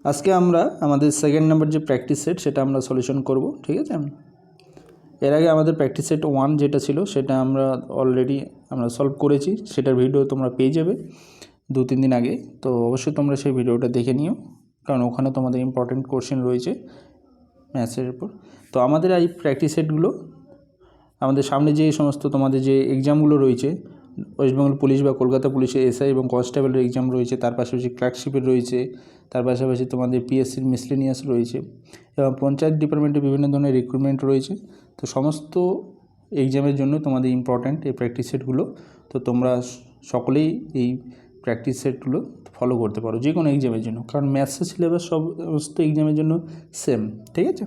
আজকে আমরা আমাদের সেকেন্ড নাম্বার যে প্র্যাকটিস সেট সেটা আমরা সলিউশন করব, ঠিক আছে। এর আগে আমাদের প্র্যাকটিস সেট 1 যেটা ছিল সেটা আমরা অলরেডি সলভ করেছি, সেটার ভিডিও তোমরা পেয়ে যাবে 2-3 দিন আগে। তো অবশ্যই তোমরা সেই ভিডিওটা দেখে নিও, কারণ ওখানে তোমাদের ইম্পর্টেন্ট কোশ্চেন রয়েছে ম্যাথসের উপর। তো আমাদের এই প্র্যাকটিস সেটগুলো আমাদের সামনে যে সমস্ত তোমাদের যে এক্সামগুলো রয়েছে, ওয়েস্টবেঙ্গল পুলিশ বা কলকাতা পুলিশের এসআই এবং কনস্টেবলের এক্সাম রয়েছে, তার পাশাপাশি ক্লার্কশিপের রয়েছে, তার পাশাপাশি তোমাদের পিএসসির মিসলেনিয়াস রয়েছে এবং পঞ্চায়েত ডিপার্টমেন্টে বিভিন্ন ধরনের রিক্রুটমেন্ট রয়েছে। তো সমস্ত এক্সামের জন্য তোমাদের ইম্পর্ট্যান্ট এই প্র্যাকটিস সেটগুলো। তো তোমরা সকলেই এই প্র্যাকটিস সেটগুলো ফলো করতে পারো যে কোনো এক্সামের জন্য, কারণ ম্যাথসের সিলেবাস সমস্ত এক্সামের জন্য সেম, ঠিক আছে।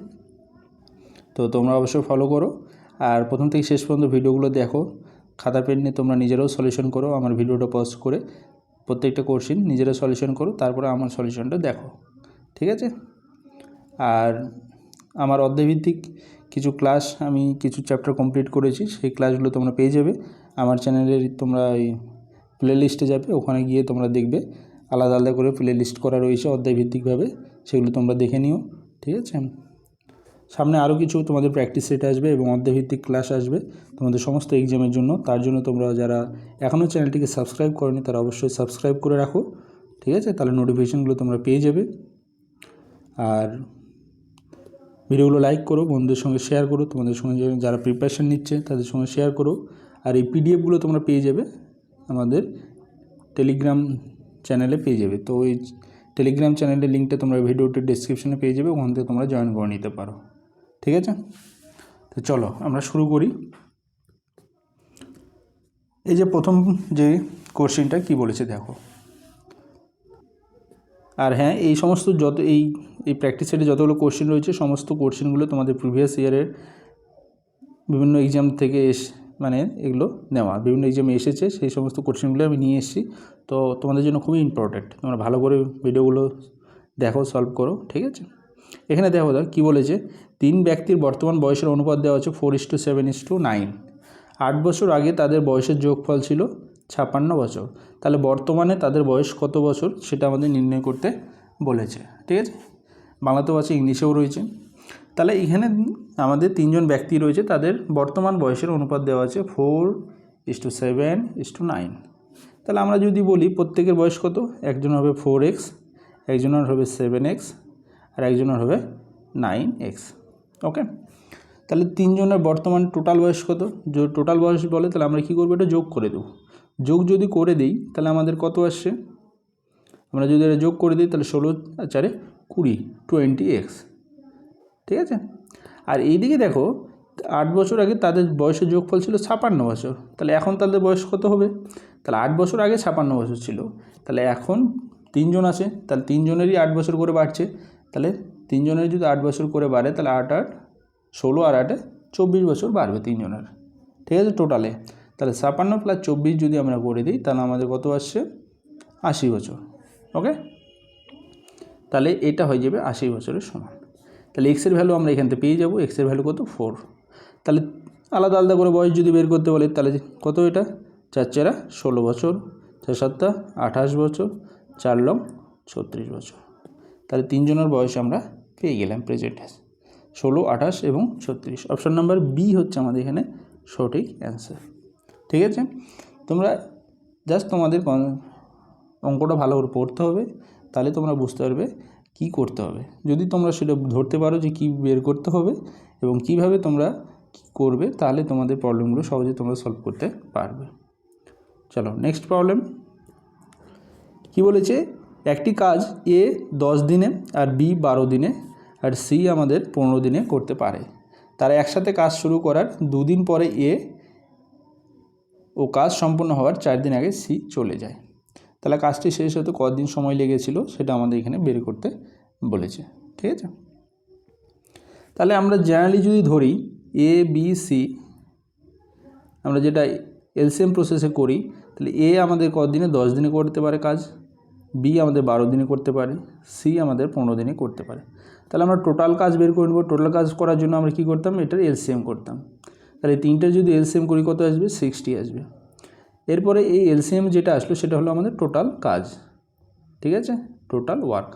তো তোমরা অবশ্যই ফলো করো আর প্রথম থেকে শেষ পর্যন্ত ভিডিওগুলো দেখো, খাতা পেন নিয়ে তোমরা নিজেরাও সলিউশন করো, আমার ভিডিওটা পজ করে প্রত্যেকটা কোশ্চেন নিজেরা সলিউশন করো, তারপরে আমার সলিউশনটা দেখো, ঠিক আছে। আর আমার অধ্যায়ভিত্তিক কিছু ক্লাস, আমি কিছু চ্যাপ্টার কমপ্লিট করেছি, সেই ক্লাসগুলো তোমরা পেয়ে যাবে আমার চ্যানেলের। তোমরা এই প্লে লিস্টে যাবে, ওখানে গিয়ে তোমরা দেখবে আলাদা আলাদা করে প্লে লিস্ট করা রয়েছে অধ্যায়ভিত্তিকভাবে, সেগুলো তোমরা দেখে নিও, ঠিক আছে। সামনে আরও কিছু তোমাদের প্র্যাকটিস সেট আসবে এবং অধ্যায়ভিত্তিক ক্লাস আসবে তোমাদের সমস্ত এক্সামের জন্য। তার জন্য তোমরা যারা এখনও চ্যানেলটিকে সাবস্ক্রাইব করোনি তারা অবশ্যই সাবস্ক্রাইব করে রাখো, ঠিক আছে, তাহলে নোটিফিকেশানগুলো তোমরা পেয়ে যাবে। আর ভিডিওগুলো লাইক করো, বন্ধুদের সঙ্গে শেয়ার করো, তোমাদের সঙ্গে যারা প্রিপারেশান নিচ্ছে তাদের সঙ্গে শেয়ার করো। আর এই পিডিএফগুলো তোমরা পেয়ে যাবে আমাদের টেলিগ্রাম চ্যানেলে পেয়ে যাবে। তো ওই টেলিগ্রাম চ্যানেলের লিঙ্কটা তোমরা ভিডিওটির ডেসক্রিপশনে পেয়ে যাবে, ওখান থেকে তোমরা জয়েন করে নিতে পারো, ঠিক আছে। তো চলো আমরা শুরু করি। এই যে প্রথম যে কোশ্চেনটা কি বলেছে দেখো। আর হ্যাঁ, এই সমস্ত যত এই প্র্যাকটিস সেটে যতগুলো কোশ্চেন রয়েছে সমস্ত কোশ্চেনগুলো তোমাদের প্রিভিয়াস ইয়ারের বিভিন্ন এক্সাম থেকে মানে এগুলো নেওয়া, বিভিন্ন এক্সামে এসেছে, সেই সমস্ত কোশ্চেনগুলো আমি নিয়ে এসেছি। তো তোমাদের জন্য খুবই ইম্পর্ট্যান্ট, তোমরা ভালো করে ভিডিওগুলো দেখো, সলভ করো, ঠিক আছে। এখানে দেখো কী বলেছে, 3 ব্যক্তির বর্তমান বয়সের অনুপাত দেওয়া হচ্ছে 4:7:9। 8 বছর আগে তাদের বয়সের যোগফল ছিল 56 বছর। তাহলে বর্তমানে তাদের বয়স কত বছর সেটা আমাদের নির্ণয় করতে বলেছে, ঠিক আছে। বাংলাতেও আছে, ইংলিশেও রয়েছে। তাহলে এখানে আমাদের 3 জন ব্যক্তি রয়েছে, তাদের বর্তমান বয়সের অনুপাত দেওয়া আছে 4:7:9। তাহলে আমরা যদি বলি প্রত্যেকের বয়স কত, একজনের হবে 4x, একজনের হবে 7x, আর একজনের হবে 9x, ওকে। তাহলে 3 জনের বর্তমান টোটাল বয়স কত, যে টোটাল বয়স বলে তাহলে আমরা কী করবো, এটা যোগ করে দেবো। যোগ যদি করে দিই তাহলে আমাদের কত আসছে, আমরা যদি এটা যোগ করে দিই তাহলে 16×4=20, 20x, ঠিক আছে। আর এইদিকে দেখো 8 বছর আগে তাদের বয়সের যোগফল ছিল 56 বছর। তাহলে এখন তাদের বয়স কত হবে, তাহলে 8 বছর আগে 56 বছর ছিল, তাহলে এখন 3 জন আছে, তাহলে 3 জনেরই 8 বছর করে বাড়ছে। তাহলে 3 জনের যদি 8 বছর করে বাড়ে তাহলে 8 আর 8 24 বছর বাড়বে 3 জনের, ঠিক আছে, টোটালে। তাহলে 56 + 24 যদি আমরা করে দিই তাহলে আমাদের কত আসছে, 80 বছর, ওকে। তাহলে এটা হয়ে যাবে 80 বছরের সমান। তাহলে এক্সের ভ্যালু আমরা এখান থেকে পেয়ে যাবো, এক্সের ভ্যালু কত, 4। তাহলে আলাদা আলাদা করে বয়স যদি বের করতে বলে তাহলে কত, এটা 4×4 = 16 বছর, 4×7 = 28 বছর, 4×9 = 36 বছর। তাহলে 3 জনের বয়স আমরা পেয়ে গেলাম প্রেজেন্ট 16, 28 এবং 36। অপশান নাম্বার বি হচ্ছে আমাদের এখানে সঠিক অ্যান্সার, ঠিক আছে। তোমরা জাস্ট তোমাদের অঙ্কটা ভালো করে পড়তে হবে, তাহলে তোমরা বুঝতে পারবে কী করতে হবে। যদি তোমরা সেটা ধরতে পারো যে কী বের করতে হবে এবং কিভাবে তোমরা করবে, তাহলে তোমাদের প্রবলেমগুলো সহজে তোমরা সলভ করতে পারবে। চলো নেক্সট প্রবলেম কি বলেছে, একটি কাজ এ 10 দিনে আর বি 12 দিনে আর সি আমাদের 15 দিনে করতে পারে। তারা একসাথে কাজ শুরু করার 2 দিন পরে এ ও কাজ সম্পূর্ণ হওয়ার 4 দিন আগে সি চলে যায়। তাহলে কাজটি শেষ হতে কতদিন সময় লেগেছিল সেটা আমাদের এখানে বের করতে বলেছে, ঠিক আছে। তাহলে আমরা জেনারেলি যদি ধরি এ বি সি, আমরা যেটা এলসিএম প্রসেসে করি, তাহলে এ আমাদের কতদিনে, 10 দিনে করতে পারে কাজ, বি আমাদের 12 দিনে করতে পারে, সি আমাদের 15 দিনে করতে পারে। তাহলে আমরা টোটাল কাজ বের করে নেব। টোটাল কাজ করার জন্য আমরা কী করতাম, এটার এলসিএম করতাম। তাহলে 3টা যদি এলসিএম করি কত আসবে, 60 আসবে। এরপরে এই এলসিএম যেটা আসলো সেটা হলো আমাদের টোটাল কাজ, ঠিক আছে, টোটাল ওয়ার্ক।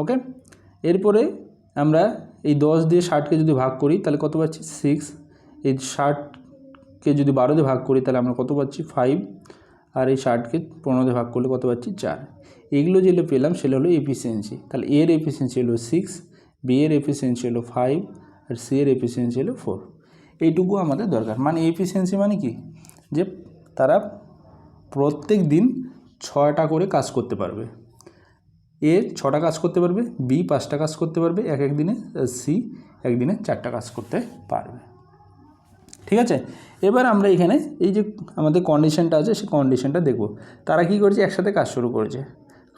ওকে, এরপরে আমরা এই 10 দিয়ে 60কে যদি ভাগ করি তাহলে কত পাচ্ছি 6, এই 60কে যদি 12 দিয়ে ভাগ করি তাহলে আমরা কত পাচ্ছি 5, আর এই 60কে 15 দিয়ে ভাগ করলে কত পাচ্ছি 4। এগুলো যেগুলো পেলাম সেটা হলো এফিসিয়েন্সি। তাহলে এর এফিসিয়েন্সি হলো 6, বি এর এফিসিয়েন্সি হলো 5, আর সি এর এফিসিয়েন্সি হলো 4। এইটুকু আমাদের দরকার। মানে এফিসিয়েন্সি মানে কি, যে তারা প্রত্যেক দিন 6টা করে কাজ করতে পারবে। এ 6টা কাজ করতে পারবে, বি 5টা কাজ করতে পারবে এক দিনে, সি একদিনে 4টা কাজ করতে পারবে। ঠিক আছে, এবার আমরা এখানে এই যে আমাদের কন্ডিশনটা আছে সেই কন্ডিশনটা দেখব। তারা কি করেছে, একসাথে কাজ শুরু করেছে।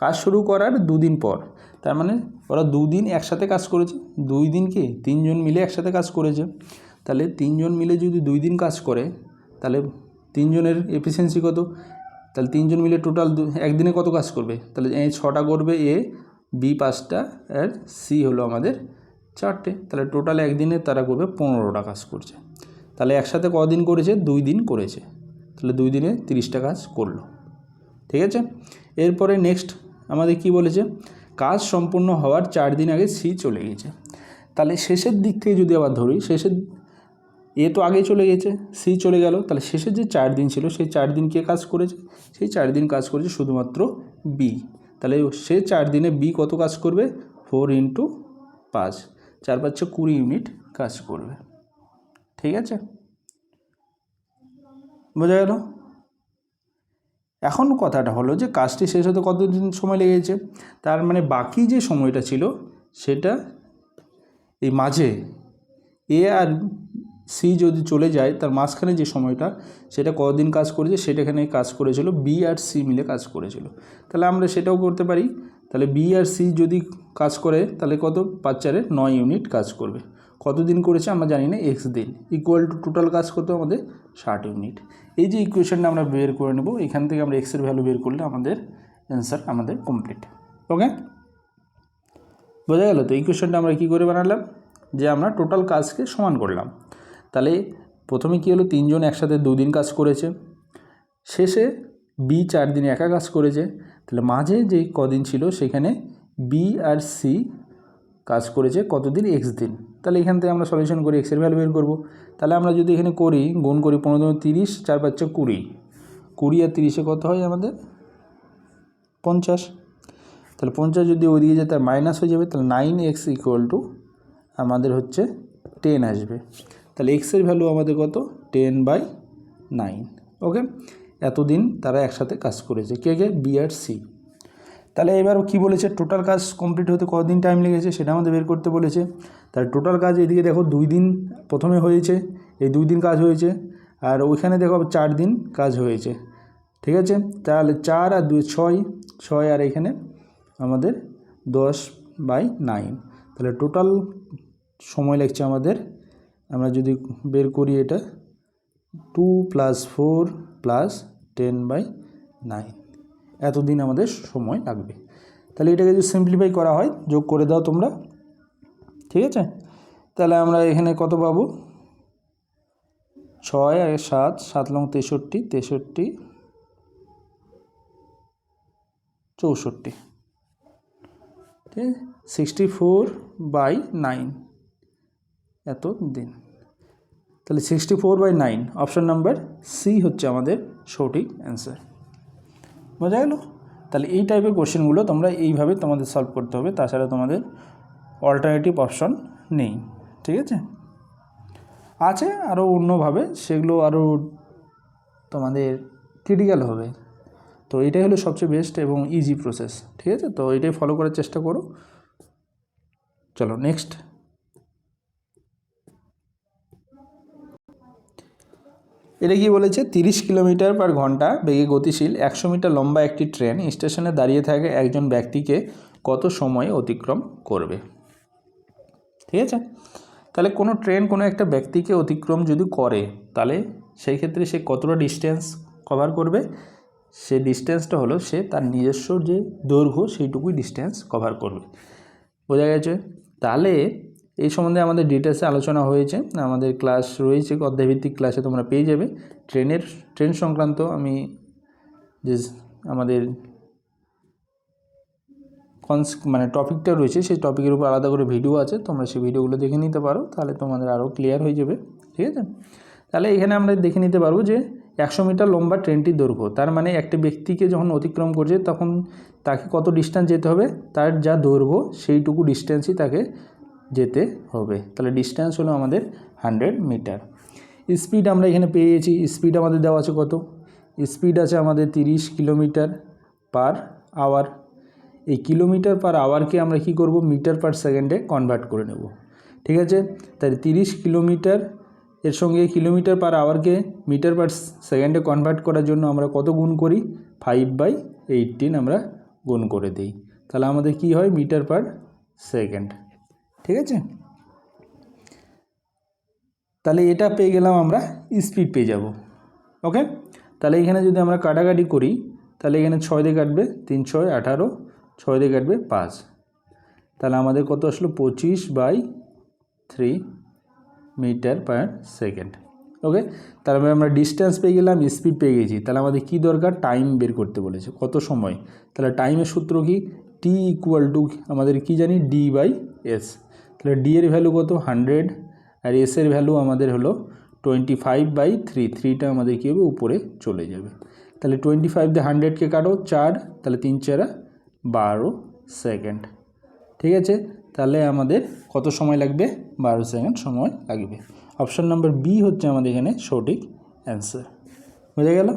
কাজ শুরু করার 2 দিন পর, তার মানে ওরা 2 দিন একসাথে কাজ করেছে। 2 দিন কি 3 জন মিলে একসাথে কাজ করেছে। তাহলে 3 জন মিলে যদি 2 দিন কাজ করে তাহলে 3 জনের এফিসিয়েন্সি কত, তাহলে 3 জন মিলে টোটাল একদিনে কত কাজ করবে, তাহলে এই 6টা করবে এ, বি 5টা, আর সি হলো আমাদের 4টে। তাহলে টোটাল একদিনে তারা করবে 15টা কাজ করছে। তাহলে একসাথে কদিন করেছে, 2 দিন করেছে। তাহলে 2 দিনে 30টা কাজ করলো। ঠিক আছে, এরপরে নেক্সট আমাদের কি বলেছে, কাজ সম্পূর্ণ হওয়ার 4 দিন আগে সি চলে গেছে। তাহলে শেষের দিক থেকে যদি আবার ধরি, শেষের এ তো আগে চলে গেছে, সি চলে গেল, তাহলে শেষের যে 4 দিন ছিল সেই 4 দিন কে কাজ করেছে, সেই 4 দিন কাজ করেছে শুধুমাত্র বি। তাহলে সে 4 দিনে বি কত কাজ করবে, 4 × 5, 4 × 5 = 20 ইউনিট কাজ করবে। ঠিক আছে, বোঝা গেল। এখন কথাটা হলো যে কাজটি শেষ হতে কতদিন সময় লেগেছে, তার মানে বাকি যে সময়টা ছিল সেটা এই মাঝে এ আর সি যদি চলে যায় তার মাঝখানে যে সময়টা সেটা কতদিন কাজ করেছে, সেটা এখানে কাজ করেছিল বি আর সি মিলে কাজ করেছিল। তাহলে আমরা সেটাও করতে পারি। তাহলে বি আর সি যদি কাজ করে তাহলে কত, 5 × 4 = 9 ইউনিট কাজ করবে। কতদিন করেছে আমরা জানি না, এক্স দিন, ইকুয়াল টু টোটাল কাজ করতে আমাদের 60 ইউনিট। এই যে ইকুয়েশনটা আমরা বের করে নেব, এখান থেকে আমরা এক্সের ভ্যালু বের করলে আমাদের অ্যান্সার আমাদের কমপ্লিট। ওকে, বোঝা গেল। তো ইকুয়েশনটা আমরা কী করে বানালাম, যে আমরা টোটাল কাজকে সমান করলাম। তাহলে প্রথমে কী হলো, 3 জন একসাথে 2 দিন কাজ করেছে, শেষে বি 4 দিনে একা কাজ করেছে। তাহলে মাঝে যে কদিন ছিল সেখানে বি আর সি কাজ করেছে কতদিন, এক্স দিন। তাহলে এখান থেকে আমরা সলিউশন করি, এক্সের ভ্যালু বের করব। তাহলে আমরা যদি এখানে করি, গুণ করি 15 × 30, 4 × 5 = 20, 20 আর 30-এ কত হয় আমাদের 50। তাহলে 50 যদি ওইদিকে যায় তার মাইনাস হয়ে যাবে, তাহলে 9x = আমাদের হচ্ছে 10 আসবে। তাহলে এক্সের ভ্যালু আমাদের কত, 10/9। ওকে, এতদিন তারা একসাথে কাজ করেছে, কে কে, বি আর সি। তাহলে এবার কি বলেছে, টোটাল কাজ কমপ্লিট হতে কতদিন টাইম লেগেছে সেটা আমাদের বের করতে বলেছে। তাহলে টোটাল কাজ এদিকে দেখো 2 দিন প্রথমে হয়েছে, এই 2 দিন কাজ হয়েছে, আর ওইখানে দেখো 4 দিন কাজ হয়েছে। ঠিক আছে, তাহলে 4 আর 2 6, 6 আর এখানে আমাদের 10/9। তাহলে টোটাল সময় লাগছে আমাদের, আমরা যদি বের করি এটা 2 + 4 + 10/9, এতদিন আমাদের সময় লাগবে। তাহলে এটাকে যদি সিম্পলিফাই করা হয়, যোগ করে দাও তোমরা। ঠিক আছে, তাহলে আমরা এখানে কত পাবো, 6 আর 7, 7 × 63, 63, 64, ঠিক আছে, 64/9 এত দিন। তাহলে 64/9, অপশান নাম্বার সি হচ্ছে আমাদের সঠিক অ্যান্সার। বোঝা গেল। তাহলে এই টাইপের কোশ্চেনগুলো তোমরা এইভাবে তোমাদের সলভ করতে হবে, তাছাড়া তোমাদের অল্টারনেটিভ অপশন নেই। ঠিক আছে, আছে আরও অন্যভাবে, সেগুলো আরও তোমাদের ক্রিটিক্যাল হবে। তো এটাই হলো সবচেয়ে বেস্ট এবং ইজি প্রসেস। ঠিক আছে, তো এটাই ফলো করার চেষ্টা করো। চলো নেক্সট। এটা কি বলেছে, 30 কিলোমিটার/ঘন্টা বেগে গতিশীল 100 মিটার লম্বা একটি ট্রেন স্টেশনে দাঁড়িয়ে থাকা একজন ব্যক্তিকে কত সময়ে অতিক্রম করবে। ঠিক আছে, তাহলে কোনো ট্রেন কোনো একটা ব্যক্তিকে অতিক্রম যদি করে তাহলে সেই ক্ষেত্রে সে কতটা ডিস্টেন্স কভার করবে, সে ডিস্টেন্সটা হলো সে তার নিজস্ব যে দৈর্ঘ্য সেইটুকুই ডিস্টেন্স কভার করবে। বোঝা গেছে। তাহলে এই সম্বন্ধে আমাদের ডিটেলসে আলোচনা হয়েছে, আমাদের ক্লাস রয়েছে, অধ্যায়ভিত্তিক ক্লাসে তোমরা পেয়ে যাবে। ট্রেন সংক্রান্ত আমি যে আমাদের মানে টপিকটা রয়েছে সেই টপিকের উপর আলাদা করে ভিডিও আছে, তোমরা সেই ভিডিওগুলো দেখে নিতে পারো, তাহলে তোমাদের আরও ক্লিয়ার হয়ে যাবে। ঠিক আছে, তাহলে এখানে আমরা দেখে নিতে পারবো যে 100 মিটার লম্বা ট্রেনটির দৈর্ঘ্য, তার মানে একটা ব্যক্তিকে যখন অতিক্রম করছে তখন তাকে কত ডিস্টেন্স যেতে হবে, তার যা দৈর্ঘ্য সেইটুকু ডিস্টেন্সই তাকে যেতে হবে। তাহলে ডিস্টেন্স হলো আমাদের 100 মিটার। স্পিড আমরা এখানে পেয়ে গেছি, স্পিড আমাদের দেওয়া আছে কত, স্পিড আছে আমাদের 30 কিলোমিটার পার আওয়ার। এই কিলোমিটার পার আওয়ারকে আমরা কি করব, মিটার পার সেকেন্ডে কনভার্ট করে নেব। ঠিক আছে, তাই 30 কিলোমিটার এর সঙ্গে কিলোমিটার পার আওয়ারকে মিটার পার সেকেন্ডে কনভার্ট করার জন্য আমরা কত গুণ করি, 5/18 আমরা গুণ করে দিই, তাহলে আমাদের কি হয়, মিটার পার সেকেন্ড। ঠিক আছে, তাহলে এটা পেয়ে গেলাম, আমরা স্পিড পেয়ে যাব। ওকে, তাহলে এখানে যদি আমরা কাটাকাটি করি, তাহলে এখানে 6 দিয়ে কাটবে 3 6 18, 6 দিয়ে কাটবে 5, তাহলে আমাদের কত আসলো, 25/3 মিটার পার সেকেন্ড। ওকে, তারপরে আমরা ডিস্টেন্স পেয়ে গেলাম, স্পিড পেয়ে গেছি, তাহলে আমাদের কি দরকার, টাইম বের করতে বলেছে, কত সময়। তাহলে টাইমের সূত্র কি, টি ইকুয়াল টু আমাদের কি জানি, D/S। তাহলে ডি এর ভ্যালু কত, 100, আর এস এর ভ্যালু আমাদের হলো 25/3, 3টা আমাদের কী হবে, উপরে চলে যাবে। তাহলে 25 দিয়ে 100কে কাটো 4, তাহলে 3 4 12 সেকেন্ড। ঠিক আছে, তাহলে আমাদের কত সময় লাগবে, 12 সেকেন্ড সময় লাগবে। অপশান নাম্বার বি হচ্ছে আমাদের এখানে সঠিক অ্যান্সার। বুঝে গেল?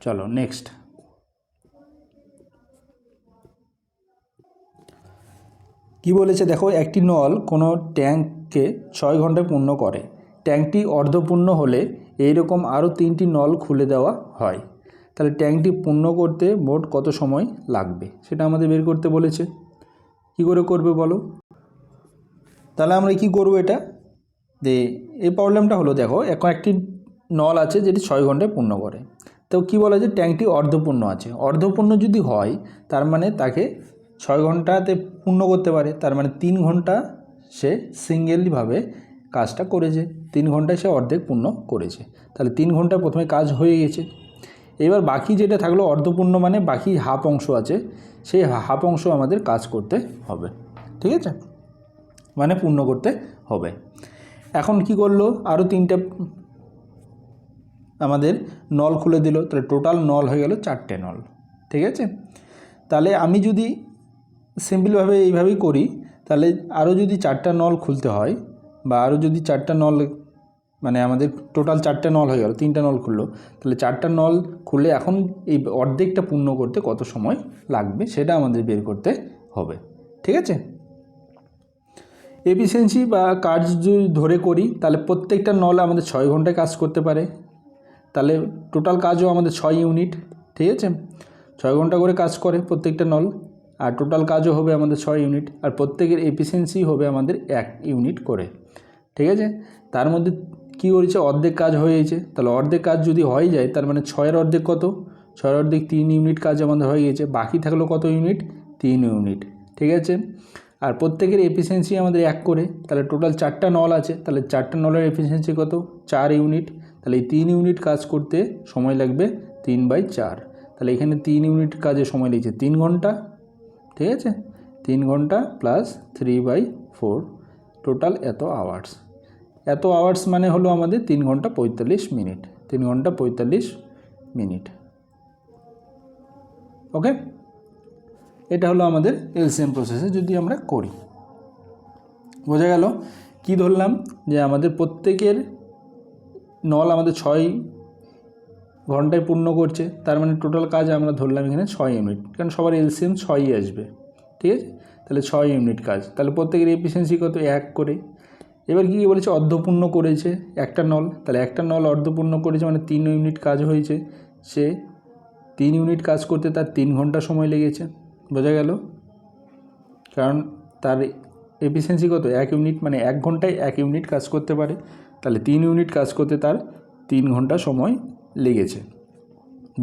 চলো নেক্সট। কি বলেছে দেখো, একটি নল কোনো ট্যাঙ্ককে 6 ঘন্টায় পূর্ণ করে। ট্যাঙ্কটি অর্ধপূর্ণ হলে এইরকম আরও 3টি নল খুলে দেওয়া হয়। তাহলে ট্যাঙ্কটি পূর্ণ করতে মোট কত সময় লাগবে সেটা আমাদের বের করতে বলেছে। কি করে করবে বলো? তাহলে আমরা কি করব, এটা যে এই প্রবলেমটা হলো, দেখো এখন একটি নল আছে যেটি 6 ঘন্টায় পূর্ণ করে। তো কি বলা যায়, ট্যাঙ্কটি অর্ধপূর্ণ আছে। অর্ধপূর্ণ যদি হয় তার মানে তাকে 6 ঘন্টাতে পূর্ণ করতে পারে, তার মানে 3 ঘন্টা সে সিঙ্গেলভাবে কাজটা করেছে, 3 ঘন্টায় সে অর্ধেক পূর্ণ করেছে। তাহলে 3 ঘন্টা প্রথমে কাজ হয়ে গেছে। এবার বাকি যেটা থাকলো অর্ধপূর্ণ, মানে বাকি হাফ অংশ আছে, সেই হাফ অংশ আমাদের কাজ করতে হবে। ঠিক আছে, মানে পূর্ণ করতে হবে। এখন কি করলো, আরও 3টে আমাদের নল খুলে দিল, তাহলে টোটাল নল হয়ে গেল 4টে নল। ঠিক আছে, তাহলে আমি যদি সিম্পলভাবে এইভাবেই করি, তাহলে আরও যদি 4টা নল খুলতে হয়, বা আরও যদি 4টা নল, মানে আমাদের টোটাল 4টে নল হয়ে গেল, 3টা নল খুললো, তাহলে 4টা নল খুললে এখন এই অর্ধেকটা পূর্ণ করতে কত সময় লাগবে সেটা আমাদের বের করতে হবে। ঠিক আছে, এফিসিয়েন্সি বা কাজ যদি ধরে করি, তাহলে প্রত্যেকটা নল আমাদের 6 ঘন্টায় কাজ করতে পারে, তাহলে টোটাল কাজও আমাদের 6 ইউনিট। ঠিক আছে, 6 ঘন্টা করে কাজ করে প্রত্যেকটা নল, আর টোটাল কাজও হবে আমাদের 6 ইউনিট, আর প্রত্যেকের এফিসিয়েন্সি হবে আমাদের 1 ইউনিট করে। ঠিক আছে, তার মধ্যে কী করেছে, অর্ধেক কাজ হয়ে গেছে। তাহলে অর্ধেক কাজ যদি হয়ে যায়, তার মানে 6-এর অর্ধেক কত, 6-এর অর্ধেক 3 ইউনিট কাজ আমাদের হয়ে গেছে, বাকি থাকলো কত ইউনিট, 3 ইউনিট। ঠিক আছে, আর প্রত্যেকের এফিসিয়েন্সি আমাদের 1 করে, তাহলে টোটাল 4টা নল আছে, তাহলে 4টা নলের এফিসিয়েন্সি কত, 4 ইউনিট। তাহলে এই 3 ইউনিট কাজ করতে সময় লাগবে 3/4, তাহলে এখানে 3 ইউনিট কাজে সময় লেগেছে 3 ঘন্টা। ঠিক আছে, 3 ঘন্টা প্লাস 3/4, টোটাল এত আওয়ার্স। এত আওয়ার্স মানে হলো আমাদের 3 ঘন্টা 45 মিনিট, 3 ঘন্টা 45 মিনিট। ওকে, এটা হলো আমাদের এলসিএম প্রসেসে যদি আমরা করি। বোঝা গেল? কি ধরলাম, যে আমাদের প্রত্যেকের নল আমাদের 6 ঘন্টায় পূর্ণ করছে, তার মানে টোটাল কাজ আমরা ধরলাম এখানে 6 ইউনিট, কারণ সবার এলসিএম 6ই আসবে। ঠিক আছে, তাহলে 6 ইউনিট কাজ, তাহলে প্রত্যেকের এফিসিয়েন্সি কত, 1 করে। এবার কী বলেছে, অর্ধপূর্ণ করেছে একটা নল, তাহলে একটা নল অর্ধপূর্ণ করেছে মানে 3 ইউনিট কাজ হয়েছে, সে 3 ইউনিট কাজ করতে তার 3 ঘন্টা সময় লেগেছে। বোঝা গেল? কারণ তার এফিসিয়েন্সি কত, 1 ইউনিট, মানে 1 ঘন্টায় 1 ইউনিট কাজ করতে পারে, তাহলে 3 ইউনিট কাজ করতে তার 3 ঘন্টা সময় লেগেছে।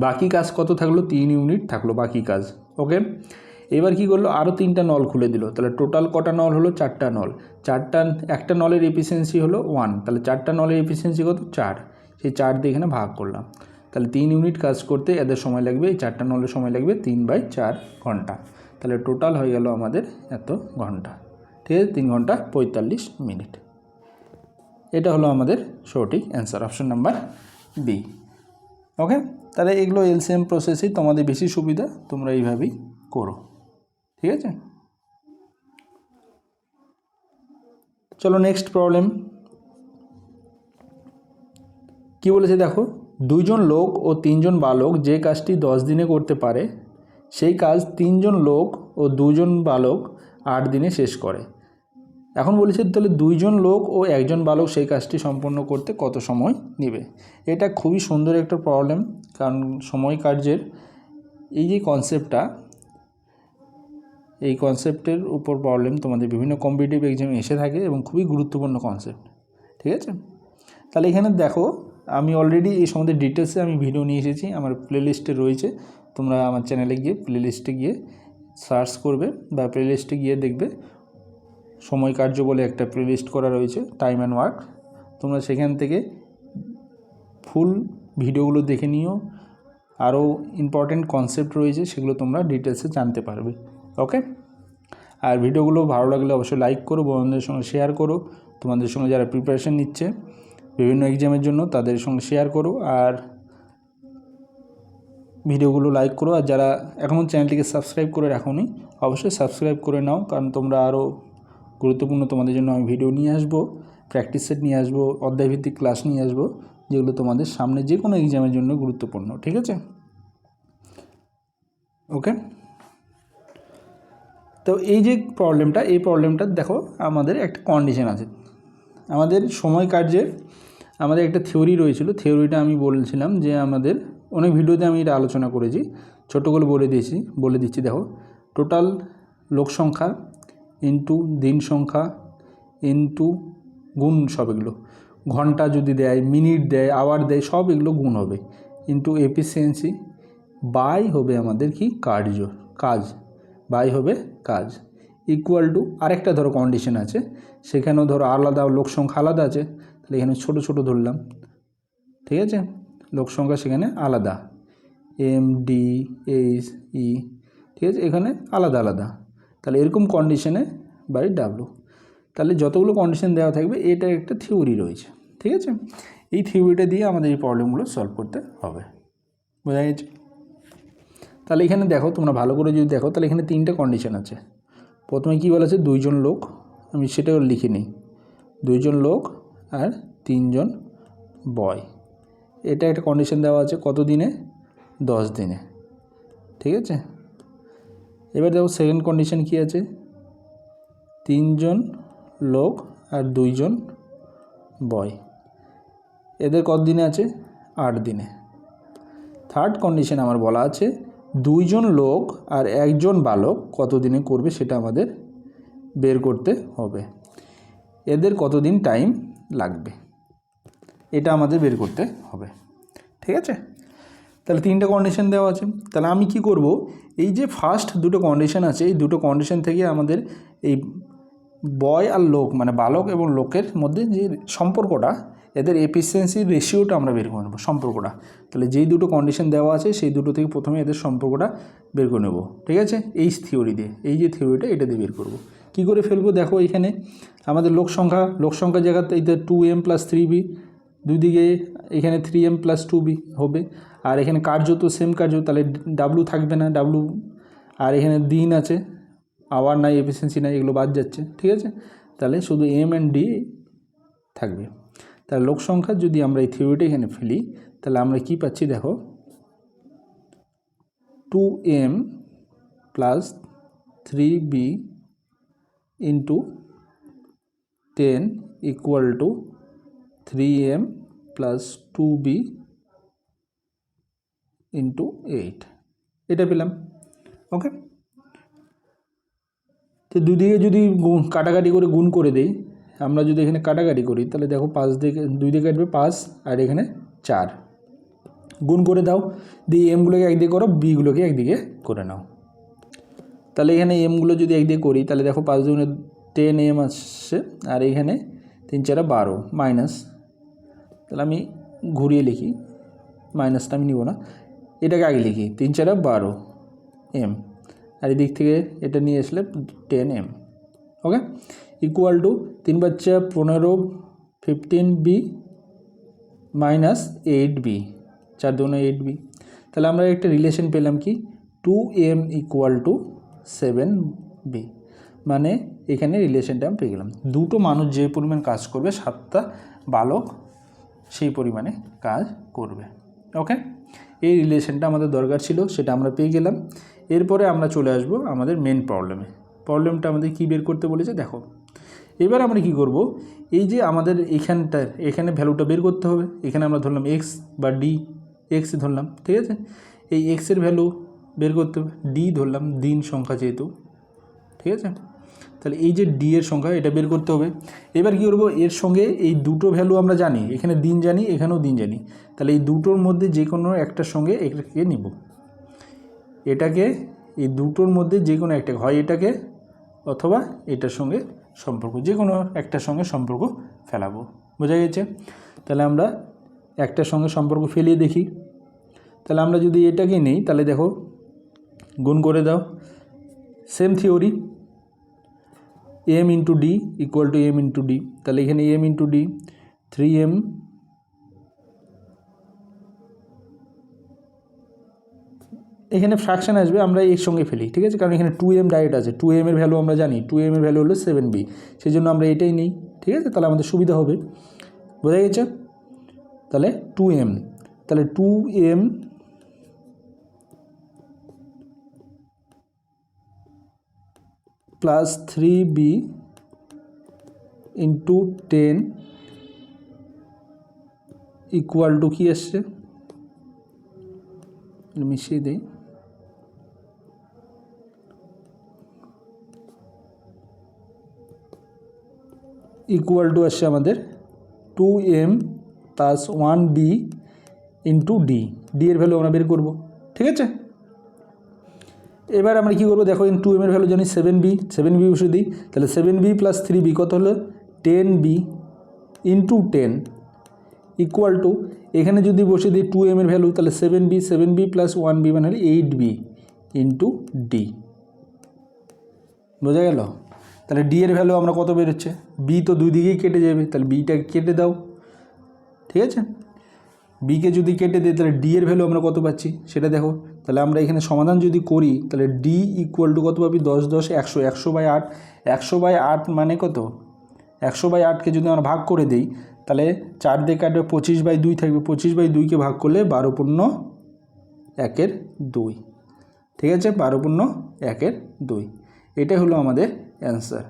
বাকি কাজ কত থাকলো, 3 ইউনিট থাকলো বাকি কাজ। ওকে, এবার কি করলো, আরও 3টা নল খুলে দিল, তাহলে টোটাল কটা নল হলো, 4টা নল। একটা নলের এফিসিয়েন্সি হলো 1, তাহলে 4টা নলের এফিসিয়েন্সি কত, 4, সেই 4 দিয়ে এখানে ভাগ করলাম, তাহলে 3 ইউনিট কাজ করতে এদের সময় লাগবে, এই 4টা নলের সময় লাগবে 3/4 ঘন্টা। তাহলে টোটাল হয়ে গেল আমাদের এত ঘন্টা। ঠিক আছে, 3 ঘন্টা 45 মিনিট। এটা হলো আমাদের সঠিক অ্যান্সার, অপশন নাম্বার বি। ওকে, তাহলে এগুলো এলসিএম প্রসেসই তোমাদের বেশি সুবিধা, তোমরা এইভাবেই করো। ঠিক আছে, চলো নেক্সট প্রবলেম কি বলেছে দেখো, 2 জন লোক ও 3 জন বালক যে কাজটি 10 দিনে করতে পারে সেই কাজ 3 জন লোক ও 2 জন বালক 8 দিনে শেষ করে। এখন বলেছে তাহলে 2 জন লোক ও 1 জন বালক সেই কাজটি সম্পন্ন করতে কত সময় নেবে। এটা খুবই সুন্দর একটা প্রবলেম, কারণ সময় কার্যের এই যে কনসেপ্টটা, এই কনসেপ্টের উপর প্রবলেম তোমাদের বিভিন্ন কম্পিটিটিভ এক্সামে এসে থাকে এবং খুবই গুরুত্বপূর্ণ কনসেপ্ট। ঠিক আছে, তাহলে এখানে দেখো আমি অলরেডি এই সম্বন্ধে ডিটেলসে আমি ভিডিও নিয়ে এসেছি, আমার প্লেলিস্টে রয়েছে। তোমরা আমার চ্যানেলে গিয়ে প্লেলিস্টে গিয়ে সার্চ করবে বা প্লেলিস্টে গিয়ে দেখবে সময় কার্য বলে একটা প্লেলিস্ট করা রয়েছে, টাইম অ্যান্ড ওয়ার্ক। তোমরা সেখান থেকে ফুল ভিডিওগুলো দেখে নিও, আরও ইম্পর্টেন্ট কনসেপ্ট রয়েছে সেগুলো তোমরা ডিটেলসে জানতে পারবে। ওকে, আর ভিডিওগুলো ভালো লাগলে অবশ্যই লাইক করো, বন্ধুদের সঙ্গে শেয়ার করো, তোমাদের সঙ্গে যারা প্রিপারেশন নিচ্ছে বিভিন্ন এক্সামের জন্য তাদের সঙ্গে শেয়ার করো, আর ভিডিওগুলো লাইক করো। আর যারা এখনও চ্যানেলটিকে সাবস্ক্রাইব করে রাখোনি অবশ্যই সাবস্ক্রাইব করে নাও, কারণ তোমরা আরও গুরুত্বপূর্ণ তোমাদের জন্য আমি ভিডিও নিয়ে আসবো, প্র্যাকটিস সেট নিয়ে আসবো, অধ্যায়ভিত্তিক ক্লাস নিয়ে আসবো, যেগুলো তোমাদের সামনে যে কোনো এক্সামের জন্য গুরুত্বপূর্ণ। ঠিক আছে, ওকে। তো এই যে প্রবলেমটা, এই প্রবলেমটা দেখো আমাদের একটা কন্ডিশন আছে। আমাদের সময় কার্যের আমাদের একটা থিওরি রয়েছিল, থিওরিটা আমি বলছিলাম যে আমাদের অনেক ভিডিওতে আমি এটা আলোচনা করেছি, ছোটো করে বলে দিচ্ছি। দেখো, টোটাল লোক সংখ্যা ইন্টু দিন সংখ্যা ইন্টু গুণ, সব এগুলো ঘন্টা যদি দেয়, মিনিট দেয়, আওয়ার দেয়, সব এগুলো গুণ হবে, ইন্টু এফিসিয়েন্সি বাই হবে আমাদের কি কাজ বাই হবে কাজ, ইকুয়াল টু আরেকটা ধরো কন্ডিশন আছে, সেখানেও ধরো আলাদা লোক সংখ্যা আলাদা আছে, তাহলে এখানে ছোটো ছোটো ধরলাম। ঠিক আছে, লোক সংখ্যা সেখানে আলাদা, MD HE, ঠিক আছে, এখানে আলাদা আলাদা, তাহলে এরকম কন্ডিশনে বাই W। তাহলে যতগুলো কন্ডিশন দেওয়া থাকবে এটা একটা থিওরি রয়েছে। ঠিক আছে, এই থিওরিটা দিয়ে আমাদের এই প্রবলেমগুলো সলভ করতে হবে, বোঝা গেছে? তাহলে এখানে দেখো, তোমরা ভালো করে যদি দেখো, তাহলে এখানে 3টে কন্ডিশন আছে। প্রথমে কী বলা আছে, 2 জন লোক, আমি সেটাও লিখে নিই, 2 জন লোক আর 3 জন বয়, এটা একটা কন্ডিশন দেওয়া আছে কত দিনে, 10 দিনে। ঠিক আছে, এবার দেখো সেকেন্ড কন্ডিশন কী আছে, 3 জন লোক আর 2 জন বয়, এদের কত দিনে আছে, 8 দিনে। থার্ড কন্ডিশন আমার বলা আছে 2 জন লোক আর 1 জন বালক কত দিনে করবে সেটা আমাদের বের করতে হবে, এদের কতদিন টাইম লাগবে এটা আমাদের বের করতে হবে। ঠিক আছে, তাহলে 3টে কন্ডিশন দেওয়া আছে। তাহলে আমি কি করব, এই যে ফার্স্ট দুটো কন্ডিশন আছে, এই দুটো কন্ডিশন থেকে আমাদের এই বয় আর লোক মানে বালক এবং লোকের মধ্যে যে সম্পর্কটা, এদের এফিসিয়েন্সি রেশিওটা আমরা বের করে নেব, সম্পর্কটা। তাহলে যেই দুটো কন্ডিশন দেওয়া আছে সেই দুটো থেকে প্রথমে এদের সম্পর্কটা বের করে নেব। ঠিক আছে, এই থিওরি দিয়ে, এই যে থিওরিটা এটা দিয়ে বের করব। কী করে ফেলবো দেখো, এখানে আমাদের লোক সংখ্যা জায়গাতে এটা 2m + 3b, দুই দিকে এখানে 3m + 2b হবে, আর এখানে কার্য তো সেম কার্য, তাহলে W থাকবে না, W, আর এখানে দিন আছে, আওয়ার নাই, এফিসিয়েন্সি নাই, এগুলো বাদ যাচ্ছে। ঠিক আছে, তাহলে শুধু M and D থাকবে। তাহলে লোক সংখ্যা যদি আমরা এই থিওরিটা এখানে ফেলি, তাহলে আমরা কি পাচ্ছি দেখো, 2m + 3b × 10 = 3m + 2b × 8, এটা পেলাম। ওকে, তো দুদিকে যদি কাটাকাটি করে গুণ করে দেই, আমরা যদি এখানে কাটাকাটি করি তাহলে দেখো 5 দিকে 2 দিকে কাটবে 5, আর এখানে 4, গুণ করে দাও, দিয়ে এমগুলোকে একদিকে করো, বিগুলোকে একদিকে করে নাও। তাহলে এখানে এমগুলো যদি একদিকে করি তাহলে দেখো 5 × 10m আসছে, আর এখানে 3 × 4 = 12 মাইনাস, তাহলে আমি ঘুরিয়ে লিখি মাইনাসটা আমি নিব না, এটাকে আগে লিখি 3 4 12 এম, আর এদিক থেকে এটা নিয়ে আসলে 10 এম। ওকে, ইকুয়াল টু 3 বাচ্চা 15 15b মাইনাস 8b, 4 2 8b। তাহলে আমরা একটা রিলেশন পেলাম কি 2m ইকুয়াল টু 7b, মানে এখানে রিলেশনটা আমি পেয়ে গেলাম। দুটো মানুষ যে পরিমাণ কাজ করবে 7টা বালক সেই পরিমাণে কাজ করবে। ওকে, এই রিলেশনটা আমাদের দরকার ছিল, সেটা আমরা পেয়ে গেলাম। এরপরে আমরা চলে আসব আমাদের মেন প্রবলেমে। প্রবলেমটা আমাদের কি বের করতে বলেছে দেখো। এবার আমরা কি করব, এই যে আমাদের এখানে ভ্যালুটা বের করতে হবে। এখানে আমরা ধরলাম এক্স বা ডি, এক্স ধরলাম, ঠিক আছে। এই এক্সের ভ্যালু বের করতে হবে, ডি ধরলাম দিন সংখ্যা যেহেতু, ঠিক আছে। তাহলে এই যে ডি এর সংখ্যা এটা বের করতে হবে। এবার কী করবো, এর সঙ্গে এই দুটো ভ্যালু আমরা জানি, এখানে দিন জানি এখানেও দিন জানি, তাহলে এই দুটোর মধ্যে যে কোনো একটার সঙ্গে এটাকে নিব, এটাকে এই দুটোর মধ্যে যে কোনো একটা, হয় এটাকে অথবা এটার সঙ্গে সম্পর্ক, যে কোনো একটার সঙ্গে সম্পর্ক ফেলাবো। বোঝা গেছে? তাহলে আমরা একটার সঙ্গে সম্পর্ক ফেলিয়ে দেখি। তাহলে আমরা যদি এটাকে নিই তাহলে দেখো গুণ করে দাও, same theory, M into D equal to M into D. তাহলে এখানে এম ইন্টু ডি 3m এখানে ফ্র্যাকশান আসবে, আমরা এর সঙ্গে ফেলি, ঠিক আছে, কারণ এখানে 2m ডাইরেক্ট আছে, 2m এর ভ্যালু আমরা জানি, 2m এর ভ্যালু হলো 7b, সেই জন্য আমরা এটাই নিই, ঠিক আছে। তাহলে আমাদের সুবিধা হবে। বোঝা গেছে? তাহলে 2m, তাহলে 2m plus 3b into 10 equal to কী আসছে, মিশিয়ে দিই, ইকুয়াল টু আসছে আমাদের 2m plus 1b into D, D এর ভ্যালু আমরা বের করব, ঠিক আছে। এবার আমরা কী করবো দেখো, 2m এর ভ্যালু জানি 7b বসে দিই, তাহলে 7b প্লাস 3b কত হলো 10b ইন্টু 10 ইকুয়াল টু, এখানে যদি বসে দিই 2m এর ভ্যালু, তাহলে 7b প্লাস 1b মানে হলো 8b ইন্টু ডি। বোঝা গেল? তাহলে ডি এর ভ্যালু আমরা কত বেরোচ্ছে, বি তো দুই দিকেই কেটে যাবে, তাহলে বিটাকে কেটে দাও, ঠিক আছে। বিকে যদি কেটে দিই তাহলে ডি এর ভ্যালু আমরা কত পাচ্ছি সেটা দেখো। তাহলে আমরা এখানে সমাধান যদি করি তাহলে ডি ইকুয়াল টু কত পাবি, 10 10 100, 100/8, 100/8 মানে কত, 100/8কে যদি আমরা ভাগ করে দিই তাহলে 4 দিয়ে কাটবে, 25/2 থাকবে, 25/2কে ভাগ করলে 12/1/2, ঠিক আছে, 12/1/2, এটাই হলো আমাদের অ্যান্সার,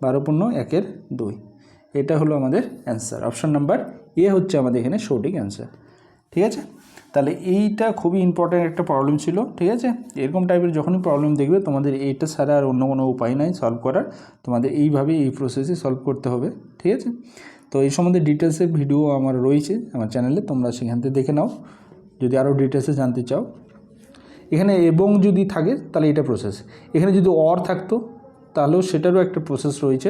12/1/2, এটা হলো আমাদের অ্যান্সার। অপশান নাম্বার এ হচ্ছে আমাদের এখানে সঠিক অ্যান্সার, ঠিক আছে। তাহলে এইটা খুবই ইম্পর্ট্যান্ট একটা প্রবলেম ছিল, ঠিক আছে। এরকম টাইপের যখনই প্রবলেম দেখবে তোমাদের এইটা ছাড়া আর অন্য কোনো উপায় নাই সলভ করার, তোমাদের এইভাবেই এই প্রসেসে সলভ করতে হবে, ঠিক আছে। তো এই সম্বন্ধে ডিটেলসের ভিডিও আমার রয়েছে আমার চ্যানেলে, তোমরা সেখান থেকে দেখে নাও যদি আরও ডিটেলসে জানতে চাও। এখানে এবং যদি থাকে তাহলে এটা প্রসেস, এখানে যদি অর থাকতো তাহলেও সেটারও একটা প্রসেস রয়েছে,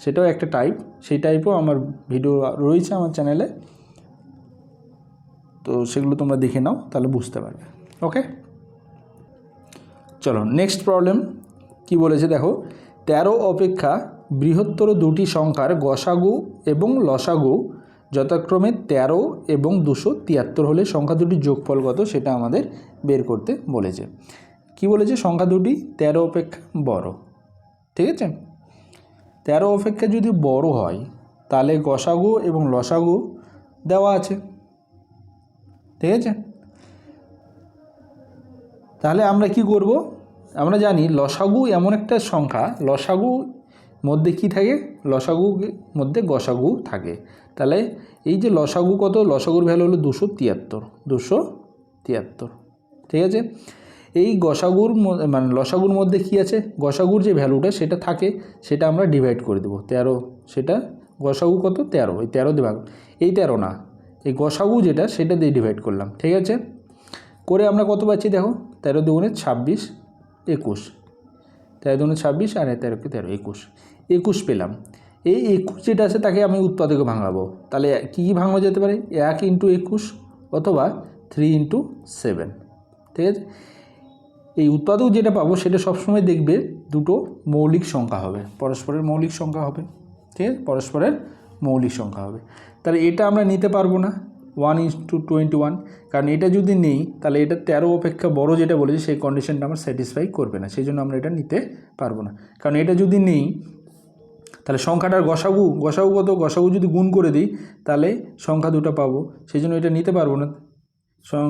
সেটাও একটা টাইপ, সেই টাইপও আমার ভিডিও রয়েছে আমার চ্যানেলে, তো সেগুলো তোমরা দেখে নাও তাহলে বুঝতে পারবে। ওকে, চলো নেক্সট প্রবলেম কি বলেছে দেখো, 13 অপেক্ষা বৃহত্তর দুটি সংখ্যার গসাগু এবং লসাগু যথাক্রমে 13 এবং 273 হলে সংখ্যা দুটির যোগফল কত সেটা আমাদের বের করতে বলেছে। কি বলেছে, সংখ্যা দুটি 13 অপেক্ষা বড়, ঠিক আছে। 13 অপেক্ষা যদি বড় হয় তাহলে গসাগু এবং লসাগু দেওয়া আছে, ঠিক আছে। তাহলে আমরা কি করব, আমরা জানি লসাগু এমন একটা সংখ্যা, লসাগু মধ্যে কি থাকে, লসাগু মধ্যে গসাগু থাকে। তাহলে এই যে লসাগু কত, লসাগুর ভ্যালু হলো 273, ঠিক আছে। এই গসাগুর মানে লসাগুর মধ্যে কি আছে, গসাগুর যে ভ্যালুটা সেটা থাকে, সেটা আমরা ডিভাইড করে দেবো 13, সেটা গসাগু কত 13, এই 13 দিয়ে ভাগ, এই 13 না, এই গসাগু যেটা সেটা দিয়ে ডিভাইড করলাম, ঠিক আছে। করে আমরা কত পাচ্ছি দেখো, 13 দুগুণে 26, 21, 13 দুগুণে 26 আর 13কে 13, 21 পেলাম। এই 21 যেটা আছে তাকে আমি উৎপাদকে ভাঙাবো, তাহলে কী কী ভাঙানো যেতে পারে, 1 × 21 অথবা 3 × 7, ঠিক আছে। এই উৎপাদক যেটা পাবো সেটা সবসময় দেখবে দুটো মৌলিক সংখ্যা হবে, পরস্পরের মৌলিক সংখ্যা হবে, ঠিক আছে, পরস্পরের মৌলিক সংখ্যা হবে। তাহলে এটা আমরা নিতে পারবো না 1:21, কারণ এটা যদি নেই তাহলে এটা 13 অপেক্ষা বড় যেটা বলেছি সেই কন্ডিশনটা আমার স্যাটিসফাই করবে না, সেই জন্য আমরা এটা নিতে পারবো না। কারণ এটা যদি নেই তাহলে সংখ্যাটার গসাগু কত, গসাগু যদি গুণ করে দিই তাহলে সংখ্যা দুটো পাবো, সেই জন্য এটা নিতে পারবো না।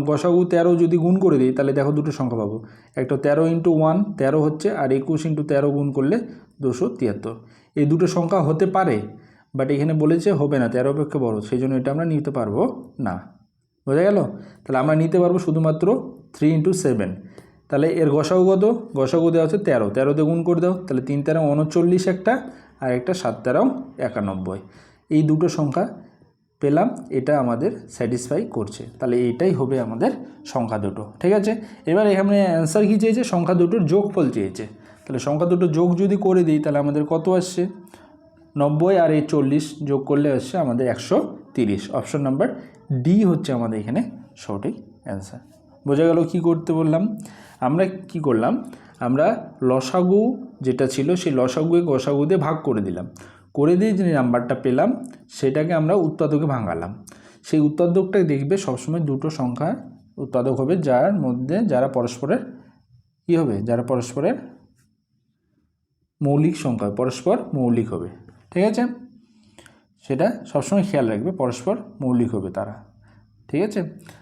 গসাগু 13 যদি গুণ করে দিই তাহলে দেখো দুটো সংখ্যা পাবো, একটা 13 × 1 13 হচ্ছে, আর 21 × 13 গুণ করলে 273। এই দুটো সংখ্যা হতে পারে, বাট এখানে বলেছে হবে না, 13 অপেক্ষা বড়, সেই জন্য এটা আমরা নিতে পারবো না। বোঝা গেল? তাহলে আমরা নিতে পারবো শুধুমাত্র 3 × 7। তাহলে এর গসাগু কত? গসাগু দেওয়া হচ্ছে 13, 13 দিয়ে গুণ করে দাও, তাহলে 3 × 13 39 একটা, আর একটা 7 × 13 91। এই দুটো সংখ্যা পেলাম, এটা আমাদের স্যাটিসফাই করছে, তাহলে এইটাই হবে আমাদের সংখ্যা দুটো, ঠিক আছে। এবার এখানে অ্যান্সার কী চেয়েছে? সংখ্যা দুটোর যোগফল চেয়েছে। তাহলে সংখ্যা দুটো যোগ যদি করে দিই তাহলে আমাদের কত আসছে? 90 আর এই 40 যোগ করলে আসছে আমাদের 130। অপশন নাম্বার ডি হচ্ছে আমাদের এখানে সঠিক অ্যান্সার। বোঝা গেল কী করতে বললাম? আমরা কি করলাম? আমরা লসাগু যেটা ছিল সেই লসাগুকে গসাগু দিয়ে ভাগ করে দিলাম, করে দিয়ে যে নাম্বারটা পেলাম সেটাকে আমরা উৎপাদকে ভাঙালাম। সেই উৎপাদকটা দেখবে সবসময় দুটো সংখ্যা উৎপাদক হবে যার মধ্যে যারা পরস্পরের কী হবে, যারা পরস্পরের মৌলিক সংখ্যা, পরস্পর মৌলিক হবে, ঠিক আছে। সেটা সবসময় খেয়াল রাখবে, পরস্পর মৌলিক হবে তারা, ঠিক আছে।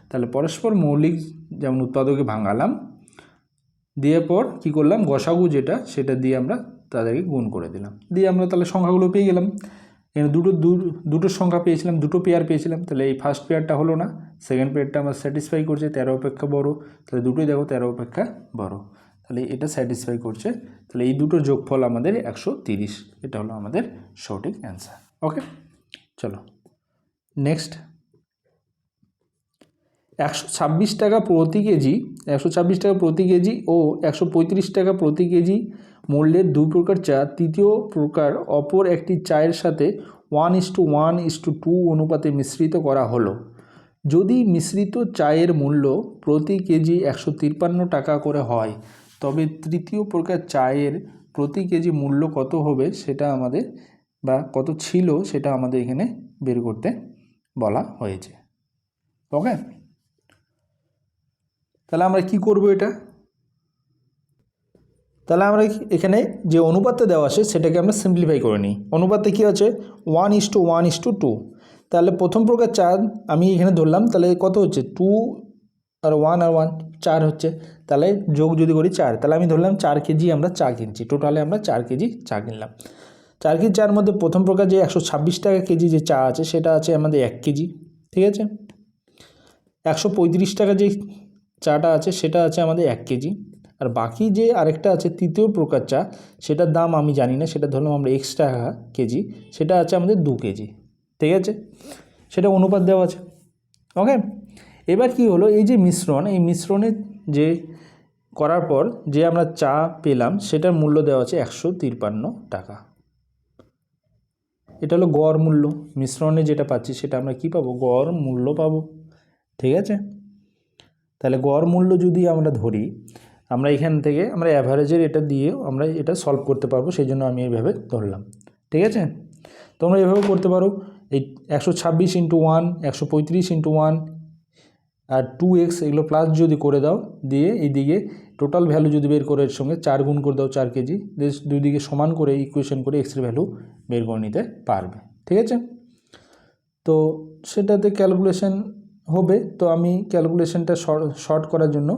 তাহলে পরস্পর মৌলিক যেমন উৎপাদকে ভাঙালাম, দিয়ে পর কী করলাম? গসাগু যেটা সেটা দিয়ে আমরা তাদেরকে গুণ করে দিলাম, দিয়ে আমরা তাহলে সংখ্যাগুলো পেয়ে গেলাম। এখানে দুটো সংখ্যা পেয়েছিলাম, দুটো পেয়ার পেয়েছিলাম, তাহলে এই ফার্স্ট পেয়ারটা হলো না, সেকেন্ড পেয়ারটা আমার স্যাটিসফাই করছে, 13 অপেক্ষা বড়, তাহলে দুটোই দেখো 13 অপেক্ষা বড়, তাহলে এটা স্যাটিসফাই করছে। তাহলে এই দুটোর যোগফল আমাদের 130, এটা হলো আমাদের সঠিক অ্যান্সার। ওকে, চলো নেক্সট। 126 টাকা প্রতি কেজি, 126 টাকা প্রতি কেজি ও 135 টাকা প্রতি কেজি মূল্যের দুই প্রকার চা তৃতীয় প্রকার অপর একটি চায়ের সাথে 1:1:2 অনুপাতে মিশ্রিত করা হলো। যদি মিশ্রিত চায়ের মূল্য প্রতি কেজি 153 টাকা করে হয় তবে তৃতীয় প্রকার চায়ের প্রতি কেজি মূল্য কত হবে সেটা আমাদের, বা কত ছিল সেটা আমাদের এখানে বের করতে বলা হয়েছে। ওকে, তাহলে আমরা কি করব এটা? তাহলে আমরা এখানে যে অনুপাতটা দেওয়া আছে সেটাকে আমরা সিম্পলিফাই করে নিই। অনুপাতে কী আছে? 1:1:2। তাহলে প্রথম প্রকার চা আমি এখানে ধরলাম, তাহলে কত হচ্ছে? 2 আর 1 আর 1 4 হচ্ছে, তাহলে যোগ যদি করি 4, তাহলে আমি ধরলাম 4 কেজি আমরা চা কিনছি, টোটালে আমরা 4 কেজি চা কিনলাম। 4 কেজি চার মধ্যে প্রথম প্রকার যে 126 টাকা কেজি যে চা আছে সেটা আছে আমাদের 1 কেজি, ঠিক আছে। 135 টাকা যে চাটা আছে সেটা আছে আমাদের 1 কেজি, আর বাকি যে আরেকটা আছে তৃতীয় প্রকার চা সেটার দাম আমি জানি না, সেটা ধরলাম আমরা X টাকা কেজি, সেটা আছে আমাদের 2 কেজি, ঠিক আছে। সেটা অনুপাত দেওয়া আছে। ওকে, এবার কি হলো? এই যে মিশ্রণ, এই মিশ্রণের যে করার পর যে আমরা চা পেলাম সেটার মূল্য দেওয়া আছে 153 টাকা। এটা হলো গড় মূল্য, মিশ্রণে যেটা পাচ্ছি সেটা আমরা কি পাবো? গড় মূল্য পাবো, ঠিক আছে। তাহলে গড় মূল্য যদি আমরা ধরি, আমরা এখান থেকে আমরা অ্যাভারেজের এটা দিয়ে আমরা এটা সলভ করতে পারবো, সেই জন্য আমি এইভাবে ধরলাম, ঠিক আছে। তোমরা এভাবে করতে পারো, এই 126 × 1, 135 × 1 আর 2x এগুলো প্লাস যদি করে দাও, দিয়ে এইদিকে টোটাল ভ্যালু যদি বের করে এর সঙ্গে 4 গুণ করে দাও 4 কেজি, দুই দিকে সমান করে ইকুয়েশন করে এক্সের ভ্যালু বের করে নিতে পারবে, ঠিক আছে। তো সেটাতে ক্যালকুলেশন হবে, তো আমি ক্যালকুলেশনটা শর্ট করার জন্য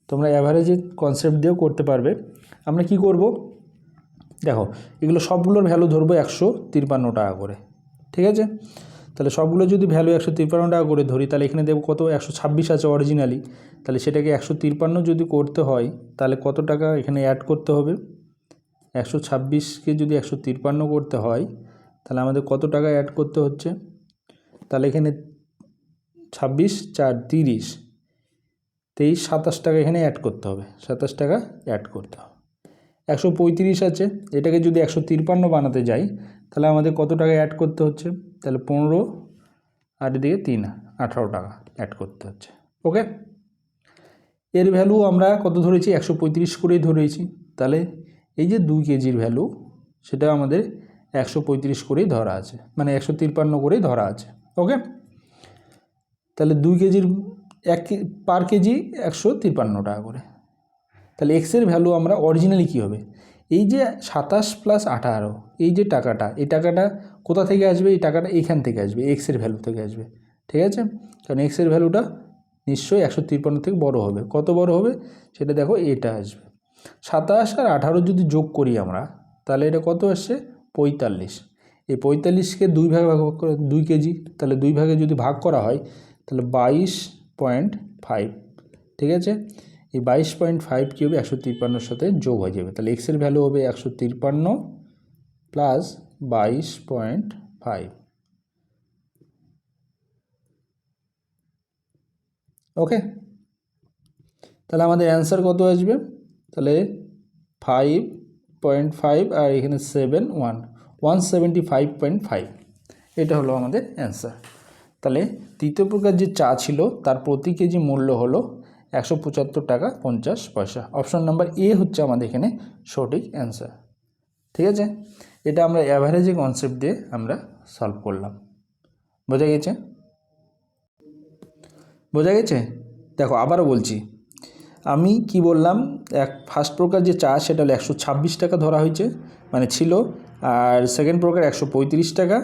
তোমরা অ্যাভারেজের কনসেপ্ট দিয়েও করতে পারবে। আমরা কি করব? দেখো, এগুলো সবগুলোর ভ্যালু ধরবো 153 টাকা করে, ঠিক আছে। তাহলে সবগুলো যদি ভ্যালু 153 টাকা করে ধরি, তাহলে এখানে দেখব কত? 126 আছে অরিজিনালি, তাহলে সেটাকে 153 যদি করতে হয় তাহলে কত টাকা এখানে অ্যাড করতে হবে? 126কে যদি 153 করতে হয় তাহলে আমাদের কত টাকা অ্যাড করতে হচ্ছে? তাহলে এখানে 26 4 30, 23 27 টাকা এখানে অ্যাড করতে হবে, 27 টাকা অ্যাড করতে হবে। 135 আছে, এটাকে যদি 153 বানাতে যাই তাহলে আমাদের কত টাকা অ্যাড করতে হচ্ছে? তাহলে 15 আর এদিকে 3 18 টাকা অ্যাড করতে হচ্ছে, ওকে, এর ভ্যালু আমরা কত ধরেছি 135 করেই ধরেছি, তাহলে এই যে 2 কেজির ভ্যালু সেটা আমাদের 135 করেই ধরা আছে, মানে 153 করেই ধরা আছে। ওকে, তাহলে 2 কেজির পার কেজি 153 টাকা করে। তাহলে এক্সের ভ্যালু আমরা অরিজিনালি কী হবে, এই যে 27 + 18 এই যে টাকাটা, এই টাকাটা কোথা থেকে আসবে, এই টাকাটা এইখান থেকে আসবে, এক্সের ভ্যালু থেকে আসবে। ঠিক আছে, কারণ এক্সের ভ্যালুটা নিশ্চয়ই 153 থেকে বড় হবে। কত বড় হবে সেটা দেখো, এটা আসবে 27 আর 18 যদি যোগ করি আমরা, তাহলে এটা কত আসছে 45। এই 45কে 2 ভাগে ভাগ করে 2 কেজি, তাহলে 2 ভাগে যদি ভাগ করা হয় তাহলে 22.5। ঠিক আছে, এই 22.5 কী হবে 153 সাথে যোগ হয়ে যাবে, তাহলে এক্সের ভ্যালু হবে 153 + 22.5। ওকে, তাহলে আমাদের অ্যান্সার কত আসবে, তাহলে 5.5 আর এখানে 7 175.5, এটা হলো আমাদের অ্যান্সার। তাহলে তৃতীয় প্রকার যে চা ছিল তার প্রতি কেজি মূল্য হলো 175 টাকা 50 পয়সা। অপশন নাম্বার এ হচ্ছে আমাদের এখানে সঠিক অ্যান্সার। ঠিক আছে, এটা আমরা অ্যাভারেজে কনসেপ্ট দিয়ে আমরা সলভ করলাম। বোঝা গেছে? বোঝা গেছে? দেখো আবারও বলছি, আমি কি বললাম, ফার্স্ট প্রকার যে চা সেটা হলো 126 টাকা ধরা হয়েছে, মানে ছিল, আর সেকেন্ড প্রকার 135 টাকা।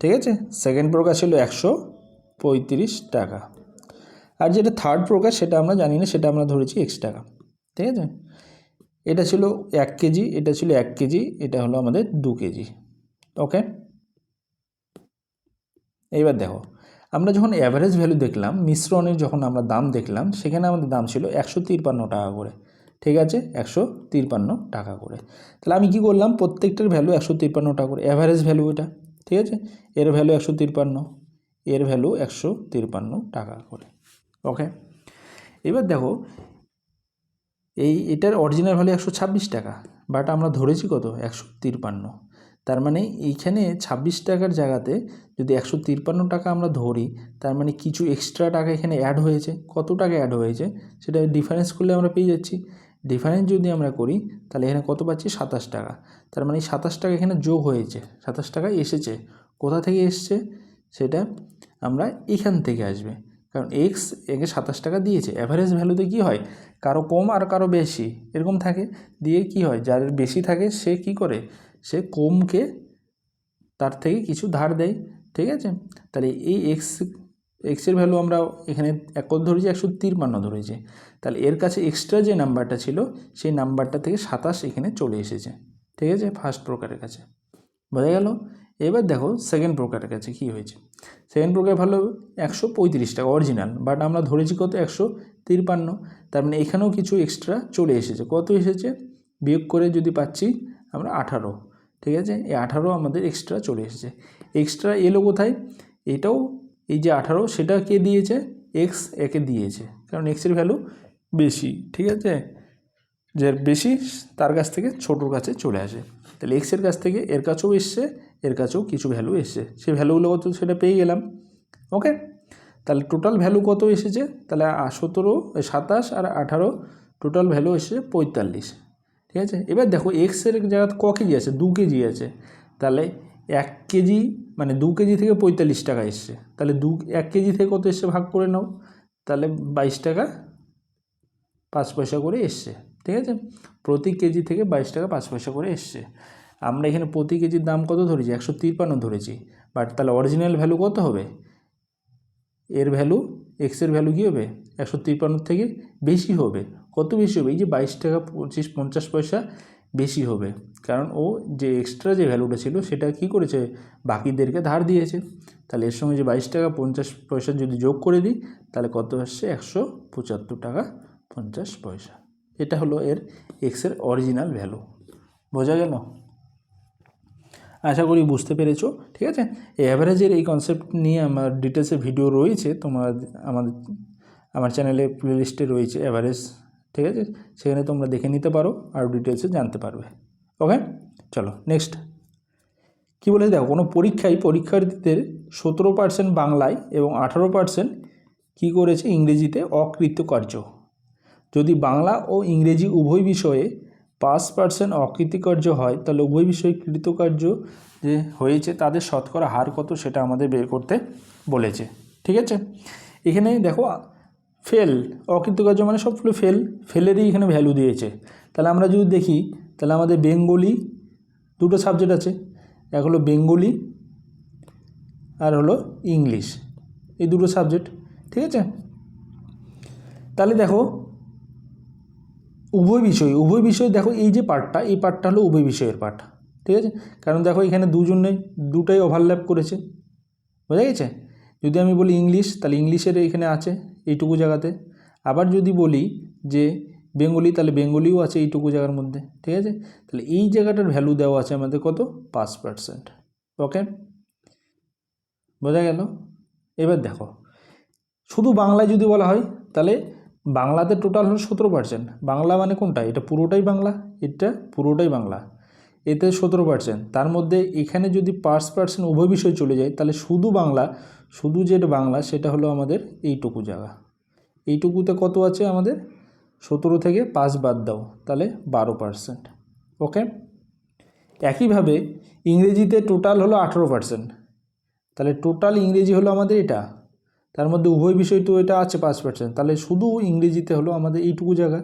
ঠিক আছে, সেকেন্ড প্রকার ছিল 135 টাকা, আর যেটা থার্ড প্রকার সেটা আমরা জানি না, সেটা আমরা ধরেছি x টাকা। ঠিক আছে, এটা ছিল 1 কেজি, এটা ছিল 1 কেজি, এটা হলো আমাদের 2 কেজি। ওকে, এইবার দেখো, আমরা যখন অ্যাভারেজ ভ্যালু দেখলাম, মিশ্রণের যখন আমরা দাম দেখলাম, সেখানে আমাদের দাম ছিল 153 টাকা করে। ঠিক আছে, 153 টাকা করে। তাহলে আমি কি করলাম, প্রত্যেকটার ভ্যালু 153 টাকা করে, অ্যাভারেজ ভ্যালু এটা। ঠিক আছে, এর ভ্যালু 153, এর ভ্যালু 153 টাকা করে। ওকে, এবার দেখো, এটার অরিজিনাল ভ্যালু 126 টাকা, বাট আমরা ধরেছি কত 153। তার মানে এইখানে 26 টাকার জায়গাতে যদি 153 টাকা আমরা ধরি, তার মানে কিছু এক্সট্রা টাকা এখানে অ্যাড হয়েছে। কত টাকা অ্যাড হয়েছে সেটা ডিফারেন্স করলে আমরা পেয়ে যাচ্ছি। ডিফারেন্স যদি আমরা করি তাহলে এখানে কত পাচ্ছি 27 টাকা। তার মানে 27 টাকা এখানে যোগ হয়েছে, 27 টাকা এসেছে। কোথা থেকে এসছে সেটা আমরা এখান থেকে আসবে, কারণ এক্স একে 27 টাকা দিয়েছে। অ্যাভারেজ ভ্যালুতে কী হয়, কারো কম আর কারো বেশি এরকম থাকে, দিয়ে কি হয়, যার বেশি থাকে সে কি করে, সে কমকে তার থেকে কিছু ধার দেয়। ঠিক আছে, তাহলে এই এক্সের ভ্যালু আমরা এখানে কত ধরেছি 153 ধরেছি, তাহলে এর কাছে এক্সট্রা যে নাম্বারটা ছিল সেই নাম্বারটা থেকে 27 এখানে চলে এসেছে। ঠিক আছে, ফার্স্ট প্রকারের কাছে। বোঝা গেল? এবার দেখো সেকেন্ড প্রকারের কাছে কী হয়েছে। সেকেন্ড প্রকার ভালো 135 টাকা অরিজিনাল, বাট আমরা ধরেছি কত 153। তার মানে এখানেও কিছু এক্সট্রা চলে এসেছে। কত এসেছে, বিয়োগ করে যদি পাচ্ছি আমরা 18। ঠিক আছে, এই 18 আমাদের এক্সট্রা চলে এসেছে। এক্সট্রা এলো কোথায়, এটাও এই যে 18 সেটা কে দিয়েছে, এক্স একে দিয়েছে, কারণ এক্সের ভ্যালু বেশি। ঠিক আছে, যার বেশি তার কাছ থেকে ছোটোর কাছে চলে আসে। তাহলে এক্সের কাছ থেকে এর কাছেও এসছে, এর কাছেও কিছু ভ্যালু এসছে, সেই ভ্যালুগুলো কত সেটা পেয়ে গেলাম। ওকে, তাহলে টোটাল ভ্যালু কত এসেছে, তাহলে 27 আর 18 টোটাল ভ্যালু এসেছে 45। ঠিক আছে, এবার দেখো এক্সের জায়গায় ক কেজি আছে, 2 কেজি আছে, তাহলে 1 কেজি মানে 2 কেজি থেকে 45 টাকা এসছে, তাহলে 1 কেজি থেকে কত এসছে ভাগ করে নাও, তাহলে 22 টাকা 5 পয়সা করে এসছে। ঠিক আছে, প্রতি কেজি থেকে 22 টাকা 5 পয়সা করে এসছে। আমরা এখানে প্রতি কেজির দাম কত ধরেছি 153 ধরেছি, বাট তাহলে অরিজিনাল ভ্যালু কত হবে, এর ভ্যালু এক্সের ভ্যালু কী হবে 153 থেকে বেশি হবে। কত বেশি হবে, এই যে 22 টাকা 50 পয়সা বেশি হবে, কারণ ও যে এক্সট্রা যে ভ্যালুটা ছিল সেটা কি করেছে, বাকিদেরকে ধার দিয়েছে। তাহলে এর সঙ্গে যে 22 টাকা 50 পয়সা যদি যোগ করে দিই তাহলে কত আসছে 175 টাকা 50 পয়সা। এটা হলো এর এক্সের অরিজিনাল ভ্যালু। বোঝা গেল? আশা করি বুঝতে পেরেছো। ঠিক আছে, এই অ্যাভারেজের এই কনসেপ্ট নিয়ে আমার ডিটেলসে ভিডিও রয়েছে, তোমার আমার চ্যানেলে প্লেলিস্টে রয়েছে অ্যাভারেজ। ঠিক আছে, সেখানে তোমরা দেখে নিতে পারো আর ডিটেলসে জানতে পারবে। ওকে, চলো নেক্সট কী বলে, দেখো কোনো পরীক্ষার্থীদের 17% বাংলায় এবং 18% কি করেছে, ইংরেজিতে অকৃতকার্য। যদি বাংলা ও ইংরেজি উভয় বিষয়ে 5% অকৃতকার্য হয় তাহলে উভয় বিষয়ে কৃতকার্য যে হয়েছে তাদের শতকরা হার কত সেটা আমাদের বের করতে বলেছে। ঠিক আছে, এখানে দেখো ফেল, অকৃতকার্য মানে সবগুলো ফেলেরই এখানে ভ্যালু দিয়েছে। তাহলে আমরা যদি দেখি তাহলে আমাদের বেঙ্গলি দুটো সাবজেক্ট আছে, এক হলো বেঙ্গলি আর হলো ইংলিশ, এই দুটো সাবজেক্ট। ঠিক আছে, তাহলে দেখো উভয় বিষয় দেখো এই যে পার্টটা, এই পার্টটা হলো উভয় বিষয়ের পার্ট। ঠিক আছে, কারণ দেখো এখানে দুটাই ওভারল্যাপ করেছে, বোঝা গেছে। যদি আমি বলি ইংলিশ তাহলে ইংলিশের এখানে আছে এইটুকু জায়গাতে, আবার যদি বলি যে বেঙ্গলি তাহলে বেঙ্গলিও আছে এইটুকু জায়গার মধ্যে। ঠিক আছে, তাহলে এই জায়গাটার ভ্যালু দেওয়া আছে আমাদের কত, 5%। ওকে, বোঝা গেল। এবার দেখো শুধু বাংলায় যদি বলা হয় তাহলে বাংলাতে টোটাল হলো 17%। বাংলা মানে কোনটা, এটা পুরোটাই বাংলা, এটা পুরোটাই বাংলা, এতে 17%। তার মধ্যে এখানে যদি 5% উভয় বিষয় চলে যায় তাহলে শুধু বাংলা, শুধু যেটা বাংলা সেটা হলো আমাদের এইটুকু জায়গা। এইটুকুতে কত আছে আমাদের, 17 থেকে 5 বাদ দাও তাহলে 12%। ওকে, একইভাবে ইংরেজিতে টোটাল হলো 18%। তাহলে টোটাল ইংরেজি হলো আমাদের এটা, তার মধ্যে উভয় বিষয় তো এটা আছে 5%, তাহলে শুধু ইংরেজিতে হলো আমাদের এইটুকু জায়গা।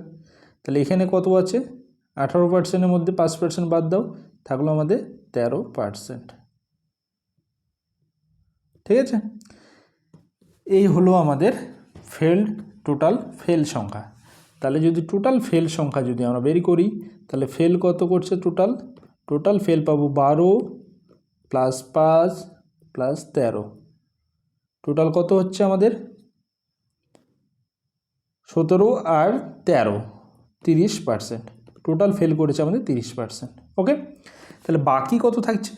তাহলে এখানে কত আছে, 18%-এর মধ্যে 5% বাদ দাও, থাকলো আমাদের 13%। ঠিক আছে, এই হলো আমাদের টোটাল ফেল সংখ্যা। তাহলে যদি টোটাল ফেল সংখ্যা যদি আমরা বের করি তাহলে ফেল কত করছে, টোটাল ফেল পাবো 12 + 5 + 13, টোটাল কত হচ্ছে আমাদের 17 আর 13, 30%। টোটাল ফেল করেছে আমাদের 30%। ওকে, তাহলে বাকি কত থাকছে,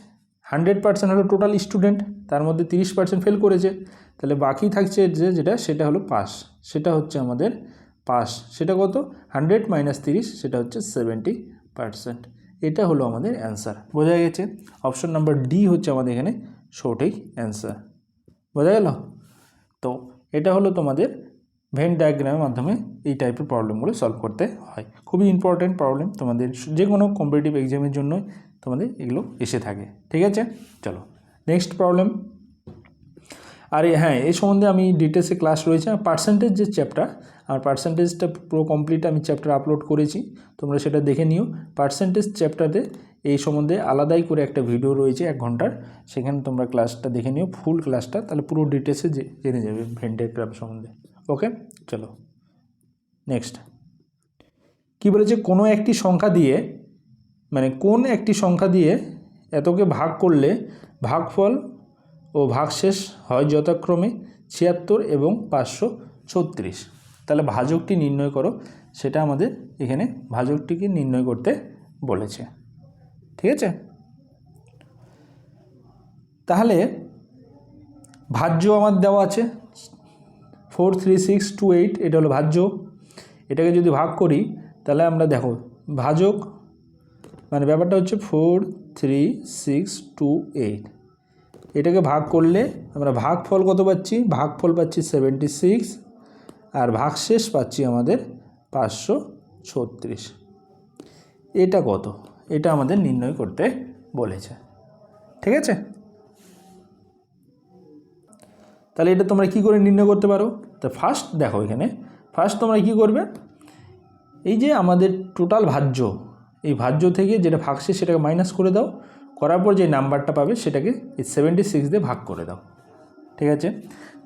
100% হলো টোটাল স্টুডেন্ট, তার মধ্যে 30% ফেল করেছে, তাহলে বাকি থাকছে সেটা হলো পাস, সেটা হচ্ছে আমাদের পাস, সেটা কত 100 - 30, সেটা হচ্ছে 70%। এটা হলো আমাদের অ্যান্সার। বোঝা গেছে, অপশন নাম্বার ডি হচ্ছে আমাদের এখানে সঠিক অ্যান্সার। বোঝা গেল। তো এটা হলো তোমাদের ভেন ডায়াগ্রামের মাধ্যমে এই টাইপের প্রবলেমগুলো সলভ করতে হয়। খুবই ইম্পর্টেন্ট প্রবলেম, তোমাদের যে কোনো কম্পিটিটিভ এক্সামের জন্যই তোমাদের এগুলো এসে থাকে। ঠিক আছে, চলো নেক্সট প্রবলেম। আর হ্যাঁ, এই সম্বন্ধে আমি ডিটেলসে ক্লাস রয়েছে, পার্সেন্টেজ যে চ্যাপ্টার, আর পার্সেন্টেজটা পুরো কমপ্লিট আমি চ্যাপ্টার আপলোড করেছি, তোমরা সেটা দেখে নিও। পার্সেন্টেজ চ্যাপ্টারে এই সম্বন্ধে আলাদাই করে একটা ভিডিও রয়েছে 1 ঘন্টার, সেখানে তোমরা ক্লাসটা দেখে নিও, ফুল ক্লাসটা, তাহলে পুরো ডিটেলসে জেনে যাবে ভেন ডায়াগ্রাম সম্বন্ধে। ওকে, চলো নেক্সট। কি বলেছে, কোনো একটি সংখ্যা দিয়ে, মানে কোন একটি সংখ্যা দিয়ে এতকে ভাগ করলে ভাগফল ও ভাগশেষ হয় যথাক্রমে 76 এবং 536। তাহলে ভাজকটি নির্ণয় করো, সেটা আমাদের এখানে ভাজকটিকে নির্ণয় করতে বলেছে। ঠিক আছে, তাহলে ভাজ্য আমার দেওয়া আছে 43628, এটা হলো ভাজ্য। এটাকে যদি ভাগ করি তাহলে আমরা দেখো ভাজক মানে ব্যাপারটা হচ্ছে 43628, এটাকে ভাগ করলে আমরা ভাগফল কত পাচ্ছি, ভাগফল পাচ্ছি 76, আর ভাগশেষ পাচ্ছি আমাদের 536। এটা কত, এটা আমাদের নির্ণয় করতে বলেছে। ঠিক আছে, তাহলে এটা তোমরা কি করে নির্ণয় করতে পারো, তো ফার্স্ট দেখো এখানে ফার্স্ট তোমরা কি করবে, এই যে আমাদের টোটাল ভাজ্য, এই ভাজ্য থেকে যেটা ভাগশেষ সেটাকে মাইনাস করে দাও, করার পর যে নাম্বারটা পাবে সেটাকে এই 76 দিয়ে ভাগ করে দাও। ঠিক আছে,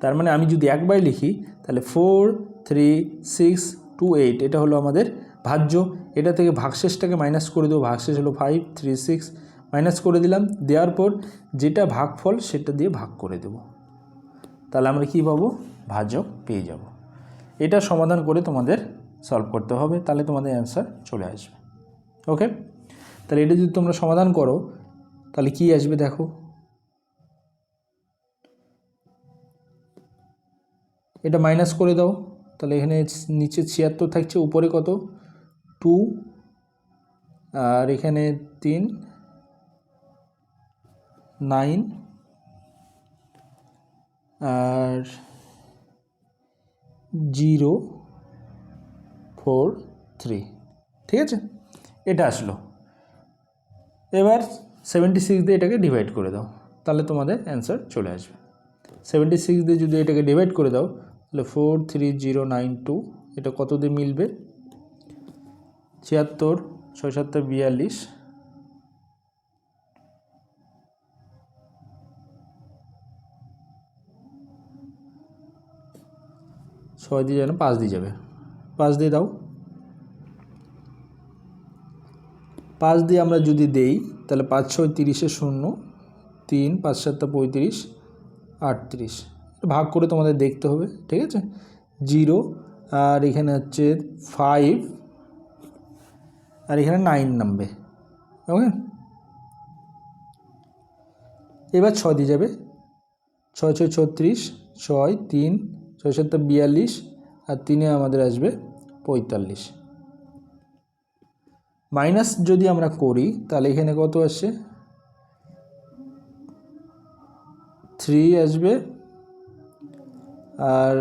তার মানে আমি যদি একবার লিখি তাহলে 43628, এটা হলো আমাদের ভাজ্য, এটা থেকে ভাগশেষটাকে মাইনাস করে দেবো, ভাগশেষ হলো 536, মাইনাস করে দিলাম, দেওয়ার পর যেটা ভাগফল সেটা দিয়ে ভাগ করে দেব, তাহলে আমরা কি পাবো, ভাজক পেয়ে যাব। এটা সমাধান করে তোমাদের সলভ করতে হবে, তাহলে তোমাদের অ্যান্সার চলে আসবে। ওকে, তাহলে এটা যদি তোমরা সমাধান করো তাহলে কি আসবে দেখো, এটা মাইনাস করে দাও, তাহলে এখানে নিচে 76 থাকছে, উপরে কত 2, আর এখানে 3, 9, আর 043, ঠিক আছে, এটা আসলো। এবার 76 দিয়ে এটাকে ডিভাইড করে দাও, তাহলে তোমাদের অ্যান্সার চলে আসবে। 76 দিয়ে যদি এটাকে ডিভাইড করে দাও তাহলে 43092, এটা কত দিয়ে মিলবে? 76, 6 7 42, 6 দিয়ে যাবে না, 5 দিয়ে যাবে, 5 দিয়ে দাও। 5 দিয়ে আমরা যদি দেই তাহলে 5 6 30 0, 3 5 7 35, 38, ভাগ করে তোমাদের দেখতে হবে, ঠিক আছে। 0 আর এখানে হচ্ছে 5 আর এখানে 9 নামবে, ওকে। এবার 6 দিয়ে যাবে, 6 6 36, 6 3 6 7 42 আর 3-এ আমাদের আসবে 45। মাইনাস যদি আমরা করি তাহলে এখানে কত আসছে? 3 আসবে আর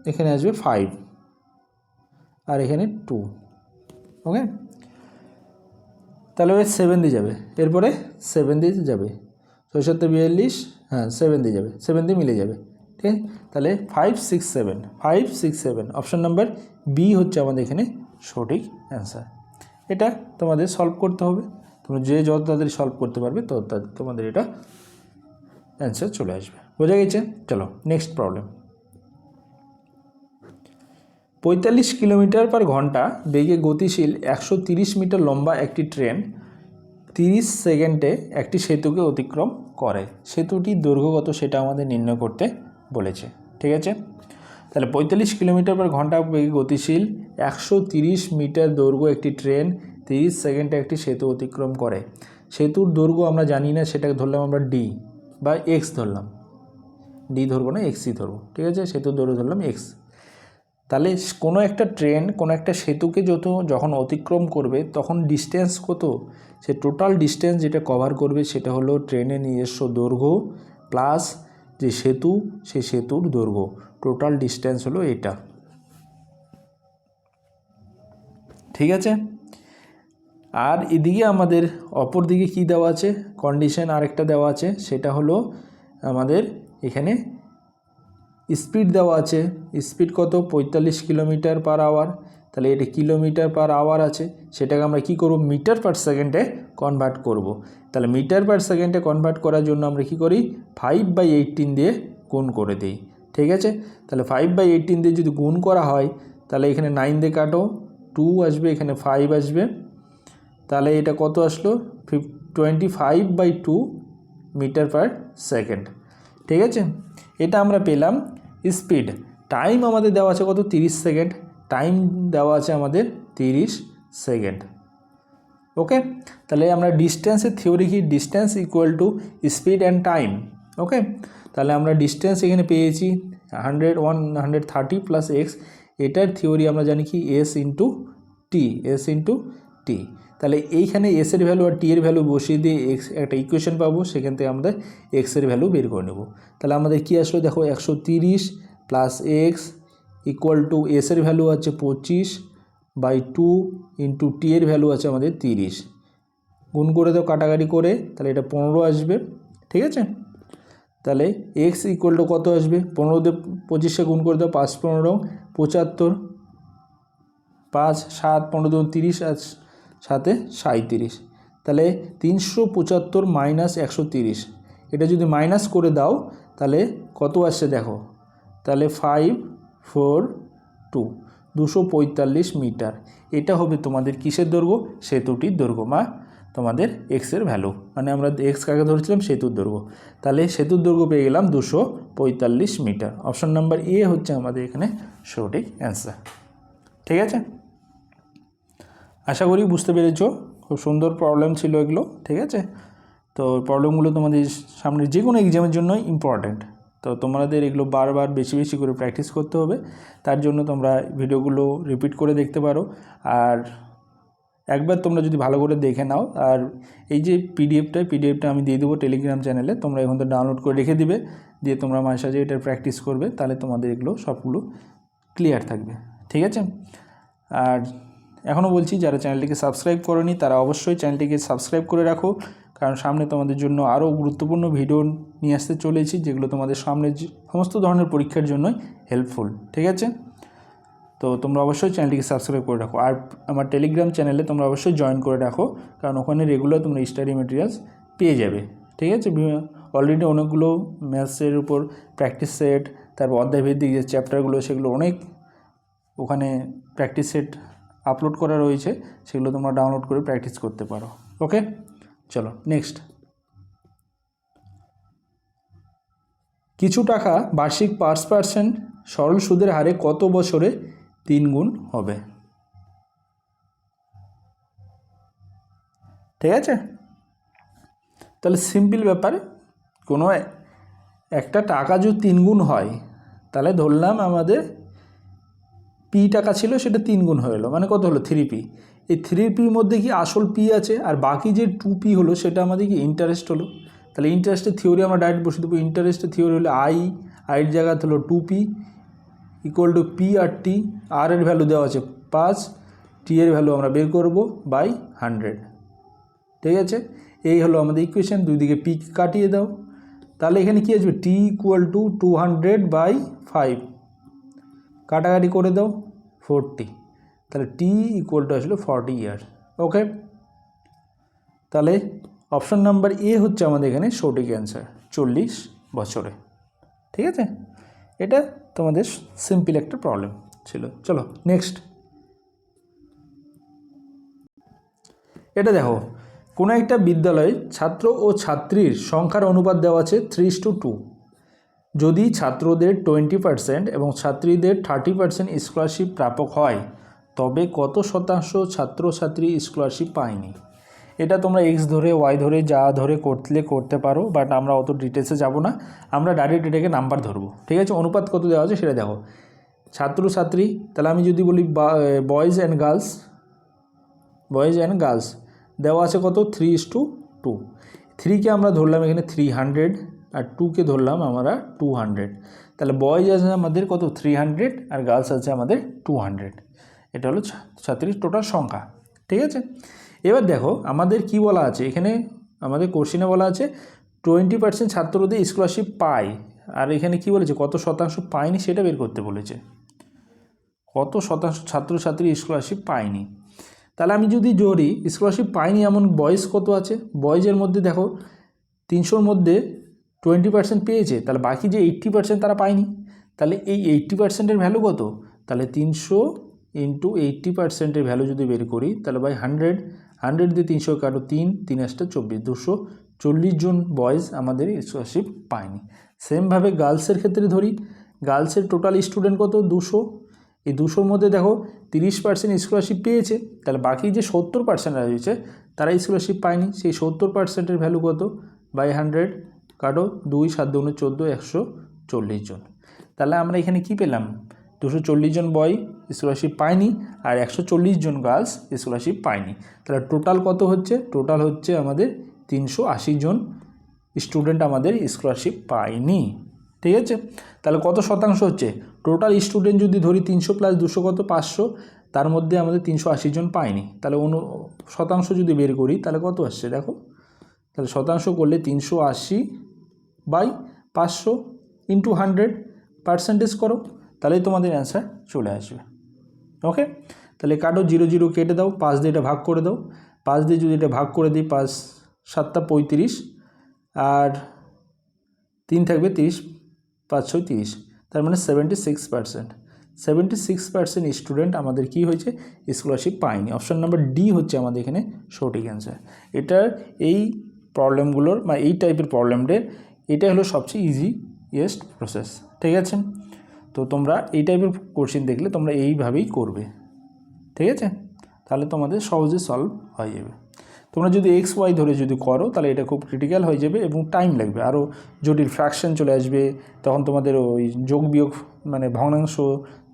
এখানে আসবে 5 আর এখানে 2, ওকে। তাহলে ওই 7 দিয়ে যাবে, এরপরে 7 দিয়ে যাবে, 6 7 42, হ্যাঁ 7 দিয়ে যাবে, 7 দিয়ে মিলে যাবে, ঠিক আছে। তাহলে 5 6 7, 5 6 7, অপশান নাম্বার বি হচ্ছে আমাদের এখানে সঠিক অ্যান্সার। এটা তোমাদের সলভ করতে হবে, তোমরা যে যত তাড়াতাড়ি সলভ করতে পারবে তত তোমাদের এটা অ্যান্সার চলে আসবে। বোঝা গেছে? চলো নেক্সট প্রবলেম। 45 কিলোমিটার পার ঘন্টা বেগে গতিশীল 130 মিটার লম্বা একটি ট্রেন 30 সেকেন্ডে একটি সেতুকে অতিক্রম করে। সেতুটির দৈর্ঘ্য কত সেটা আমাদের নির্ণয় করতে বলেছে, ঠিক আছে। তাহলে 45 কিলোমিটার পার ঘন্টা বেগে গতিশীল 130 মিটার দৈর্ঘ্য একটি ট্রেন 30 সেকেন্ডে একটি সেতু অতিক্রম করে। সেতুর দৈর্ঘ্য আমরা জানি না, সেটাকে ধরলাম আমরা ডি বা এক্স ধরলাম, ডি ধরবো না, এক্সই ধরবো, ঠিক আছে। সেতুর দৈর্ঘ্য ধরলাম এক্স। তাহলে কোনো একটা ট্রেন কোনো একটা সেতুকে যখন অতিক্রম করবে তখন ডিস্টেন্স কত? সে টোটাল ডিস্টেন্স যেটা কভার করবে সেটা হলো ট্রেনের নিজস্ব দৈর্ঘ্য প্লাস যে সেতু, সেই সেতুর দৈর্ঘ্য, টোটাল ডিস্টেন্স হলো এটা, ঠিক আছে। আর এদিকে আমাদের অপর দিকে কী দেওয়া আছে? কন্ডিশন আরেকটা দেওয়া আছে, সেটা হলো আমাদের এখানে স্পিড দেওয়া আছে। স্পিড কত? 45 কিলোমিটার পার আওয়ার। তাহলে এটা কিলোমিটার পার আওয়ার আছে, সেটাকে আমরা কি করব? মিটার পার সেকেন্ডে কনভার্ট করব। তাহলে মিটার পার সেকেন্ডে কনভার্ট করার জন্য আমরা কি করি? 5/18 দিয়ে গুণ করে দিই, ঠিক আছে। তাহলে 5/18 দিয়ে যদি গুণ করা হয় তাহলে এখানে 9 দিয়ে কাটো, 2 আসবে, এখানে 5 আসবে, তাহলে এটা কত আসলো? 25/2 মিটার পার সেকেন্ড, ঠিক আছে। এটা আমরা পেলাম স্পিড। টাইম আমাদের দেওয়া আছে কত? 30 সেকেন্ড। টাইম দেওয়া আছে আমাদের 30 সেকেন্ড, ওকে। তাহলে আমরা ডিস্টেন্সের থিওরি কি? Distance equal to speed and time, okay. তাহলে আমরা ডিস্টেন্স এখানে পেয়েছি 130 প্লাস এক্স। এটার থিওরি আমরা জানি কি? S into T, S into T. তাহলে এইখানে এসের ভ্যালু আর টি এর ভ্যালু বসিয়ে দিয়ে এক্স একটা ইকুয়েশন পাবো, সেখান থেকে আমাদের এক্সের ভ্যালু বের করে নেব। তাহলে আমাদের কী আসলো দেখো, 130 প্লাস এক্স ইকুয়াল টু এসের ভ্যালু আছে 25/2 ইন্টু টি এর ভ্যালু আছে আমাদের 30। গুণ করে দাও কাটাকাটি করে, তাহলে এটা 15 আসবে, ঠিক আছে। তাহলে এক্স ইকুয়াল টু কত আসবে? 15 দিয়ে 25-এ গুণ করে দাও, 5 15 75, 5 7 15 30 আর 7 37, তাহলে 375 মাইনাস 130। এটা যদি মাইনাস করে দাও তাহলে কত আসছে দেখো, তাহলে 542 245 মিটার। এটা হবে তোমাদের কিসের দৈর্ঘ্য? সেতুটির দৈর্ঘ্য বা তোমাদের এক্সের ভ্যালু, মানে আমরা এক্স কাকে ধরেছিলাম? সেতুর দৈর্ঘ্য। তাহলে সেতুর দৈর্ঘ্য পেয়ে গেলাম 245 মিটার। অপশন নাম্বার এ হচ্ছে আমাদের এখানে সঠিক অ্যান্সার, ঠিক আছে। আশা করি বুঝতে পেরেছো, খুব সুন্দর প্রবলেম ছিল এগুলো, ঠিক আছে। তো প্রবলেমগুলো তোমাদের সামনে যে কোনো এক্সামের জন্য ইম্পর্ট্যান্ট, তো তোমাদের এগুলো বারবার বেশি বেশি করে প্র্যাকটিস করতে হবে। তার জন্য তোমরা ভিডিওগুলো রিপিট করে দেখতে পারো, আর একবার তোমরা যদি ভালো করে দেখে নাও, আর এই যে পিডিএফটা আমি দিয়ে দেবো টেলিগ্রাম চ্যানেলে, তোমরা এখন তো ডাউনলোড করে রেখে দিবে, দিয়ে তোমরা মাঝে সাঝে এটার প্র্যাকটিস করবে, তাহলে তোমাদের এগুলো সবগুলো ক্লিয়ার থাকবে। ঠিক আছে, আর এখনও বলছি যারা চ্যানেলটিকে সাবস্ক্রাইব করেনি তারা অবশ্যই চ্যানেলটিকে সাবস্ক্রাইব করে রাখো, কারণ সামনে তোমাদের জন্য আরও গুরুত্বপূর্ণ ভিডিও নিয়ে আসতে চলেছি যেগুলো তোমাদের সামনে সমস্ত ধরনের পরীক্ষার জন্যই হেল্পফুল। ঠিক আছে, তো তোমরা অবশ্যই চ্যানেলটিকে সাবস্ক্রাইব করে রাখো, আর আমার টেলিগ্রাম চ্যানেলে তোমরা অবশ্যই জয়েন করে রাখো, কারণ ওখানে রেগুলার তোমরা স্টাডি মেটেরিয়ালস পেয়ে যাবে। ঠিক আছে, অলরেডি অনেকগুলো ম্যাথসের উপর প্র্যাকটিস সেট, তারপর অধ্যায়ভিত্তিক যে চ্যাপ্টারগুলো সেগুলো অনেক ওখানে প্র্যাকটিস সেট আপলোড করা রয়েছে, সেগুলো তোমরা ডাউনলোড করে প্র্যাকটিস করতে পারো। ওকে, চলো নেক্সট। কিছু টাকা বার্ষিক 5% সরল সুদের হারে কত বছরে 3 গুণ হবে? ঠিক আছে, তাহলে সিম্পল ব্যাপার, কোনো একটা টাকা যদি 3 গুণ হয় তাহলে ধরলাম আমাদের পি টাকা ছিল, সেটা 3 গুণ হয়ে গেলো, মানে কত হলো 3p। এই 3pর মধ্যে কি আসল পি আছে, আর বাকি যে 2p হলো সেটা আমাদের কি ইন্টারেস্ট হলো। তাহলে ইন্টারেস্টের থিওরি আমরা ডাইরেক্ট বসে দেবো। ইন্টারেস্টের থিওরি হলো আইয়ের জায়গাতে হলো 2p equal to P R টি। আর এর ভ্যালু দেওয়া আছে 5, টি এর ভ্যালু আমরা বের করব বাই 100। ঠিক আছে, এই হলো আমাদের ইকুয়েশন। দুই দিকে পি কাটিয়ে দাও, তাহলে এখানে কী আসবে, টি ইকুয়াল টু 200/5, কাটাকাটি করে দাও 40, তাহলে টি ইকুয়াল টু আসলে 40 ইয়ার্স। ওকে, তাহলে অপশন নাম্বার এ হচ্ছে আমাদের এখানে সঠিক অ্যান্সার, 40 বছরে। ঠিক আছে, এটা তোমাদের সিম্পল একটা প্রবলেম ছিল। চলো নেক্সট। এটা দেখো, কোনো একটা বিদ্যালয়ে ছাত্র ও ছাত্রীর সংখ্যার অনুপাত দেওয়া আছে 3:2। যদি ছাত্রদের 20% এবং ছাত্রীদের 30% স্কলারশিপ প্রাপক হয়, তবে কত শতাংশ ছাত্রছাত্রী স্কলারশিপ পায়নি? এটা তোমরা এক্স ধরে ওয়াই ধরে যা ধরে করতে পারো, বাট আমরা অত ডিটেলসে যাব না, আমরা ডাইরেক্ট এটাকে নাম্বার ধরবো। ঠিক আছে, অনুপাত কত দেওয়া আছে সেটা দেখো। ছাত্রছাত্রী, তাহলে আমি যদি বলি বয়েজ অ্যান্ড গার্লস দেওয়া আছে কত, 3:2। 3কে আমরা ধরলাম এখানে 300, আর 2কে ধরলাম আমরা 200। তাহলে বয়েজ আছে আমাদের কত, 300, আর গার্লস আছে আমাদের 200। এটা হলো ছাত্রীর টোটাল সংখ্যা। ঠিক আছে, এবার দেখো আমাদের কি বলা আছে এখানে, আমাদের কোশ্চেনে বলা আছে 20% ছাত্রদের স্কলারশিপ পায়, আর এখানে কি বলেছে কত শতাংশ পায়নি সেটা বের করতে বলেছে। কত শতাংশ ছাত্রছাত্রী স্কলারশিপ পায়নি, তাহলে আমি যদি ধরি স্কলারশিপ পায়নি এমন বয়েজ কত আছে, বয়েজের মধ্যে দেখো 300-র মধ্যে 20% পেয়েছে, তাহলে বাকি যে 80% তারা পায়নি। তাহলে এই 80%-এর ভ্যালু কত, তাহলে 300 ইন্টু 80%-এর ভ্যালু যদি বের করি তাহলে বাই 100 দিয়ে 300 কাটো 3 আসটা 24, 240 জন বয়েজ আমাদের স্কলারশিপ পায়নি। সেমভাবে গার্লসের ক্ষেত্রে ধরি, গার্লসের টোটাল স্টুডেন্ট কত, 200। এই 200-র মধ্যে দেখো 30% স্কলারশিপ পেয়েছে, তাহলে বাকি যে 70% রয়েছে তারা স্কলারশিপ পায়নি। সেই 70%-এর ভ্যালু কত, বাই 100 কাটো 2, 7 2 14, 140 জন। তাহলে আমরা এখানে কি পেলাম, 240 জন বয় স্কলারশিপ পায়নি আর 140 জন গার্লস স্কলারশিপ পায়নি। তাহলে টোটাল কত হচ্ছে, টোটাল হচ্ছে আমাদের 380 জন স্টুডেন্ট আমাদের স্কলারশিপ পায়নি। ঠিক আছে, তাহলে কত শতাংশ হচ্ছে, টোটাল স্টুডেন্ট যদি ধরি 300 + 200 কত, 500, তার মধ্যে আমাদের 380 জন পায়নি। তাহলে শতাংশ যদি বের করি তাহলে কত আসছে দেখো, তাহলে শতাংশ করলে 380/500 ইন্টু 100% করো, তাহলেই তোমাদের অ্যান্সার চলে আসবে। ওকে, তাহলে কাটো 0 0 কেটে দাও, 5 দিয়ে এটা ভাগ করে দাও, 5 দিয়ে যদি এটা ভাগ করে দিই 5 7 35, আর 3 থাকবে 30, 5 6 30, তার মানে 76% স্টুডেন্ট আমাদের কি হয়েছে, স্কলারশিপ পায়নি। অপশন নাম্বার ডি হচ্ছে আমাদের এখানে সঠিক অ্যান্সার। এটার এই প্রবলেমগুলোর বা এই টাইপের প্রবলেমদের এটা হলো সবচেয়ে ইজিয়েস্ট প্রসেস। ঠিক আছে, তো তোমরা এই টাইপের কোশ্চেন দেখলে তোমরা এইভাবেই করবে। ঠিক আছে, তাহলে তোমাদের সহজে সলভ হয়ে যাবে। তোমরা যদি এক্স ওয়াই ধরে যদি করো তাহলে এটা খুব ক্রিটিক্যাল হয়ে যাবে এবং টাইম লাগবে, আরও জটিল ফ্র্যাকশন চলে আসবে, তখন তোমাদের ওই যোগ বিয়োগ মানে ভগ্নাংশ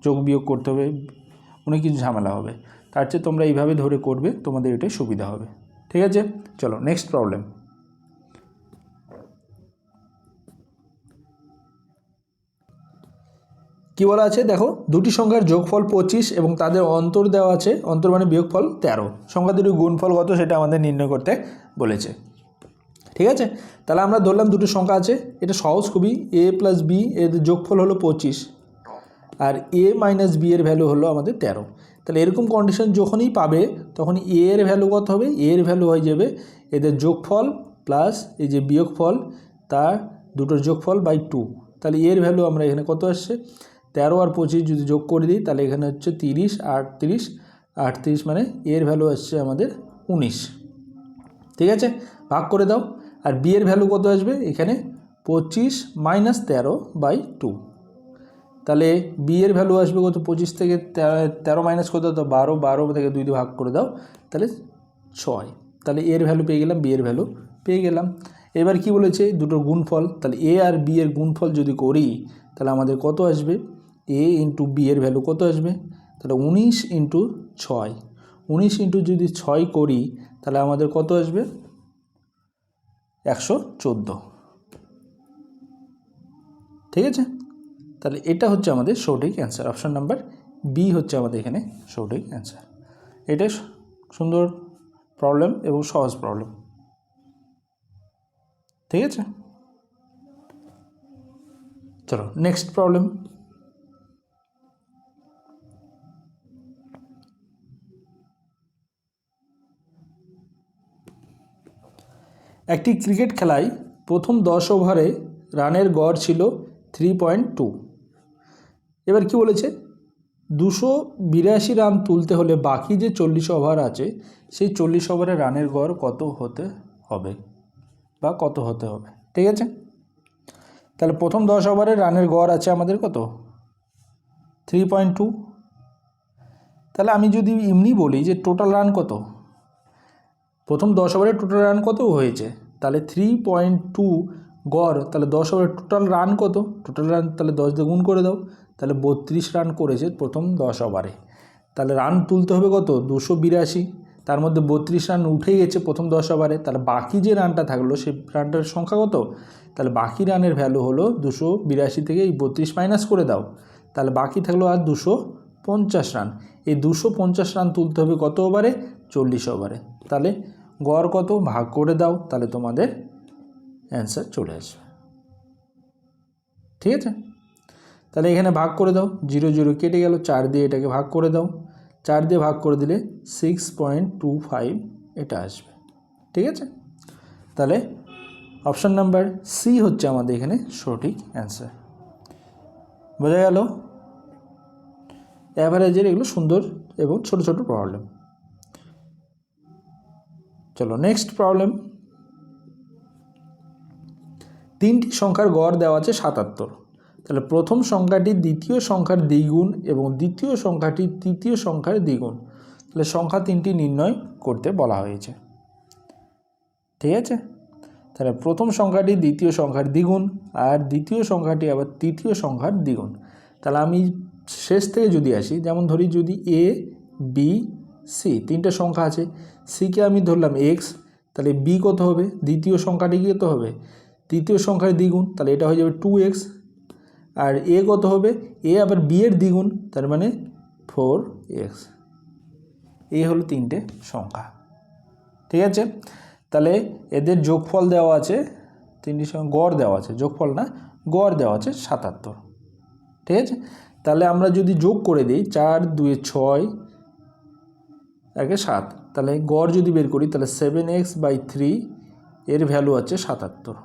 যোগ বিয়োগ করতে হবে, অনেক কিছু ঝামেলা হবে। তার চেয়ে তোমরা এইভাবে ধরে করবে, তোমাদের এটাই সুবিধা হবে। ঠিক আছে, চলো নেক্সট প্রবলেম। কী বলা আছে দেখো, দুটি সংখ্যার যোগফল 25 এবং তাদের অন্তর দেওয়া আছে, অন্তর মানে বিয়োগফল 13। সংখ্যা দুটির গুণফল কত সেটা আমাদের নির্ণয় করতে বলেছে। ঠিক আছে, তাহলে আমরা ধরলাম দুটো সংখ্যা আছে, এটা সহজ খুবই, a প্লাস বি এর যোগফল হলো 25 আর a মাইনাস বি এর ভ্যালু হলো আমাদের 13। তাহলে এরকম কন্ডিশন যখনই পাবে তখন a এর ভ্যালু কত হবে, a এর ভ্যালু হয়ে যাবে এদের যোগফল প্লাস এই যে বিয়োগফল তার দুটোর যোগফল বাই 2। তাহলে এর ভ্যালু আমরা এখানে কত আসছে 13 আর 25 যদি যোগ করে দিই তাহলে এখানে হচ্ছে 30 38, 38 মানে এর ভ্যালু আসছে আমাদের 19। ঠিক আছে, ভাগ করে দাও। আর বি এর ভ্যালু কত আসবে এখানে 25 মাইনাস 13 বাই 2। তাহলে বি এর ভ্যালু আসবে কত, 25 থেকে 13 মাইনাস কত, তো 12, 12 থেকে 2 দিয়ে ভাগ করে দাও তাহলে 6। তাহলে এর ভ্যালু পেয়ে গেলাম, বি এর ভ্যালু পেয়ে গেলাম। এবার কি বলেছে দুটোর গুণফল, তাহলে এ আর বি এর গুণফল যদি করি তাহলে আমাদের কত আসবে, এ ইন্টু বি এর ভ্যালু কত আসবে, তাহলে 19 ইন্টু 6, 19 ইন্টু যদি 6 করি তাহলে আমাদের কত আসবে 114। ঠিক আছে, তাহলে এটা হচ্ছে আমাদের সঠিক অ্যান্সার, অপশান নাম্বার বি হচ্ছে আমাদের এখানে সঠিক অ্যান্সার। এটা সুন্দর প্রবলেম এবং সহজ প্রবলেম। ঠিক আছে, চলো নেক্সট প্রবলেম। একটি ক্রিকেট খেলায় প্রথম 10 ওভারে রানের গড় ছিল 3.2। এবার কি বলেছে 282 রান তুলতে হলে বাকি যে 40 ওভার আছে সেই 40 ওভারে রানের গড় কত হতে হবে বা কত হতে হবে। ঠিক আছে, তাহলে প্রথম 10 ওভারে রানের গড় আছে আমাদের কত 3.2। তাহলে আমি যদি এমনি বলি যে টোটাল রান কত, প্রথম 10 ওভারে টোটাল রান কত হয়েছে, তাহলে 3.2 গড়, তাহলে 10 ওভারে টোটাল রান কত, টোটাল রান তাহলে 10 দিয়ে গুণ করে দাও, তাহলে 32 রান করেছে প্রথম 10 ওভারে। তাহলে রান তুলতে হবে কত 282, তার মধ্যে 32 রান উঠে গেছে প্রথম 10 ওভারে, তাহলে বাকি যে রানটা থাকলো সেই রানটার সংখ্যা কত, তাহলে বাকি রানের ভ্যালু হলো 282 থেকে এই 32 মাইনাস করে দাও, তাহলে বাকি থাকলো আর 250 রান। এই 250 রান তুলতে হবে কত ওভারে, 40 ওভারে। তাহলে গড় কত ভাগ করে দাও, তাহলে তোমাদের অ্যান্সার চলে আসবে। ঠিক আছে, তাহলে এখানে ভাগ করে দাও, 0 0 কেটে গেল, 4 দিয়ে এটাকে ভাগ করে দাও, 4 দিয়ে ভাগ করে দিলে 6.25 এটা আসবে। ঠিক আছে, তাহলে অপশান নাম্বার সি হচ্ছে আমাদের এখানে সঠিক অ্যান্সার। বোঝা গেল অ্যাভারেজের এগুলো সুন্দর এবং ছোট ছোট প্রবলেম। চলো নেক্সট প্রবলেম। 3টি সংখ্যার গড় দেওয়া আছে 77। তাহলে প্রথম সংখ্যাটি দ্বিতীয় সংখ্যার দ্বিগুণ এবং দ্বিতীয় সংখ্যাটি তৃতীয় সংখ্যার দ্বিগুণ। তাহলে সংখ্যা 3টি নির্ণয় করতে বলা হয়েছে। ঠিক আছে, তাহলে প্রথম সংখ্যাটি দ্বিতীয় সংখ্যার দ্বিগুণ আর দ্বিতীয় সংখ্যাটি আবার তৃতীয় সংখ্যার দ্বিগুণ। তাহলে আমি শেষ থেকে যদি আসি, যেমন ধরি যদি এ বি সি 3টে সংখ্যা আছে, সিকে আমি ধরলাম এক্স, তাহলে বি কত হবে, দ্বিতীয় সংখ্যাটি কত হবে তৃতীয় সংখ্যার দ্বিগুণ, তাহলে এটা হয়ে যাবে 2x। আর এ কত হবে, এ আবার বি এর দ্বিগুণ, তার মানে 4x। এই হলো 3টে সংখ্যা। ঠিক আছে, তাহলে এদের যোগফল দেওয়া আছে, 3টি সংখ্যা গড় দেওয়া আছে, যোগফল না গড় দেওয়া আছে 77। ঠিক আছে, তাহলে আমরা যদি যোগ করে দিই 4 2 6 1 7, তাহলে গড় যদি বের করি তাহলে 7x/3 এর ভ্যালু আছে 77।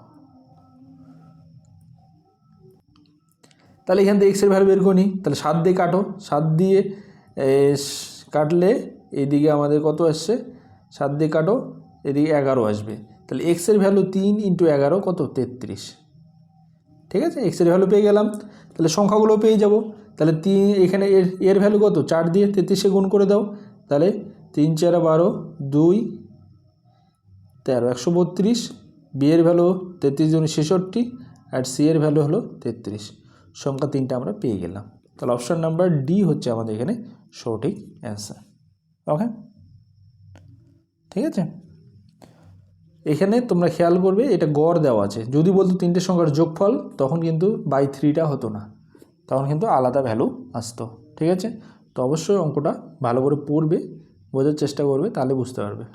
তাহলে এখান থেকে এক্সের ভ্যালু বের করি, তাহলে 7 দিয়ে কাটো, 7 দিয়ে কাটলে এইদিকে আমাদের কত আসছে, 7 দিয়ে কাটো এদিকে 11 আসবে। তাহলে এক্সের ভ্যালু 3 × 11 কত 33। ঠিক আছে, এক্সের ভ্যালু পেয়ে গেলাম, তাহলে সংখ্যাগুলো পেয়ে যাব। তাহলে এখানে এর ভ্যালু কত, 4 দিয়ে 33-এ গুণ করে দাও, তাহলে 3 4 12 2 13 132। বি এর ভ্যালু 33 × 66 আর সি এর ভ্যালু হলো 33। সংখ্যা 3টা আমরা পেয়ে গেলাম। তাহলে অপশান নাম্বার ডি হচ্ছে আমাদের এখানে সঠিক অ্যান্সার। ওকে, ঠিক আছে, এখানে তোমরা খেয়াল করবে এটা গড় দেওয়া আছে, যদি বলতো 3টে সংখ্যার যোগফল তখন কিন্তু বাই 3টা হতো না, তখন কিন্তু আলাদা ভ্যালু আসতো। ঠিক আছে, তো অবশ্যই অঙ্কটা ভালো করে পড়বে, বোঝার চেষ্টা করবে, তাহলে বুঝতে পারবে।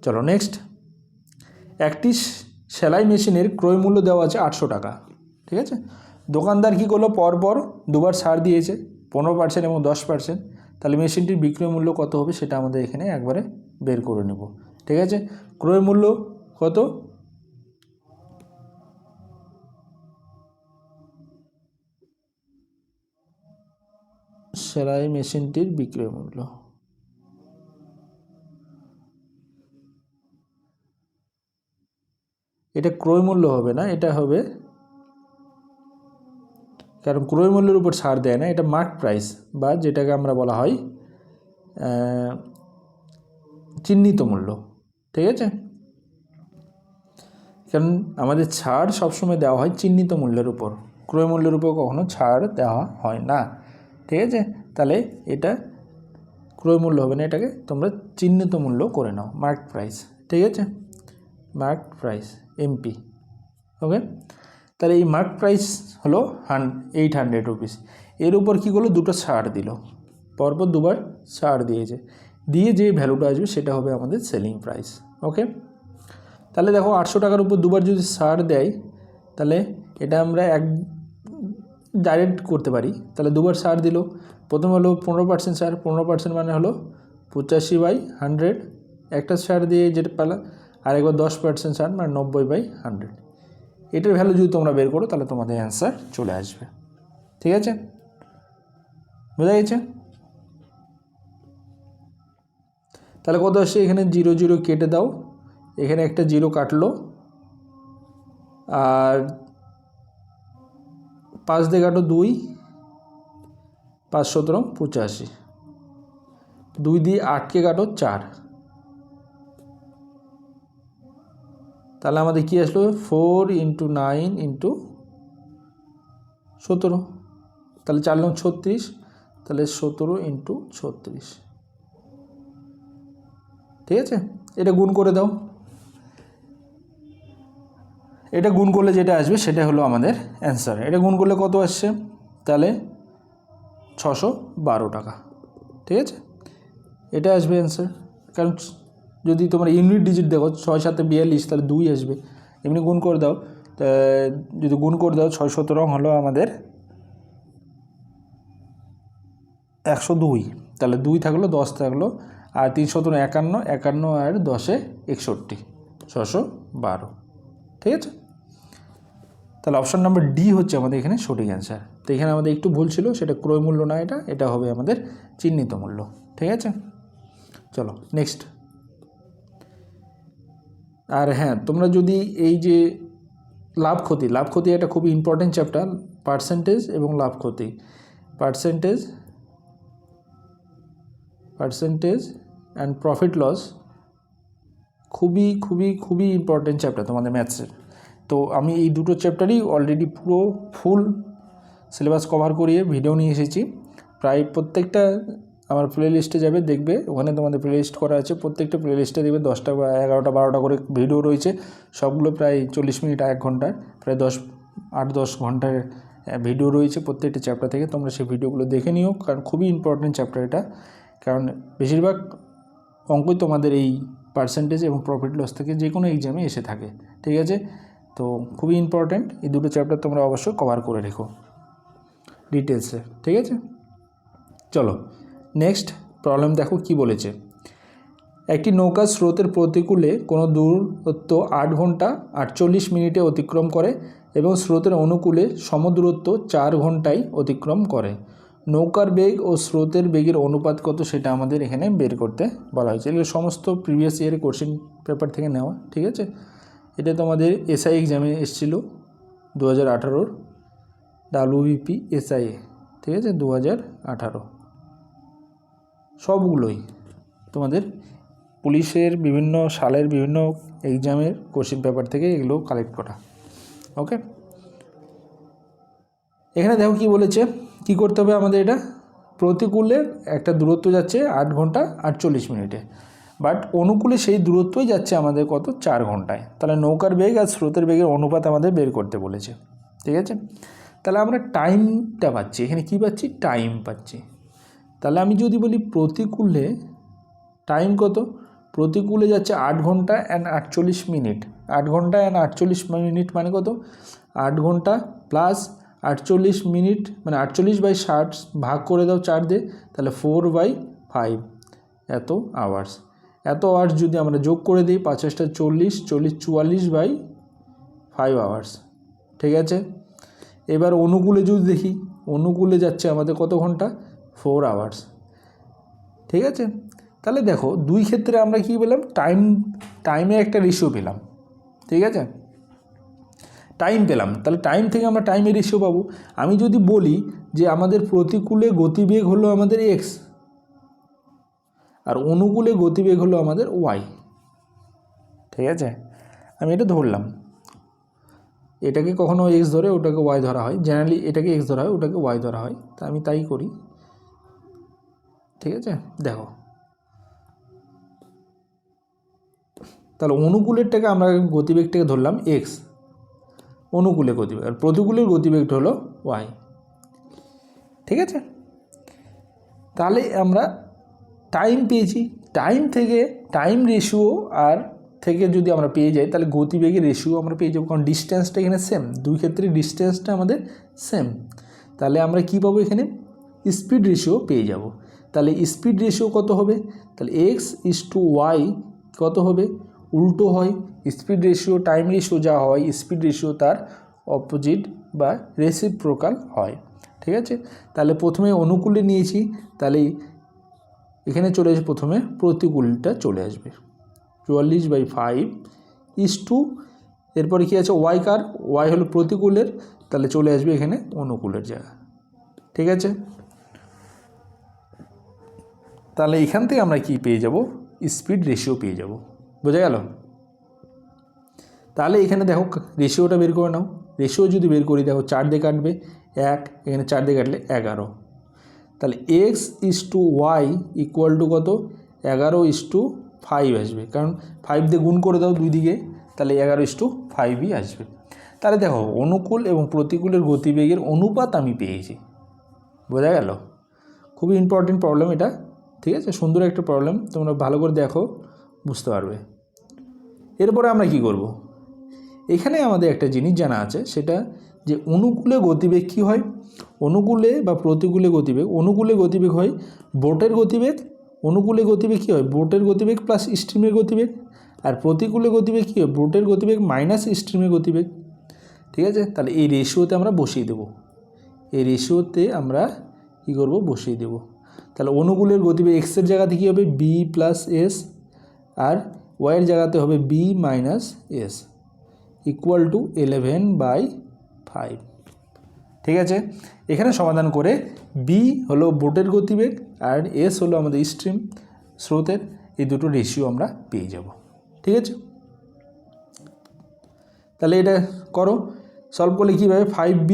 চলো নেক্সট, একটি সেলাই মেশিনের ক্রয় মূল্য দেওয়া আছে 800 টাকা। ঠিক আছে, দোকানদার কী করলো, পরপর দুবার ছাড় দিয়েছে 15% এবং 10%। তাহলে মেশিনটির বিক্রয় মূল্য কত হবে সেটা আমাদের এখানে একবারে বের করে নেব। ঠিক আছে, ক্রয় মূল্য কত, সেলাই মেশিনটির বিক্রয় মূল্য, এটা ক্রয় মূল্য হবে না, এটা হবে, কারণ ক্রয় মূল্যের উপর ছাড় দেয় না, এটা মার্ক প্রাইস বা যেটাকে আমরা বলা হয় চিহ্নিত মূল্য। ঠিক আছে, কারণ আমাদের ছাড় সবসময় দেওয়া হয় চিহ্নিত মূল্যের উপর, ক্রয় মূল্যের উপর কখনো ছাড় দেওয়া হয় না। ঠিক আছে, তাহলে এটা ক্রয় মূল্য হবে না, এটাকে তোমরা চিহ্নিত মূল্য করে নাও, মার্ক প্রাইস। ঠিক আছে, মার্ক প্রাইস এমপি। ওকে, তাহলে এই মার্ক প্রাইস হলো 800 রুপিস। এর উপর কী করলো, দুটো ছাড় দিল, পরপর দুবার ছাড় দিয়েছে, দিয়ে যে ভ্যালুটা আসবে সেটা হবে আমাদের সেলিং প্রাইস। ওকে, তাহলে দেখো 800 টাকার উপর দুবার যদি ছাড় দেয়, তাহলে এটা আমরা ডাইরেক্ট করতে পারি। তাহলে দুবার ছাড় দিল, প্রথম হলো 15% ছাড়, 15% মানে হলো 85/100, একটা ছাড় দিয়ে যেটা পেলাম, আরেকবার 10% ছাড় মানে 90/100। এটার ভ্যালু যদি তোমরা বের করো তাহলে তোমাদের অ্যান্সার চলে আসবে। ঠিক আছে, বোঝা গেছে? তাহলে কত আসছে, এখানে 0 0 কেটে দাও, এখানে একটা 0 কাটলো, আর 5 দিয়ে কাটো 2, 5 17 85, 2 দিয়ে 8কে কাটো 4, তাহলে আমাদের কী আসলো, 4 × 9 × 17, তাহলে 4 9 36, তাহলে 17 × 36। ঠিক আছে, এটা গুণ করে দাও, এটা গুণ করলে যেটা আসবে সেটা হলো আমাদের অ্যান্সার। এটা গুণ করলে কত আসছে, তাহলে 612 টাকা। ঠিক আছে, এটা আসবে অ্যান্সার। কারণ যদি তোমরা ইউনিট ডিজিট দেখো 6 7 42, তাহলে 2 আসবে। এমনি গুণ করে দাও, যদি গুণ করে দাও 6 17 হলো আমাদের 102, তাহলে 2 থাকলো, 10 থাকলো, আর 3 17 51, 51 আর 10 61, 612। ঠিক আছে, তাহলে অপশান নাম্বার ডি হচ্ছে আমাদের এখানে সঠিক অ্যান্সার। তো এখানে আমাদের একটু ভুল ছিল, সেটা ক্রয় মূল্য না, এটা হবে আমাদের চিহ্নিত মূল্য। ঠিক আছে, চলো নেক্সট। আর হ্যাঁ, তোমরা যদি এই যে লাভ ক্ষতি একটা খুবই ইম্পর্টেন্ট চ্যাপ্টার, পার্সেন্টেজ এবং লাভ ক্ষতি, পার্সেন্টেজ অ্যান্ড প্রফিট লস, খুবই খুবই খুবই ইম্পর্টেন্ট চ্যাপ্টার তোমাদের ম্যাথসের। তো আমি এই দুটো চ্যাপ্টারই অলরেডি পুরো ফুল সিলেবাস কভার করিয়ে ভিডিও নিয়ে এসেছি। প্রায় প্রত্যেকটা আমার প্লে লিস্টে যাবে, দেখবে ওখানে তোমাদের প্লে লিস্ট করা আছে, প্রত্যেকটা প্লে লিস্টে দেখবে 10টা বা 11টা 12টা করে ভিডিও রয়েছে, সবগুলো প্রায় 40 মিনিট 1 ঘন্টার, প্রায় 8-10 ঘন্টার ভিডিও রয়েছে প্রত্যেকটা চ্যাপ্টার থেকে। তোমরা সেই ভিডিওগুলো দেখে নিও, কারণ খুবই ইম্পর্টেন্ট চ্যাপ্টার এটা, কারণ বেশিরভাগ অঙ্কই তোমাদের এই পার্সেন্টেজ এবং প্রফিট লস থেকে যে কোনো এক্সামে এসে থাকে। ঠিক আছে, তো খুবই ইম্পর্ট্যান্ট, এই দুটো চ্যাপ্টার তোমরা অবশ্যই কভার করে রেখো ডিটেলসে। ঠিক আছে, চলো নেক্সট প্রবলেম দেখো কি বলেছে। একটি নৌকা স্রোতের প্রতিকূলে কোনো দূরত্ব 8 ঘন্টা 48 মিনিটে অতিক্রম করে এবং স্রোতের অনুকূলে সমদূরত্ব 4 ঘন্টায় অতিক্রম করে। নৌকার বেগ ও স্রোতের বেগের অনুপাত কত সেটা আমাদের এখানে বের করতে বলা হয়েছে। এগুলো সমস্ত প্রিভিয়াস ইয়ারের কোশ্চেন পেপার থেকে নেওয়া। ঠিক আছে, এটা তোমাদের এসআই এক্সামে এসেছিলো 2018-র WBP SIA। ঠিক আছে, 2018 সবগুলোই তোমাদের পুলিশের বিভিন্ন সালের বিভিন্ন এক্সামের কোশ্চেন পেপার থেকে এগুলো কালেক্ট করা। ওকে, এখানে দেখো কি বলেছে, কি করতে হবে আমাদের, এটা প্রতিকূলে একটা দূরত্ব যাচ্ছে 8 ঘন্টা 48 মিনিটে, বাট অনুকূলে সেই দূরত্বই যাচ্ছে আমাদের কত, 4 ঘন্টায়। তাহলে নৌকার বেগ আর স্রোতের বেগের অনুপাত আমাদের বের করতে বলেছে। ঠিক আছে, তাহলে আমরা টাইমটা পাচ্ছি, এখানে কি পাচ্ছি, টাইম পাচ্ছি। তাহলে আমি যদি বলি প্রতিকূলে টাইম কত, প্রতিকূলে যাচ্ছে 8 ঘন্টা অ্যান্ড 48 মিনিট। 8 ঘন্টা অ্যান্ড 48 মিনিট মানে কত, 8 ঘন্টা প্লাস 48 মিনিট মানে 48/60 ভাগ করে দাও 4 দিয়ে, তাহলে 4/5 এত আওয়ার্স। এত আওয়ার্স যদি আমরা যোগ করে দিই, ৫টা 40, 44/5 আওয়ার্স। ঠিক আছে, এবার অনুকূলে যদি দেখি, অনুকূলে যাচ্ছে আমাদের কত ঘন্টা, 4 আওয়ার্স। ঠিক আছে, তাহলে দেখো দুই ক্ষেত্রে আমরা কি পেলাম, টাইমের একটা রেশিও পেলাম। ঠিক আছে, টাইম পেলাম, তাহলে টাইম থেকে আমরা টাইমের রেশিও পাবো। আমি যদি বলি যে আমাদের প্রতিকূলে গতিবেগ হলো আমাদের এক্স আর অনুকূলে গতিবেগ হলো আমাদের ওয়াই। ঠিক আছে, আমি এটা ধরলাম, এটাকে কখনো এক্স ধরে ওটাকে ওয়াই ধরা হয়, জেনারেলি এটাকে এক্স ধরা হয় ওটাকে ওয়াই ধরা হয়, তা আমি তাই করি। ঠিক আছে, দেখো তাহলে অনুকূলেরটাকে আমরা গতিবেগটাকে ধরলাম এক্স, অনুকূলে গতিবেগ, আর প্রতিকূলের গতিবেগটা হলো ওয়াই। ঠিক আছে, তাহলে আমরা টাইম পেয়েছি, টাইম থেকে টাইম রেশিও আর থেকে যদি আমরা পেয়ে যাই তাহলে গতিবেগের রেশিও আমরা পেয়ে যাবো, কারণ ডিস্টেন্সটা এখানে সেম, দুই ক্ষেত্রে ডিস্টেন্সটা আমাদের সেম। তাহলে আমরা কি পাবো, এখানে স্পিড রেশিও পেয়ে যাব। তাহলে স্পিড রেশিও কত হবে, তাহলে x/y কত হবে, উল্টো হয়, স্পিড রেশিও টাইম রেশিও যা হয় স্পিড রেশিও তার অপোজিট বা রেসিপ্রোকাল হয়। ঠিক আছে, তাহলে প্রথমে অনুকূলে নিয়েছি, তাহলে এখানে চলে আসবে প্রথমে প্রতিকূলটা চলে আসবে 44/5 এরপরে কি আছে ওয়াই কার, ওয়াই হলো প্রতিকূলের, তাহলে চলে আসবে এখানে অনুকূলের জায়গা। ঠিক আছে, তাহলে এখান থেকে আমরা কি পেয়ে যাব, স্পিড রেশিও পেয়ে যাব। বোঝা গেল? তাহলে এখানে দেখো রেশিওটা বের করে নাও, রেশিও যদি বের করি দেখো 4 দিয়ে কাটবে 1, এখানে 4 দিয়ে কাটলে 11, তাহলে x/y ইকুয়াল টু কত, 11/5 আসবে, কারণ 5 দিয়ে গুণ করে দাও দুই দিকে, তাহলে 11/5ই আসবে। তাহলে দেখো অনুকূল এবং প্রতিকূলের গতিবেগের অনুপাত আমি পেয়েছি। বোঝা গেল? খুবই ইম্পর্টেন্ট প্রবলেম এটা। ঠিক আছে, সুন্দর একটা প্রবলেম, তোমরা ভালো করে দেখো বুঝতে পারবে। এরপরে আমরা কি করব, এখানে আমাদের একটা জিনিস জানা আছে, সেটা যে অনুকূলে গতিবেগ কী হয়, অনুকূলে বা প্রতিকূলে গতিবেগ, অনুকূলে গতিবেগ হয় বোটের গতিবেগ, অনুকূলে গতিবেগ কী হয় বোটের গতিবেগ প্লাস স্ট্রিমের গতিবেগ, আর প্রতিকূলে গতিবেগ কী হয় বোটের গতিবেগ মাইনাস স্ট্রিমের গতিবেগ। ঠিক আছে, তাহলে এই রেশিওতে আমরা বসিয়ে দেব, এই রেশিওতে আমরা কী করব, বসিয়ে দেব। তাহলে অনুকূলের গতিবেগ এক্সের জায়গাতে কী হবে বি প্লাস এস, আর ওয়াইয়ের জায়গাতে হবে B minus S equal to 11/5। ঠিক আছে, এখানে সমাধান করে বি হলো বোটের গতিবেগ আর এস হলো আমাদের স্ট্রিম স্রোতের, এই দুটো রেশিও আমরা পেয়ে যাব। ঠিক আছে, তাহলে এটা করো, সলভ করলে কীভাবে 5b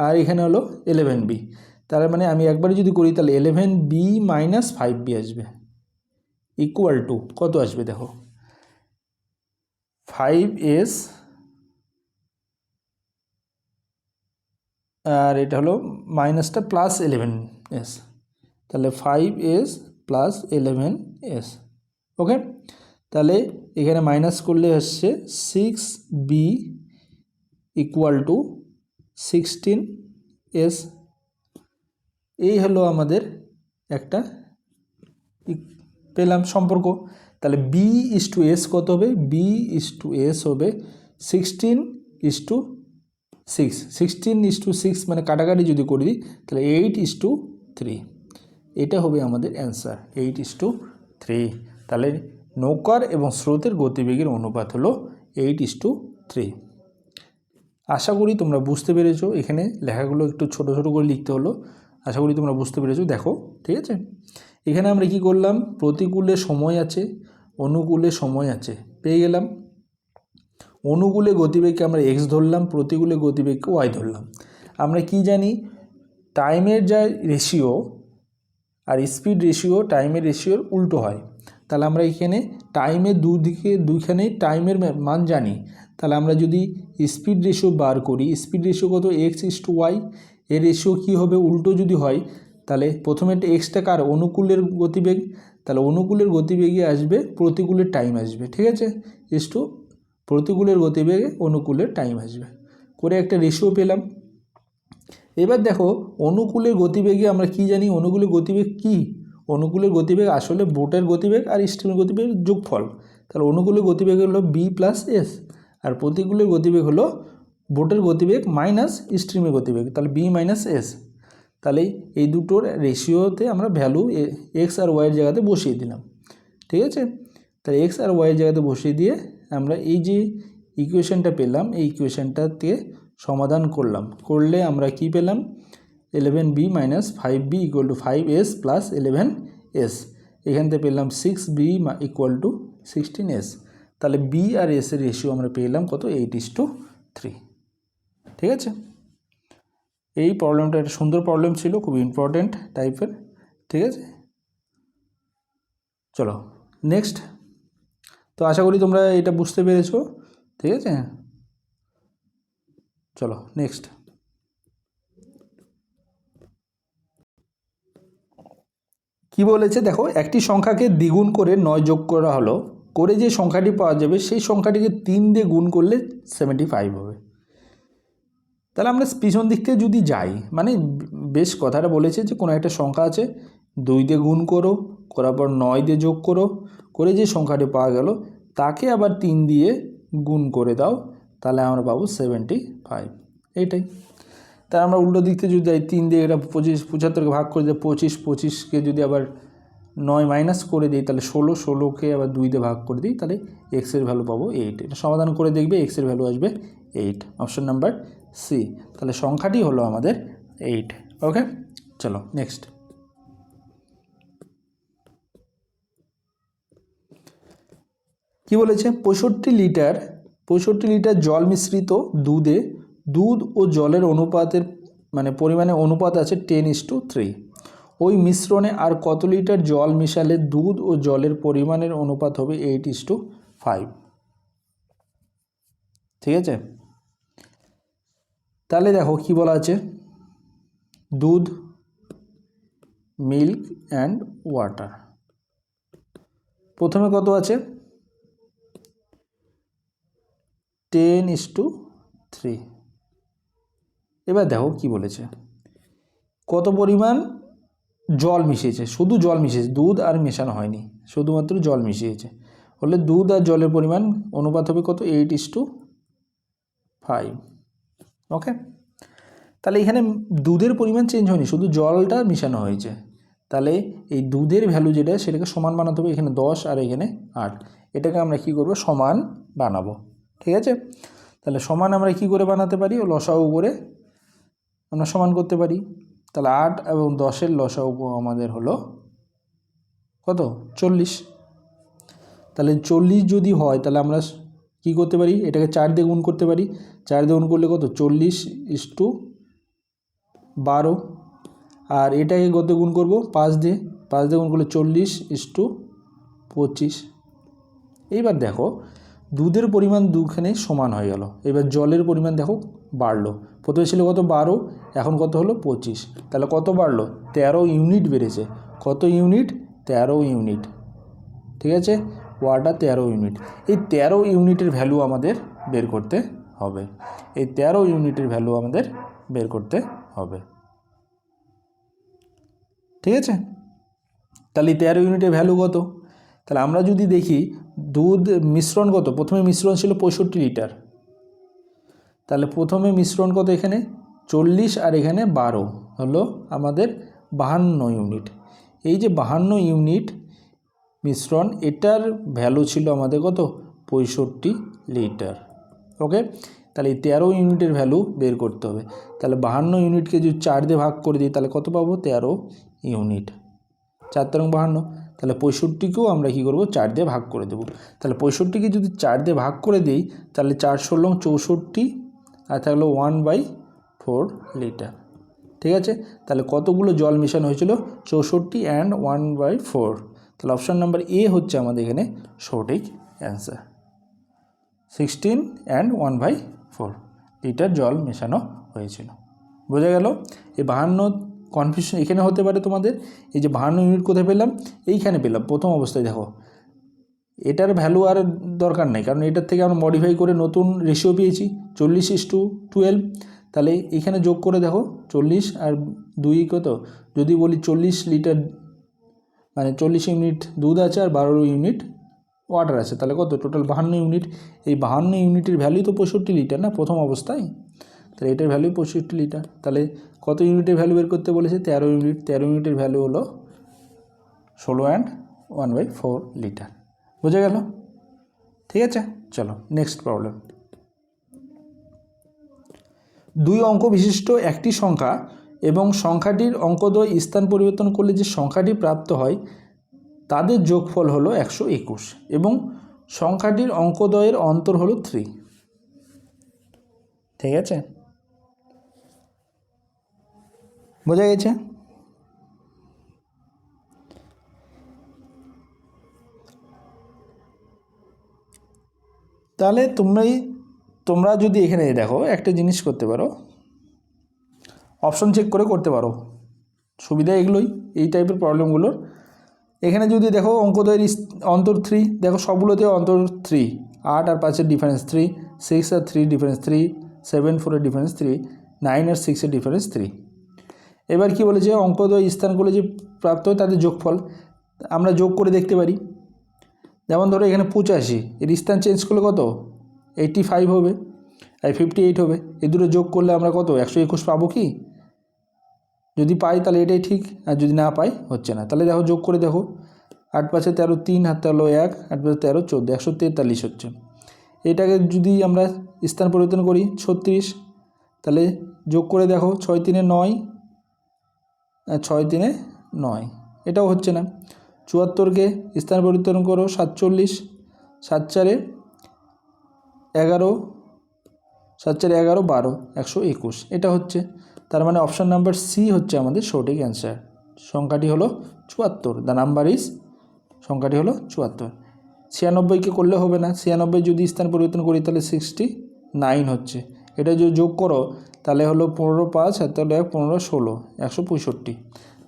আর এখানে হলো 11b, তার মানে আমি একবারে যদি করি তাহলে 11b মাইনাস 5b আসবে ইকুয়াল টু কত আসবে দেখো 5s আর এটা হলো মাইনাসটা প্লাস 11s, তাহলে 5s প্লাস 11s। ওকে, তাহলে এখানে মাইনাস করলে আসছে 6b ইকুয়াল টু 16s। এই হলো আমাদের একটা পেলাম সম্পর্ক। তাহলে b/s কত হবে, b/s হবে 16:6, 16:6 মানে কাটাকাটি যদি করে দিই তাহলে 8:3, এটা হবে আমাদের অ্যান্সার 8:3। তাহলে নৌকার এবং স্রোতের গতিবেগের অনুপাত হলো 8:3। আশা করি তোমরা বুঝতে পেরেছো, এখানে লেখাগুলো একটু ছোট ছোট করে লিখতে হলো, আশা করি তোমরা বুঝতে পেরেছো। দেখো ঠিক আছে, এখানে আমরা কি করলাম, প্রতিকূলে সময় আছে অনুকূলে সময় আছে পেয়ে গেলাম, অনুকূলে গতিবেগকে আমরা এক্স ধরলাম, প্রতিকূলে গতিবেগকে ওয়াই ধরলাম। আমরা কি জানি, টাইমের যা রেশিও আর স্পিড রেশিও টাইমের রেশিওর উল্টো হয়, তাহলে আমরা এখানে টাইমের দুইখানেই টাইমের মান জানি। তাহলে আমরা যদি স্পিড রেশিও বার করি, স্পিড রেশিও কত x/y, এর রেশিও কী হবে উল্টো যদি হয়, তাহলে প্রথমে এক্সটা কার অনুকূলের গতিবেগ, তাহলে অনুকূলের গতিবেগে আসবে প্রতিকূলের টাইম আসবে, ঠিক আছে, প্রতিকূলের গতিবেগে অনুকূলের টাইম আসবে করে একটা রেশিও পেলাম। এবার দেখো অনুকূলের গতিবেগে আমরা কি জানি, অনুকূলের গতিবেগ কি, অনুকূলের গতিবেগ আসলে বোটের গতিবেগ আর স্টিমের গতিবেগের যোগফল। তাহলে অনুকূলের গতিবেগ হলো b+s, আর প্রতিকূলের গতিবেগ হলো বোটের গতিবেগ মাইনাস স্ট্রিমের গতিবেগ, তাহলে b-s। তাহলে এই দুটোর রেশিওতে আমরা ভ্যালু এক্স আর ওয়াইয়ের জায়গাতে বসিয়ে দিলাম, ঠিক আছে। তাহলে এক্স আর ওয়াইয়ের জায়গাতে বসিয়ে দিয়ে আমরা এই যে ইকুয়েশনটা পেলাম, এই ইকুয়েশনটাতে সমাধান করলে আমরা কি পেলাম, 11b - 5b = 5s + 11s। এখান থেকে পেলাম 6b = 16s। তাহলে b আর s এর রেশিও আমরা পেলাম কত, 8:3, ঠিক আছে। এই প্রবলেমটা একটা সুন্দর প্রবলেম ছিল, খুব ইম্পর্টেন্ট টাইপের, ঠিক আছে। চলো নেক্সট। তো আশা করি তোমরা এটা বুঝতে পেরেছো, ঠিক আছে। চলো নেক্সট। কি বলেছে দেখো, একটি সংখ্যাকে দ্বিগুণ করে 9 যোগ করা হলো, করে যে সংখ্যাটি পাওয়া যাবে সেই সংখ্যাটিকে 3 দিয়ে গুণ করলে 75 হবে। তাহলে আমরা পিছন দিক থেকে যদি যাই, মানে বেশ কথাটা বলেছে যে কোনো একটা সংখ্যা আছে, 2 দিয়ে গুণ করো, করার পর 9 দিয়ে যোগ করো, করে যে সংখ্যাটি পাওয়া গেল তাকে আবার 3 দিয়ে গুণ করে দাও, তাহলে আমরা পাবো 75, এইটাই। তাই আমরা উল্টো দিক থেকে যদি যাই, 3 দিয়ে এটা 75কে ভাগ করে দিই 25, 25কে যদি আবার 9 মাইনাস করে দিই তাহলে 16, 16কে আবার 2 দিয়ে ভাগ করে দিই, তাহলে এক্সের ভ্যালু পাবো 8। এটা সমাধান করে দেখবে এক্সের ভ্যালু আসবে 8, অপশন নাম্বার সি। তাহলে সংখ্যাটি হলো আমাদের 8, ওকে। চলো নেক্সট। কি বলেছে, 65 লিটার জল মিশ্রিত দুধে দুধ ও জলের অনুপাতের মানে পরিমাণে অনুপাত আছে 10:3। ওই মিশ্রণে আর কত লিটার জল মিশালে দুধ ও জলের পরিমাণের অনুপাত হবে 8:5, ঠিক আছে। তাহলে দেখো কি বলা আছে, দুধ, মিল্ক অ্যান্ড ওয়াটার। প্রথমে কত আছে 10:3। এবার দেখো কি বলেছে, কত পরিমাণ জল মিশিয়েছে, শুধু জল মিশিয়েছে, দুধ আর মেশানো হয়নি, শুধুমাত্র জল মিশিয়েছে, বললে দুধ আর জলের পরিমাণ অনুপাত হবে কত, 8:5, ওকে। তাহলে এখানে দুধের পরিমাণ চেঞ্জ হয়নি, শুধু জলটা মিশানো হয়েছে। তাহলে এই দুধের ভ্যালু যেটা সেটাকে সমান বানাতে হবে, এখানে 10 আর এখানে 8, এটাকে আমরা কি করব, সমান বানাবো, ঠিক আছে। তাহলে সমান আমরা কি করে বানাতে পারি, লসাগু করে আমরা সমান করতে পারি। তাহলে 8 এবং 10-এর লসাগু আমাদের হলো কত, 40। তাহলে 40 যদি হয় তাহলে আমরা কি করতে পারি, এটাকে 4 দিয়ে গুণ করতে পারি, 4 দিয়ে গুণ করলে কত, 40:12। আর এটাকে কত গুণ করব, 5 দিয়ে গুণ করলে 40:25। এইবার দেখো দুধের পরিমাণ দুখানে সমান হয়ে গেল, এবার জলের পরিমাণ দেখো বাড়লো, প্রথমে ছিল কত 12, এখন কত হলো 25, তাহলে কত বাড়লো, 13 ইউনিট বেড়েছে। কত ইউনিট, 13 ইউনিট, ঠিক আছে। Water 13 unit. এই 13 ইউনিটের ভ্যালু আমাদের বের করতে হবে, এই 13 ইউনিটের ভ্যালু আমাদের বের করতে হবে, ঠিক আছে। তাহলে 13 ইউনিটের ভ্যালু কত, তাহলে আমরা যদি দেখি দুধ মিশ্রণ কত, প্রথমে মিশ্রণ ছিল 65 লিটার, তাহলে প্রথমে মিশ্রণ কত, এখানে 40 আর এখানে 12 হলো আমাদের 52 ইউনিট। এই যে 52 ইউনিট মিশ্রণ, এটার ভ্যালু ছিল আমাদের কত, 65 লিটার, ওকে। তাহলে এই 13 ইউনিটের ভ্যালু বের করতে হবে। তাহলে 52 ইউনিটকে যদি 4 দিয়ে ভাগ করে দিই তাহলে কত পাবো, 13 ইউনিট, 4 তেরং 52। তাহলে 65কেও আমরা কী করব, 4 দিয়ে ভাগ করে দেবো। তাহলে 65কে যদি 4 দিয়ে ভাগ করে দিই তাহলে 4 × 64 আর থাকলো 1/4 লিটার, ঠিক আছে। তাহলে কতগুলো জল মেশানো হয়েছিল, 64 and 1/4, তাহলে অপশান নাম্বার এ হচ্ছে আমাদের এখানে সঠিক অ্যান্সার। 16 and 1/4 লিটার জল মেশানো হয়েছিল। বোঝা গেল? এই 52 কনফিউশন এখানে হতে পারে তোমাদের। এই যে 52 ইউনিট কোথায় পেলাম? এইখানে পেলাম প্রথম অবস্থায়। দেখো এটার ভ্যালু আর দরকার নেই, কারণ এটার থেকে আমরা মডিফাই করে নতুন রেশিও পেয়েছি 40:12। তাহলে এখানে যোগ করে দেখো 40 আর 2 কত, যদি বলি 40 লিটার মানে 40 ইউনিট দুধ আছে আর 12 ইউনিট ওয়াটার আছে, তাহলে কত টোটাল 52 ইউনিট। এই 52 ইউনিটের ভ্যালু তো 65 লিটার না প্রথম অবস্থায়, তাহলে এটার ভ্যালু 65 লিটার। তাহলে কত ইউনিটের ভ্যালু বের করতে বলেছে? 13 ইউনিট। 13 ইউনিটের ভ্যালু হলো 16 and 1/4 লিটার। বোঝা গেল? ঠিক আছে, চলো নেক্সট প্রবলেম। 2 অঙ্ক বিশিষ্ট একটি সংখ্যা এবং সংখ্যাটির অঙ্কদ্বয় স্থান পরিবর্তন করলে যে সংখ্যাটি প্রাপ্ত হয় তাদের যোগফল হলো 121 এবং সংখ্যাটির অঙ্কদ্বয়ের অন্তর হলো 3। ঠিক আছে, বোঝা গেছে? তাহলে তোমরা যদি এখানে দেখো একটা জিনিস করতে পারো, অপশন চেক করে করতে পারো, সুবিধা এগুলোই এই টাইপের প্রবলেমগুলোর। এখানে যদি দেখো অঙ্কদ্বয়ের অন্তর 3, দেখো সবগুলোতে অন্তর 3, 8 আর 5-এর ডিফারেন্স 3, 6 আর 3 ডিফারেন্স 3, 7 4-এর ডিফারেন্স 3, 9 আর 6-এর ডিফারেন্স 3। এবার কি বলেছে? অঙ্কদ্বয় স্থানগুলো যে প্রাপ্ত হয় তাদের যোগফল আমরা যোগ করে দেখতে পারি। যেমন ধরো এখানে 85, এর স্থান চেঞ্জ করলে কত? 85 হবে আর 58 হবে। এই দুটো যোগ করলে আমরা কত 121 পাবো কি? যদি পাই তাহলে এটাই ঠিক, আর যদি না পাই হচ্ছে না। তাহলে দেখো যোগ করে দেখো, 8 5 13, 3 হাতে হলো 1, 8 5 13 14, 143 হচ্ছে। এটাকে যদি আমরা স্থান পরিবর্তন করি 36, তাহলে যোগ করে দেখো 6 3 9 আর 6 3 9, এটাও হচ্ছে না। 74কে স্থান পরিবর্তন করো 47, 7 4 11, 7 4 11 12, 121, এটা হচ্ছে। তার মানে অপশান নাম্বার সি হচ্ছে আমাদের সঠিক অ্যান্সার। সংখ্যাটি হলো 74, দ্য নাম্বার ইজ, সংখ্যাটি হলো 74। 96কে করলে হবে না, 96 যদি স্থান পরিবর্তন করি তাহলে 69 হচ্ছে। এটা যদি যোগ করো তাহলে হলো 15 5 আর তাহলে 15 16, 165।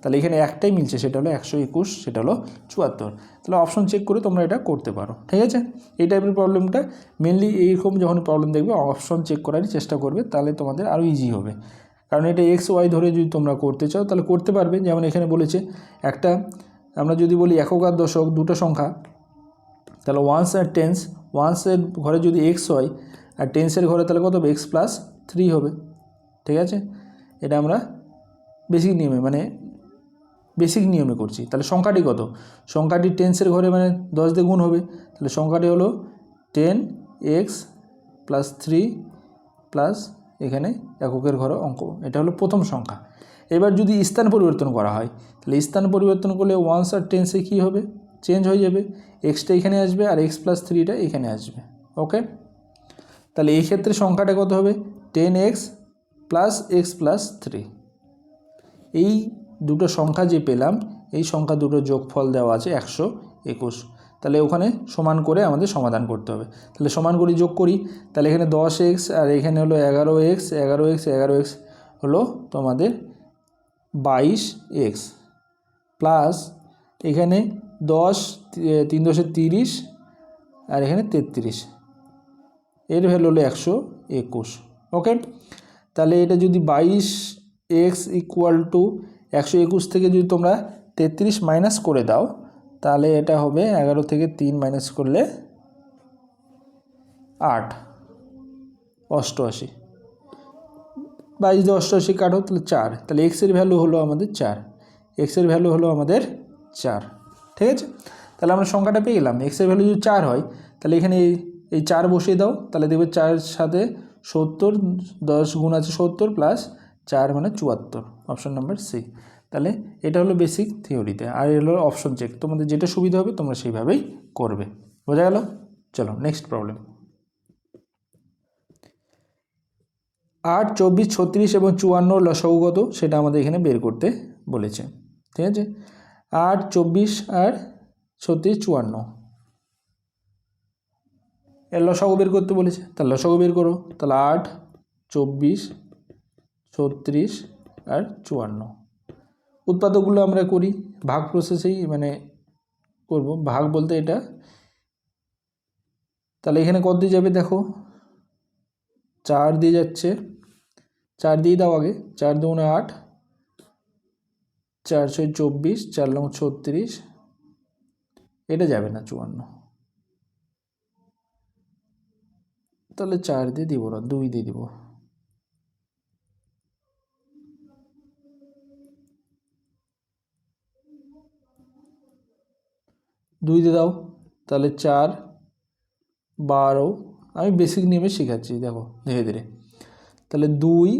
তাহলে এখানে একটাই মিলছে, সেটা হলো 121, সেটা হলো 74। তাহলে অপশন চেক করে তোমরা এটা করতে পারো। ঠিক আছে, এই টাইপের প্রবলেমটা মেনলি এইরকম যখন প্রবলেম দেখবে অপশন চেক করারই চেষ্টা করবে, তাহলে তোমাদের আরও ইজি হবে। কারণ এটা এক্স ওয়াই ধরে যদি তোমরা করতে চাও তাহলে করতে পারবে। যেমন এখানে বলেছে একটা, আমরা যদি বলি একক আর দশক দুটো সংখ্যা, তাহলে ওয়ান্স আর টেন্স, ওয়ান্সের ঘরে যদি এক্স হয় আর টেন্সের ঘরে তাহলে কত হবে? x+3 হবে। ঠিক আছে, এটা আমরা বেসিক নিয়মে করছি। তাহলে সংখ্যাটি কত? সংখ্যাটি টেন্সের ঘরে মানে 10 দিয়ে গুণ হবে, তাহলে সংখ্যাটি হলো 10x+3 প্লাস এখানে এককের ঘরে অঙ্ক, এটা হলো প্রথম সংখ্যা। এবার যদি স্থান পরিবর্তন করা হয় তাহলে স্থান পরিবর্তন করলে ওয়ান্স আর টেন্সে কী হবে? চেঞ্জ হয়ে যাবে, এক্সটা এখানে আসবে আর x+3টা এখানে আসবে। ওকে, তাহলে এই ক্ষেত্রে সংখ্যাটা কত হবে? 10x + x+3। এই দুটো সংখ্যা যে পেলাম, এই সংখ্যা দুটো যোগফল দেওয়া আছে 121। তাহলে ওখানে সমান করে আমাদের সমাধান করতে হবে। তাহলে সমান করি, যোগ করি, তাহলে এখানে 10x আর এখানে হলো 11x, 11x হলো তোমাদের 22x প্লাস এখানে 10 3 × 30 আর এখানে 33, এর ভ্যালু হলো 121। ওকে, তাহলে এটা যদি 22x = 121 থেকে যদি তোমরা 33 মাইনাস করে দাও তাহলে এটা হবে 11 থেকে 3 মাইনাস করলে 8, 88, 22 দিয়ে 88 কাটো তাহলে 4, তাহলে এক্সের ভ্যালু হলো আমাদের 4, এক্সের ভ্যালু হলো আমাদের 4। ঠিক আছে, তাহলে আমরা সংখ্যাটা পেয়ে গেলাম। এক্সের ভ্যালু যদি 4 হয় তাহলে এখানে এই 4 বসিয়ে দাও, তাহলে দেখবে 4 সাথে 70, 10 গুণ আছে 70 প্লাস 4 মানে 74, অপশন নাম্বার সি। তাহলে এটা হলো বেসিক থিওরিতে, আর এ হলো অপশন চেক। তোমাদের যেটা সুবিধা হবে তোমরা সেইভাবেই করবে। বোঝা গেল? চলো নেক্সট প্রবলেম। 8, 24, 36 এবং 54 লসাগু কত সেটা আমাদের এখানে বের করতে বলেছে। ঠিক আছে, 8, 24 আর 36 54, এর লসাগু বের করতে বলেছে, তাহলে লসাগু বের করো। তাহলে 8 24 36 আর 54। উৎপাদকগুলো আমরা করি, ভাগ প্রসেসেই মানে করব, ভাগ বলতে এটা। তাহলে এখানে কত দিয়ে যাবে দেখো, 4 দিয়ে যাচ্ছে, 4 দিয়ে দাও আগে, 4 দুগুণে 8, 4 6 24, 4 লং 36, এটা যাবে না 54, তাহলে 4 দিয়ে দিব না, 2 দিয়ে দিব। দুই দিয়ে দাও, তাহলে 4 12, আমি বেসিক নিয়মে শেখাচ্ছি, দেখো ধীরে ধীরে। তাহলে 2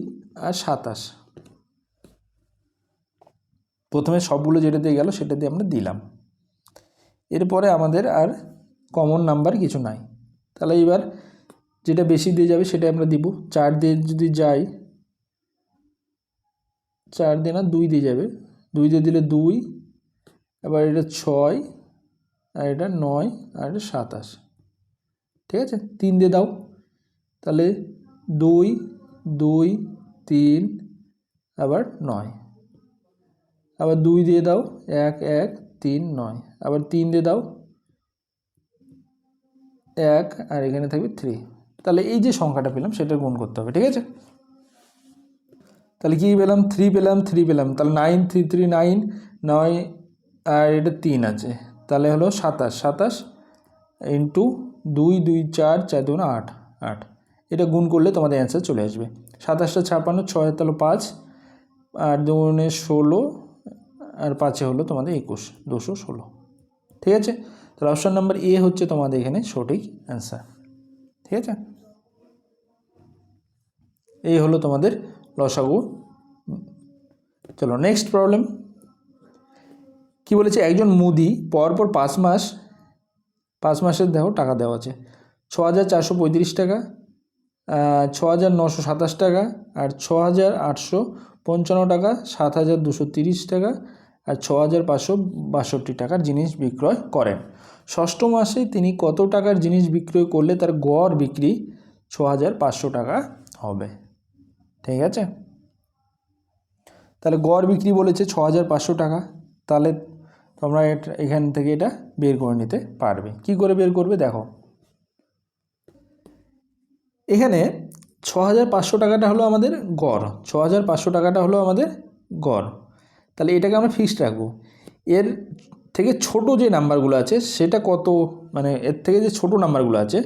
আর 27, প্রথমে সবগুলো যেটা দিয়ে গেল সেটা দিয়ে আমরা দিলাম। এরপরে আমাদের আর কমন নাম্বার কিছু নাই, তাহলে এবার যেটা বেশি দিয়ে যাবে সেটা আমরা দিব। 4 দিয়ে যদি যাই, 4 দিয়ে না 2 দিয়ে যাবে, 2 দিয়ে দিলে 2, এবার এটা 6, আর এটা 9, আর এটা 27, ঠিক আছে। 3 দিয়ে দাও, তাহলে 2 2 3, আবার 9, আবার 2 দিয়ে দাও, 1 1 3 9, আবার 3 দিয়ে দাও 1, আর এখানে থাকবে 3। তাহলে এই যে সংখ্যাটা পেলাম সেটা গুণ করতে হবে, ঠিক আছে। তাহলে কী পেলাম, 3 পেলাম, 3 পেলাম, তাহলে 9 3 3 9 9, আর এটা 3 আছে, তাহলে হলো 27, 27 ইন্টু 2 2 4 4 2 8 8, এটা গুণ করলে তোমাদের অ্যান্সার চলে আসবে। 27টা 56, 6 তাহলে 5, আর 2 16, আর 5 হলো তোমাদের 21, 216, ঠিক আছে। তাহলে অপশান নাম্বার এ হচ্ছে তোমাদের এখানে সঠিক অ্যান্সার, ঠিক আছে। এই হলো তোমাদের লসাগু। চলো নেক্সট প্রবলেম। কি বলেছে, একজন মুদি পরপর 5 মাসের দেখো টাকা দেওয়া আছে, 6435 টাকা, 6927 টাকা, আর 6855 টাকা, 7230 টাকা, আর 6562 টাকার জিনিস বিক্রয় করেন। ষষ্ঠ মাসে তিনি কত টাকার জিনিস বিক্রয় করলে তার গড় বিক্রি 6500 টাকা হবে, ঠিক আছে। তাহলে গড় বিক্রি বলেছে 6500 টাকা, তাহলে তোমরা এখান থেকে এটা বের করে নিতে পারবে। কি করে বের করবে দেখো, এখানে 6500 টাকাটা হলো আমাদের গড়, 6500 টাকাটা হলো আমাদের গড়, তাহলে এটাকে আমরা ফিক্সড রাখবো। এর থেকে ছোট যে নাম্বারগুলো আছে সেটা কত, মানে এর থেকে যে ছোট নাম্বারগুলো আছে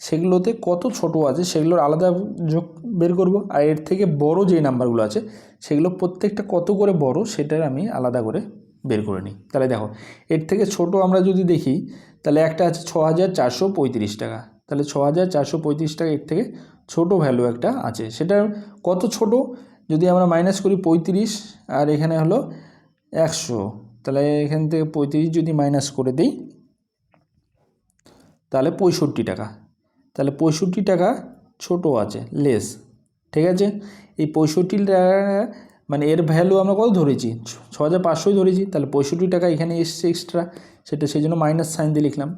সেগুলোতে কত ছোট আছে সেগুলোর আলাদা যোগ বের করব, আর এর থেকে বড় যে নাম্বারগুলো আছে সেগুলো প্রত্যেকটা কত করে বড় সেটার আমি আলাদা করে বের করে নিই। তাহলে দেখো এর থেকে ছোট আমরা যদি দেখি, তাহলে একটা আছে 6435 টাকা, তাহলে 6435 টাকা এর থেকে ছোট ভ্যালু একটা আছে, সেটা কত ছোট, যদি আমরা মাইনাস করি 35, আর এখানে হলো 100, তাহলে এখান থেকে 35 যদি মাইনাস করে দিই তাহলে 65 টাকা, তাহলে 65 টাকা ছোট আছে, লেস, ঠিক আছে। এই 65 টাকা মানে এর ভ্যালু আমরা কত ধরেছি, 6500 ধরেছি, তাহলে 65 টাকা এখানে এসছে এক্সট্রা, সেটা সেই জন্য মাইনাস সাইন দিয়ে লিখলাম।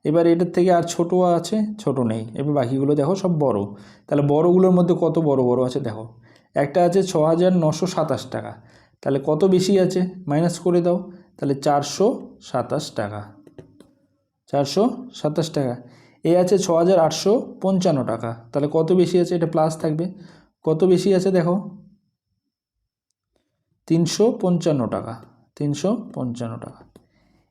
এবার এটার থেকে আর ছোট আছে, ছোট নেই, এবার বাকিগুলো দেখো সব বড়, তাহলে বড়গুলোর মধ্যে কত বড় বড় আছে দেখো, একটা আছে 6927 টাকা, তাহলে কত বেশি আছে মাইনাস করে দাও, তাহলে 427 টাকা, 427 টাকা। এ আছে 6855 টাকা, তাহলে কত বেশি আছে, এটা প্লাস থাকবে, কত বেশি আছে দেখো 355 টাকা, 355 টাকা।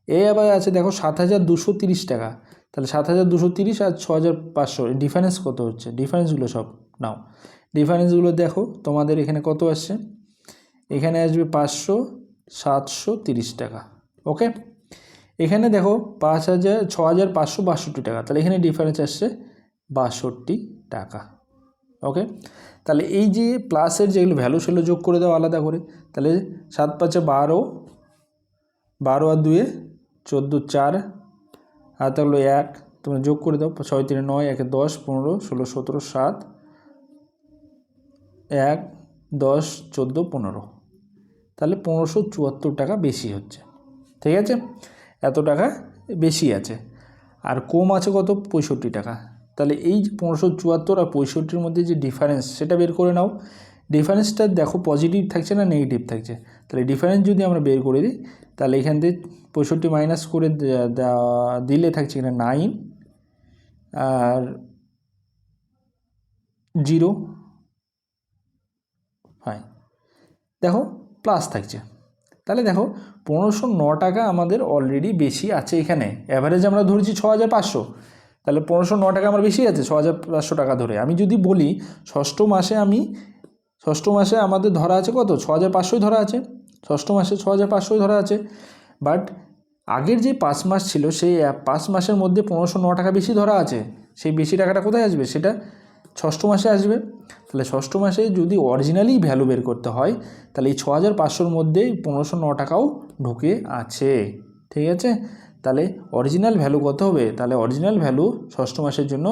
এ আবার আছে দেখো 7230 টাকা, তাহলে 7230 আর 6500 ডিফারেন্স কত হচ্ছে, ডিফারেন্সগুলো সব নাও, ডিফারেন্সগুলো দেখো তোমাদের এখানে কত আসছে, এখানে আসবে 5730 টাকা, ওকে। এখানে দেখো 6562 টাকা, তাহলে এখানে ডিফারেন্স আসছে 62 টাকা, ওকে। তাহলে এই যে প্লাসের যেগুলো ভ্যালু সেগুলো যোগ করে দাও আলাদা করে, তাহলে 7 5 12, 12 আর 2 14, 4 আর তাহলে 1, তোমরা যোগ করে দাও, 6 3 9, 1 10 15 16 17 7, 1 10 14 15, তাহলে 1574 টাকা বেশি হচ্ছে, ঠিক আছে, এত টাকা বেশি আছে, আর কম আছে কত 65 টাকা। তাহলে এই 1574 আর 65-র মধ্যে যে ডিফারেন্স সেটা বের করে নাও। ডিফারেন্সটা দেখো পজিটিভ থাকছে না নেগেটিভ থাকছে। তাহলে ডিফারেন্স যদি আমরা বের করে দিই তাহলে এখান থেকে 65 মাইনাস করে দিলে থাকছে এখানে 9 আর 0 হয়, দেখো প্লাস থাকছে। তাহলে দেখো 1509 টাকা আমাদের অলরেডি বেশি আছে এখানে। অ্যাভারেজ আমরা ধরেছি 6500, তাহলে 1509 টাকা আমার বেশি আছে 6500 টাকা ধরে। আমি যদি বলি ষষ্ঠ মাসে আমাদের ধরা আছে কত 6500 ধরা আছে, ষষ্ঠ মাসে 6500 ধরা আছে। বাট আগের যে 5 মাস ছিল সেই 5 মাসের মধ্যে 1509 টাকা বেশি ধরা আছে। সেই বেশি টাকাটা কোথায় আসবে, সেটা ষষ্ঠ মাসে আসবে। তাহলে ষষ্ঠ মাসে যদি অরিজিনালি ভ্যালু বের করতে হয় তাহলে এই 6500-র মধ্যে 1509 টাকাও ঢুকে আছে, ঠিক আছে। তাহলে অরিজিনাল ভ্যালু কত হবে, তাহলে অরিজিনাল ভ্যালু ষষ্ঠ মাসের জন্য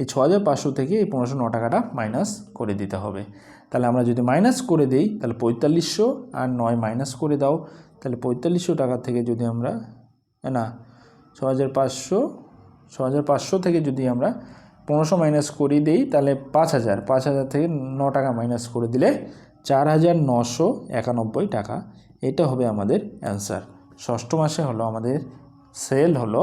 এই 6500 থেকে এই 1509 টাকাটা মাইনাস করে দিতে হবে। তাহলে আমরা যদি মাইনাস করে দিই তাহলে 4500 আর 9 মাইনাস করে দাও, তাহলে 4500 টাকা থেকে যদি আমরা 6500 থেকে যদি আমরা 1500 মাইনাস করে দিই তাহলে 5000 থেকে 9 টাকা মাইনাস করে দিলে 4991 টাকা। এটা হবে আমাদের অ্যান্সার। ষষ্ঠ মাসে হলো আমাদের সেল হলো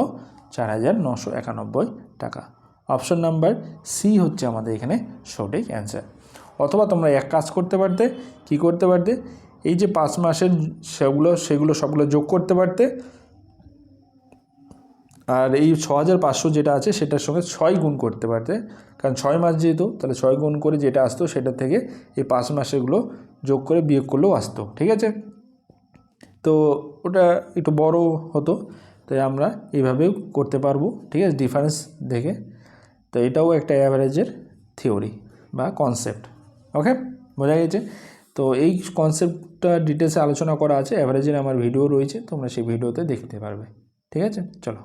4991 টাকা। অপশন নাম্বার সি হচ্ছে আমাদের এখানে সঠিক অ্যান্সার। অথবা তোমরা এক কাজ করতে পারতে, কি করতে পারতে, এই যে 5 মাসের সেগুলো সবগুলো যোগ করতে পারতে, আর এই 6500 যেটা আছে সেটার সঙ্গে 6 গুণ করতে পারতে, কারণ 6 মাস যেহেতু, তাহলে 6 গুণ করে যেটা আসতো সেটা থেকে এই 5 মাসেগুলো যোগ করে বিয়োগ করলেও আসতো, ঠিক আছে। তো ওটা একটু বড় হতো, তাই আমরা এইভাবেও করতে পারবো, ঠিক আছে, ডিফারেন্স দেখে। তো এটাও একটা অ্যাভারেজের থিওরি বা কনসেপ্ট। ওকে, বোঝা গেছে। তো এই কনসেপ্টটা ডিটেলসে আলোচনা করা আছে, অ্যাভারেজের আমার ভিডিও রয়েছে, তোমরা সেই ভিডিওতে দেখতে পারবে, ঠিক আছে। চলো,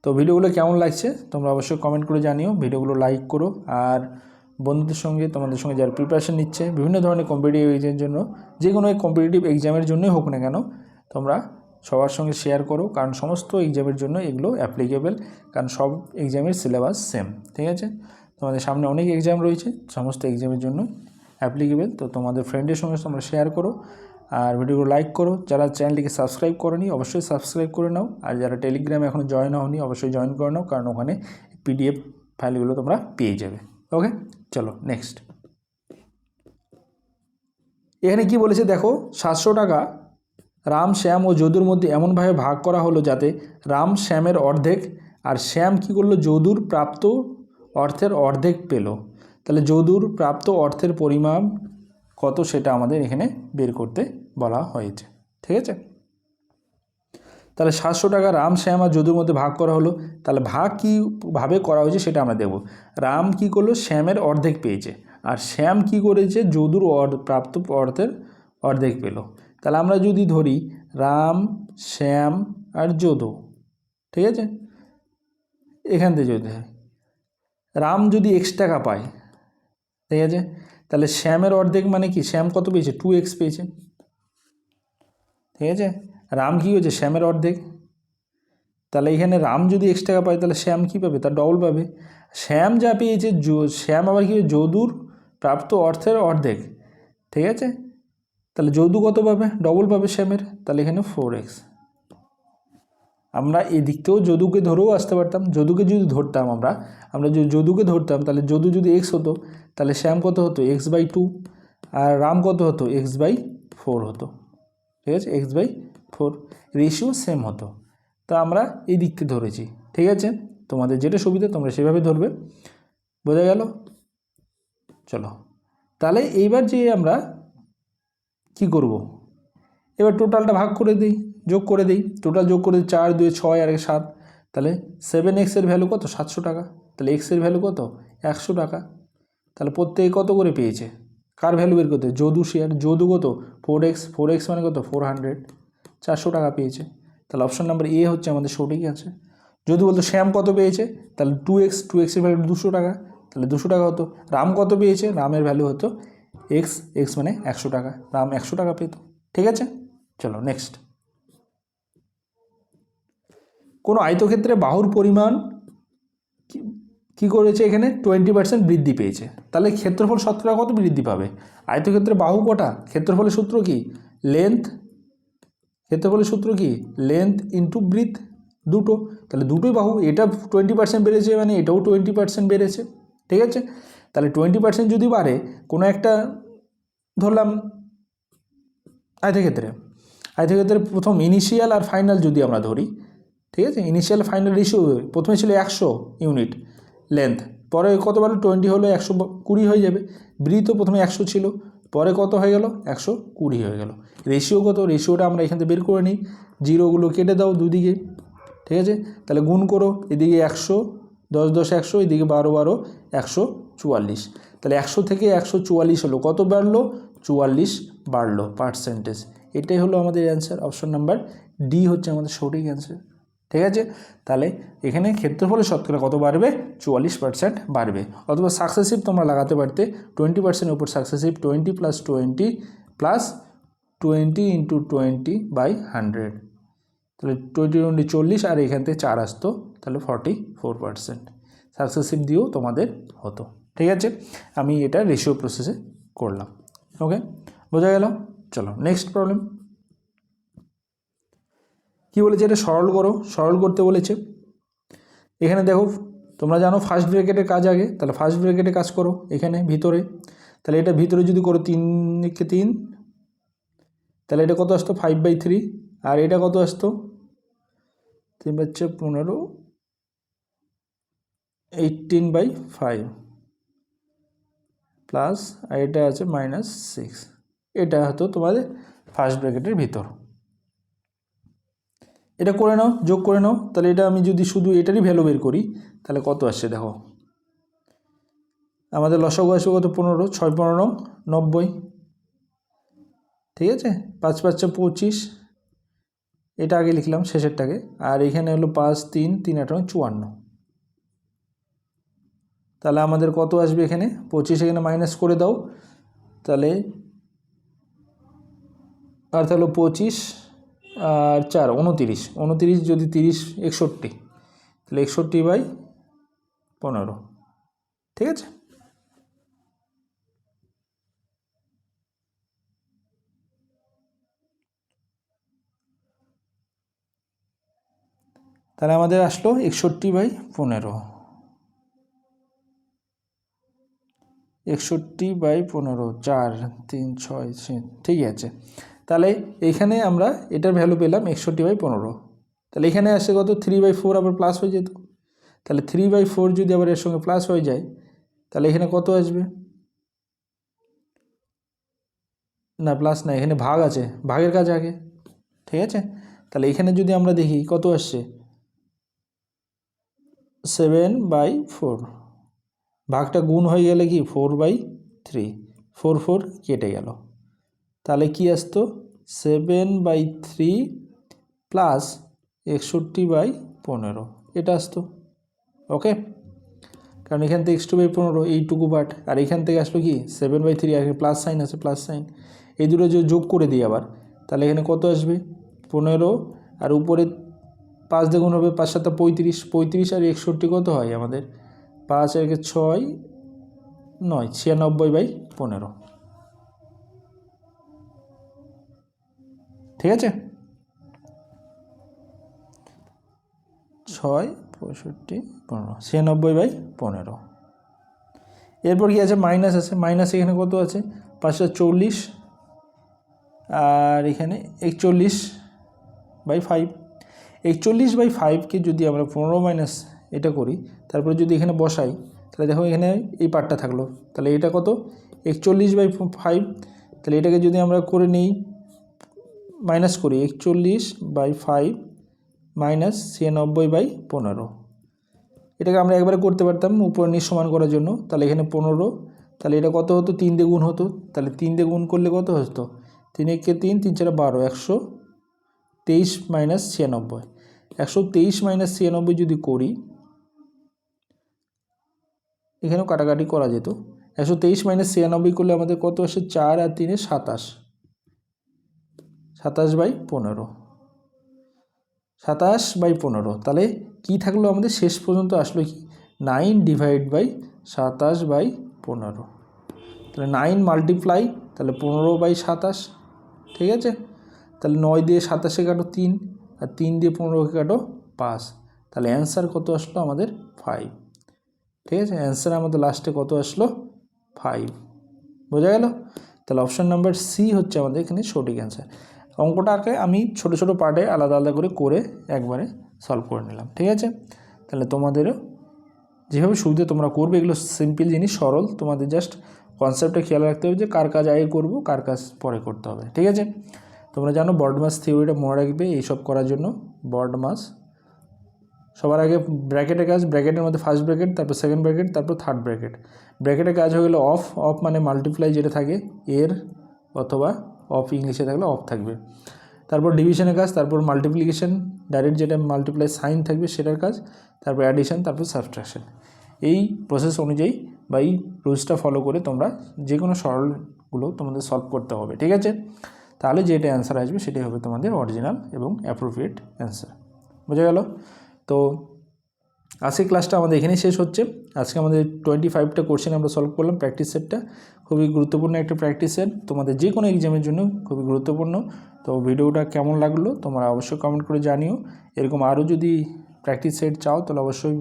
তো ভিডিওগুলো কেমন লাগছে তোমরা অবশ্যই কমেন্ট করে জানিও, ভিডিওগুলো লাইক করো। আর বন্ধুদের সঙ্গে, তোমাদের সঙ্গে যারা প্রিপারেশন নিচ্ছে বিভিন্ন ধরনের কম্পিটিটিভ এক্সামের জন্য, যে কোনো কম্পিটিটিভ এক্সামের জন্যই হোক না কেন, তোমরা সবার সঙ্গে শেয়ার করো, কারণ সমস্ত এক্সামের জন্য এগুলো অ্যাপ্লিকেবল, কারণ সব এক্সামের সিলেবাস সেম, ঠিক আছে। তোমাদের সামনে অনেক এক্সাম রয়েছে, সমস্ত এক্সামের জন্য অ্যাপ্লিকেবল। তো তোমাদের ফ্রেন্ডের সঙ্গে তোমরা শেয়ার করো আর ভিডিওগুলো লাইক করো। যারা চ্যানেলটিকে সাবস্ক্রাইব করোনি অবশ্যই সাবস্ক্রাইব করে নাও, আর যারা টেলিগ্রামে এখনও জয়েন হওনি অবশ্যই জয়েন করে নাও, কারণ ওখানে পিডিএফ ফাইলগুলো তোমরা পেয়ে যাবে। ওকে, চলো নেক্সট। এখানে কি বলেছে দেখো, 700 টাকা রাম, শ্যাম ও যদুর মধ্যে এমনভাবে ভাগ করা হলো যাতে রাম শ্যামের অর্ধেক আর শ্যাম কী করলো, যদুর প্রাপ্ত অর্থের অর্ধেক পেল। তাহলে যদুর প্রাপ্ত অর্থের পরিমাণ কত সেটা আমাদের এখানে বের করতে বলা হয়েছে, ঠিক আছে। তাহলে 700 টাকা রাম, শ্যাম আর যদুর মধ্যে ভাগ করা হলো। তাহলে ভাগ কীভাবে করা হয়েছে সেটা আমরা দেখব। রাম কী করলো, শ্যামের অর্ধেক পেয়েছে, আর শ্যাম কী করেছে, যদুর প্রাপ্ত অর্থের অর্ধেক পেল। তাহলে আমরা যদি ধরি রাম, শ্যাম আর যদু, ঠিক আছে, এখান থেকে যদি রাম যদি x টাকা পায়, ঠিক আছে, তাহলে শ্যামের অর্ধেক মানে কি, শ্যাম কত পেয়েছে 2x পেয়েছে, ঠিক আছে। রাম কী হয়েছে, শ্যামের অর্ধেক। তাহলে এখানে রাম যদি x টাকা পায় তাহলে শ্যাম কী পাবে, তার ডবল পাবে। শ্যাম যা পেয়েছে, শ্যাম আবার কী, যদুর প্রাপ্ত অর্থের অর্ধেক, ঠিক আছে। তাহলে যদু কত পাবে, ডবল পাবে শ্যামের, তাহলে এখানে 4x। আমরা এই দিক থেকেও যদুকে ধরেও আসতে পারতাম, যদুকে যদি ধরতাম আমরা যদি যদুকে ধরতাম তাহলে যদু যদি x হতো তাহলে শ্যাম কত হতো, x/2, আর রাম কত হতো, x/4 হতো, ঠিক আছে, x/4, রেশিও সেম হতো। তা আমরা এই দিককে ধরেছি, ঠিক আছে। তোমাদের যেটা সুবিধা তোমরা সেভাবে ধরবে, বোঝা গেল। চলো, তাহলে এইবার যে আমরা কি করব, এবার টোটালটা ভাগ করে দিই, যোগ করে দিই, টোটাল যোগ করে দিই, 4 2 6 আর 7, তাহলে 7x এর ভ্যালু কত, 700 টাকা। তাহলে x এর ভ্যালু কত, 100 টাকা। তাহলে প্রত্যেকে কত করে পেয়েছে, কার ভ্যালু বের করতে, যদু শেয়ার, যদু কত 4x মানে কত 400, 400 টাকা পেয়েছে। তাহলে অপশন নাম্বার এ হচ্ছে আমাদের সঠিক আছে। যদি বলতো শ্যাম কত পেয়েছে, তাহলে 2x এর ভ্যালু 200 টাকা, তাহলে 200 টাকা হতো। রাম কত পেয়েছে, রামের ভ্যালু হতো x মানে 100 টাকা, রাম 100 টাকা পেত, ঠিক আছে। চলো নেক্সট কোনো আয়তক্ষেত্রে বাহুর পরিমাণ কী করেছে এখানে 20% বৃদ্ধি পেয়েছে, তাহলে ক্ষেত্রফল শতকরা কত বৃদ্ধি পাবে? আয়তক্ষেত্রে বাহু কটা? ক্ষেত্রফলের সূত্র কি? লেন্থ। ক্ষেত্রফলের সূত্র কি? লেন্থ ইন্টু ব্রিথ, দুটো। তাহলে দুটোই বাহু, এটা 20% বেড়েছে মানে এটাও 20% বেড়েছে। ঠিক আছে, তাহলে 20% যদি বাড়ে কোনো একটা, ধরলাম আয়তক্ষেত্রে প্রথম ইনিশিয়াল আর ফাইনাল যদি আমরা ধরি, ঠিক আছে, ইনিশিয়াল ফাইনাল রেশিও প্রথমে ছিল 100 ইউনিট লেন্থ, পরে কত বাড়লো 20 হলো 120 হয়ে যাবে। ব্রিথও প্রথমে 100 ছিল, পরে কত হয়ে গেল 120 হয়ে গেল। রেশিও কত? রেশিওটা আমরা এখান থেকে বের করে নিই, জিরোগুলো কেটে দাও দুদিকে, ঠিক আছে, তাহলে গুণ করো, এদিকে 100, 10 10 100, এদিকে 12 12 144, তাহলে 100 থেকে 144 হলো, কত বাড়লো? 44 বাড়লো পার্সেন্টেজ। এটাই হলো আমাদের অ্যান্সার, অপশন নাম্বার ডি হচ্ছে আমাদের সঠিক অ্যান্সার। ঠিক আছে, তাহলে এখানে ক্ষেত্রফলের শতকরা কত বাড়বে? 44% বাড়বে। অথবা সাকসেসিভ তোমরা লাগাতে পারতে, 20% উপর সাকসেসিভ 20 + 20 + 20 × 20/100, তাহলে 20 × 20 40, আর এখান থেকে 4 আসতো, তাহলে 44% সাকসেসিভ দিয়েও তোমাদের হতো। ঠিক আছে, আমি এটা রেশিও প্রসেসে করলাম। ওকে, বোঝা গেল? চলো নেক্সট প্রবলেম। কি বলেছে? এটা সরল করো, সরল করতে বলেছে। এখানে দেখো, তোমরা জানো ফার্স্ট ব্র্যাকেটের কাজ আগে, তাহলে ফার্স্ট ব্র্যাকেটে কাজ করো এখানে ভিতরে, তাহলে এটা ভিতরে যদি করো 3 × 3, তাহলে এটা কত আসতো? 5/3, আর এটা কত আসতো? 3/15, 18/5 প্লাস, আর এটা আছে -6, এটা হতো তোমাদের ফার্স্ট ব্র্যাকেটের ভিতর। এটা করে নাও, যোগ করে নাও, তাহলে এটা আমি যদি শুধু এটারই ভ্যালু বের করি, তাহলে কত আসছে দেখো, আমাদের লসাগু আসবে কত? 15, 6 15 90, ঠিক আছে, 5 5 25, এটা আগে লিখলাম শেষেরটাকে, আর এখানে হলো 5 3 3 8 54, তাহলে আমাদের কত আসবে এখানে? 25 এখানে মাইনাস করে দাও, তাহলে আর তাহলে 25 আর 4 29, 29 যদি 30 61, তাহলে 61/15, ঠিক আছে। তাহলে আমাদের আসলো 61/15, 61/15, 4 3 6, ঠিক আছে। তাহলে এখানে আমরা এটার ভ্যালু পেলাম 61/15, তাহলে এখানে আসে কত? 3/4 আবার প্লাস হয়ে যেত, তাহলে 3/4 যদি আবার এর সঙ্গে প্লাস হয়ে যায়, তাহলে এখানে কত আসবে? না প্লাস না, এখানে ভাগ আছে, ভাগের কাজ আগে, ঠিক আছে। তাহলে এখানে যদি আমরা দেখি কত আসছে? 7/4, ভাগটা গুণ হয়ে গেলে কি 4/3, 4 4 কেটে গেল, তাহলে কি আসতো? 7/3 প্লাস 61/15, এটা আসতো। ওকে, কারণ এখান থেকে 62/15 এইটুকু পার্ট, আর এখান থেকে আসলো কি 7/3, আর প্লাস সাইন আছে, প্লাস সাইন, এই দুটো যদি যোগ করে দিই আবার, তাহলে এখানে কত আসবে? 15, আর উপরে 5 দিয়ে গুণ হবে, 5 7 35, 35 আর 61 কত হয় আমাদের? 5 আর 6 9, 96/15, ঠিক আছে। 6 65 15, 96/15। এরপর কি আছে? মাইনাস আছে, মাইনাস এখানে কত আছে? 540, আর এখানে 41/5, 41/5কে যদি আমরা 15 মাইনাস এটা করি, তারপরে যদি এখানে বসাই, তাহলে দেখো এখানে এই পার্টটা থাকলো, তাহলে এটা কত? 41/5, তাহলে এটাকে যদি আমরা করে নিই, মাইনাস করি 41/5 মাইনাস 96/15, এটাকে আমরা একবারে করতে পারতাম উপর নিচ সমান করার জন্য, তাহলে এখানে 15, তাহলে এটা কত হতো? 3 দিয়ে গুণ হতো, তাহলে 3 দিয়ে গুণ করলে কত হতো? 3 একে 3, 3 4 12, 123 মাইনাস 96, 123 মাইনাস 96 যদি করি, এখানেও কাটাকাটি করা যেত, 123 মাইনাস 96 করলে আমাদের কত আসে? 4 আর 3 27, 27/15, 27/15, তাহলে কি থাকলো আমাদের শেষ পর্যন্ত আসলো কি 9 ডিভাইড বাই 27/15, তাহলে 9 মাল্টিপ্লাই তাহলে 15/27, ঠিক আছে। তাহলে 9 দিয়ে 27 কাটো 3, আর 3 দিয়ে 15 কাটো 5, তাহলে অ্যান্সার কত আসলো আমাদের 5, ঠিক আছে। অ্যান্সার আমাদের লাস্টে কত আসলো 5, বোঝা গেল। তাহলে অপশান নাম্বার সি হচ্ছে আমাদের এখানে সঠিক অ্যান্সার। অঙ্কটাকে আমি ছোট ছোট পার্টে আলাদা আলাদা করে একবারে সলভ করে নিলাম, ঠিক আছে। তাহলে তোমাদেরও যেভাবে সুবিধা তোমরা করবে, এগুলো সিম্পল জিনিস, সরল, তোমাদের জাস্ট কনসেপ্টটা খেয়াল রাখতে হবে যে কার কাজ আগে করব, কার কাজ পরে করতে হবে, ঠিক আছে। তোমরা জানো বর্ডমাস থিওরিটা মনে রাখবে এইসব করার জন্য। বর্ডমাস সবার আগে ব্র্যাকেটের কাজ, ব্র্যাকেটের মধ্যে ফার্স্ট ব্র্যাকেট, তারপর সেকেন্ড ব্র্যাকেট, তারপর থার্ড ব্র্যাকেট। ব্র্যাকেটের কাজ হয়ে গেলো অফ, অফ মানে মাল্টিপ্লাই যেটা থাকে এর, অথবা অফ ইংলিশে থাকলে অফ থাকবে। তারপর ডিভিশনের কাজ, তারপর মাল্টিপ্লিকেশন ডাইরেক্ট যেটা মাল্টিপ্লাই সাইন থাকবে সেটার কাজ, তারপর অ্যাডিশন, তারপর সাবট্রাকশন। এই প্রসেস অনুযায়ী বা এই রুলসটা ফলো করে তোমরা যে কোনো সরলগুলো তোমাদের সলভ করতে হবে, ঠিক আছে। তাহলে যেটা অ্যান্সার আসবে সেটাই হবে তোমাদের অরিজিনাল এবং অ্যাপ্রোপ্রিয়েট অ্যান্সার, বোঝা গেল। তো আজকের ক্লাসটা আমাদের এখানেই শেষ হচ্ছে। আজকে আমাদের 25টা কোশ্চেন আমরা সলভ করলাম। প্র্যাকটিস সেটটা খুবই গুরুত্বপূর্ণ একটা প্র্যাকটিস সেট, তোমাদের যে কোনো এক্সামের জন্য খুবই গুরুত্বপূর্ণ। তো ভিডিওটা কেমন লাগলো তোমরা অবশ্যই কমেন্ট করে জানিও। এরকম আরও যদি প্র্যাকটিস সেট চাও তাহলে অবশ্যই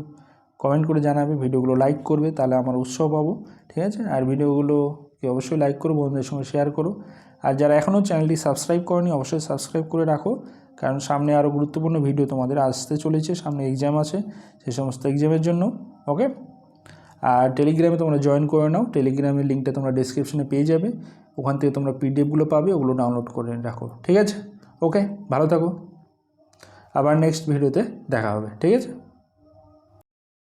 কমেন্ট করে জানাবে, ভিডিওগুলো লাইক করবে, তাহলে আমার উৎসাহ পাবো, ঠিক আছে। আর ভিডিওগুলোকে অবশ্যই লাইক করো, বন্ধুদের সঙ্গে শেয়ার করো। আর যারা এখনও চ্যানেলটি সাবস্ক্রাইব করনি অবশ্যই সাবস্ক্রাইব করে রাখো, কারণ সামনে আরও গুরুত্বপূর্ণ ভিডিও তোমাদের আসতে চলেছে, সামনে এক্সাম আছে, সেই সমস্ত এক্সামের জন্য, ওকে। আর টেলিগ্রামে তোমরা জয়েন করে নাও, টেলিগ্রামের লিঙ্কটা তোমরা ডেসক্রিপশনে পেয়ে যাবে, ওখান থেকে তোমরা পিডিএফগুলো পাবে, ওগুলো ডাউনলোড করে রাখো, ঠিক আছে। ওকে, ভালো থাকো, আবার নেক্সট ভিডিওতে দেখা হবে, ঠিক আছে।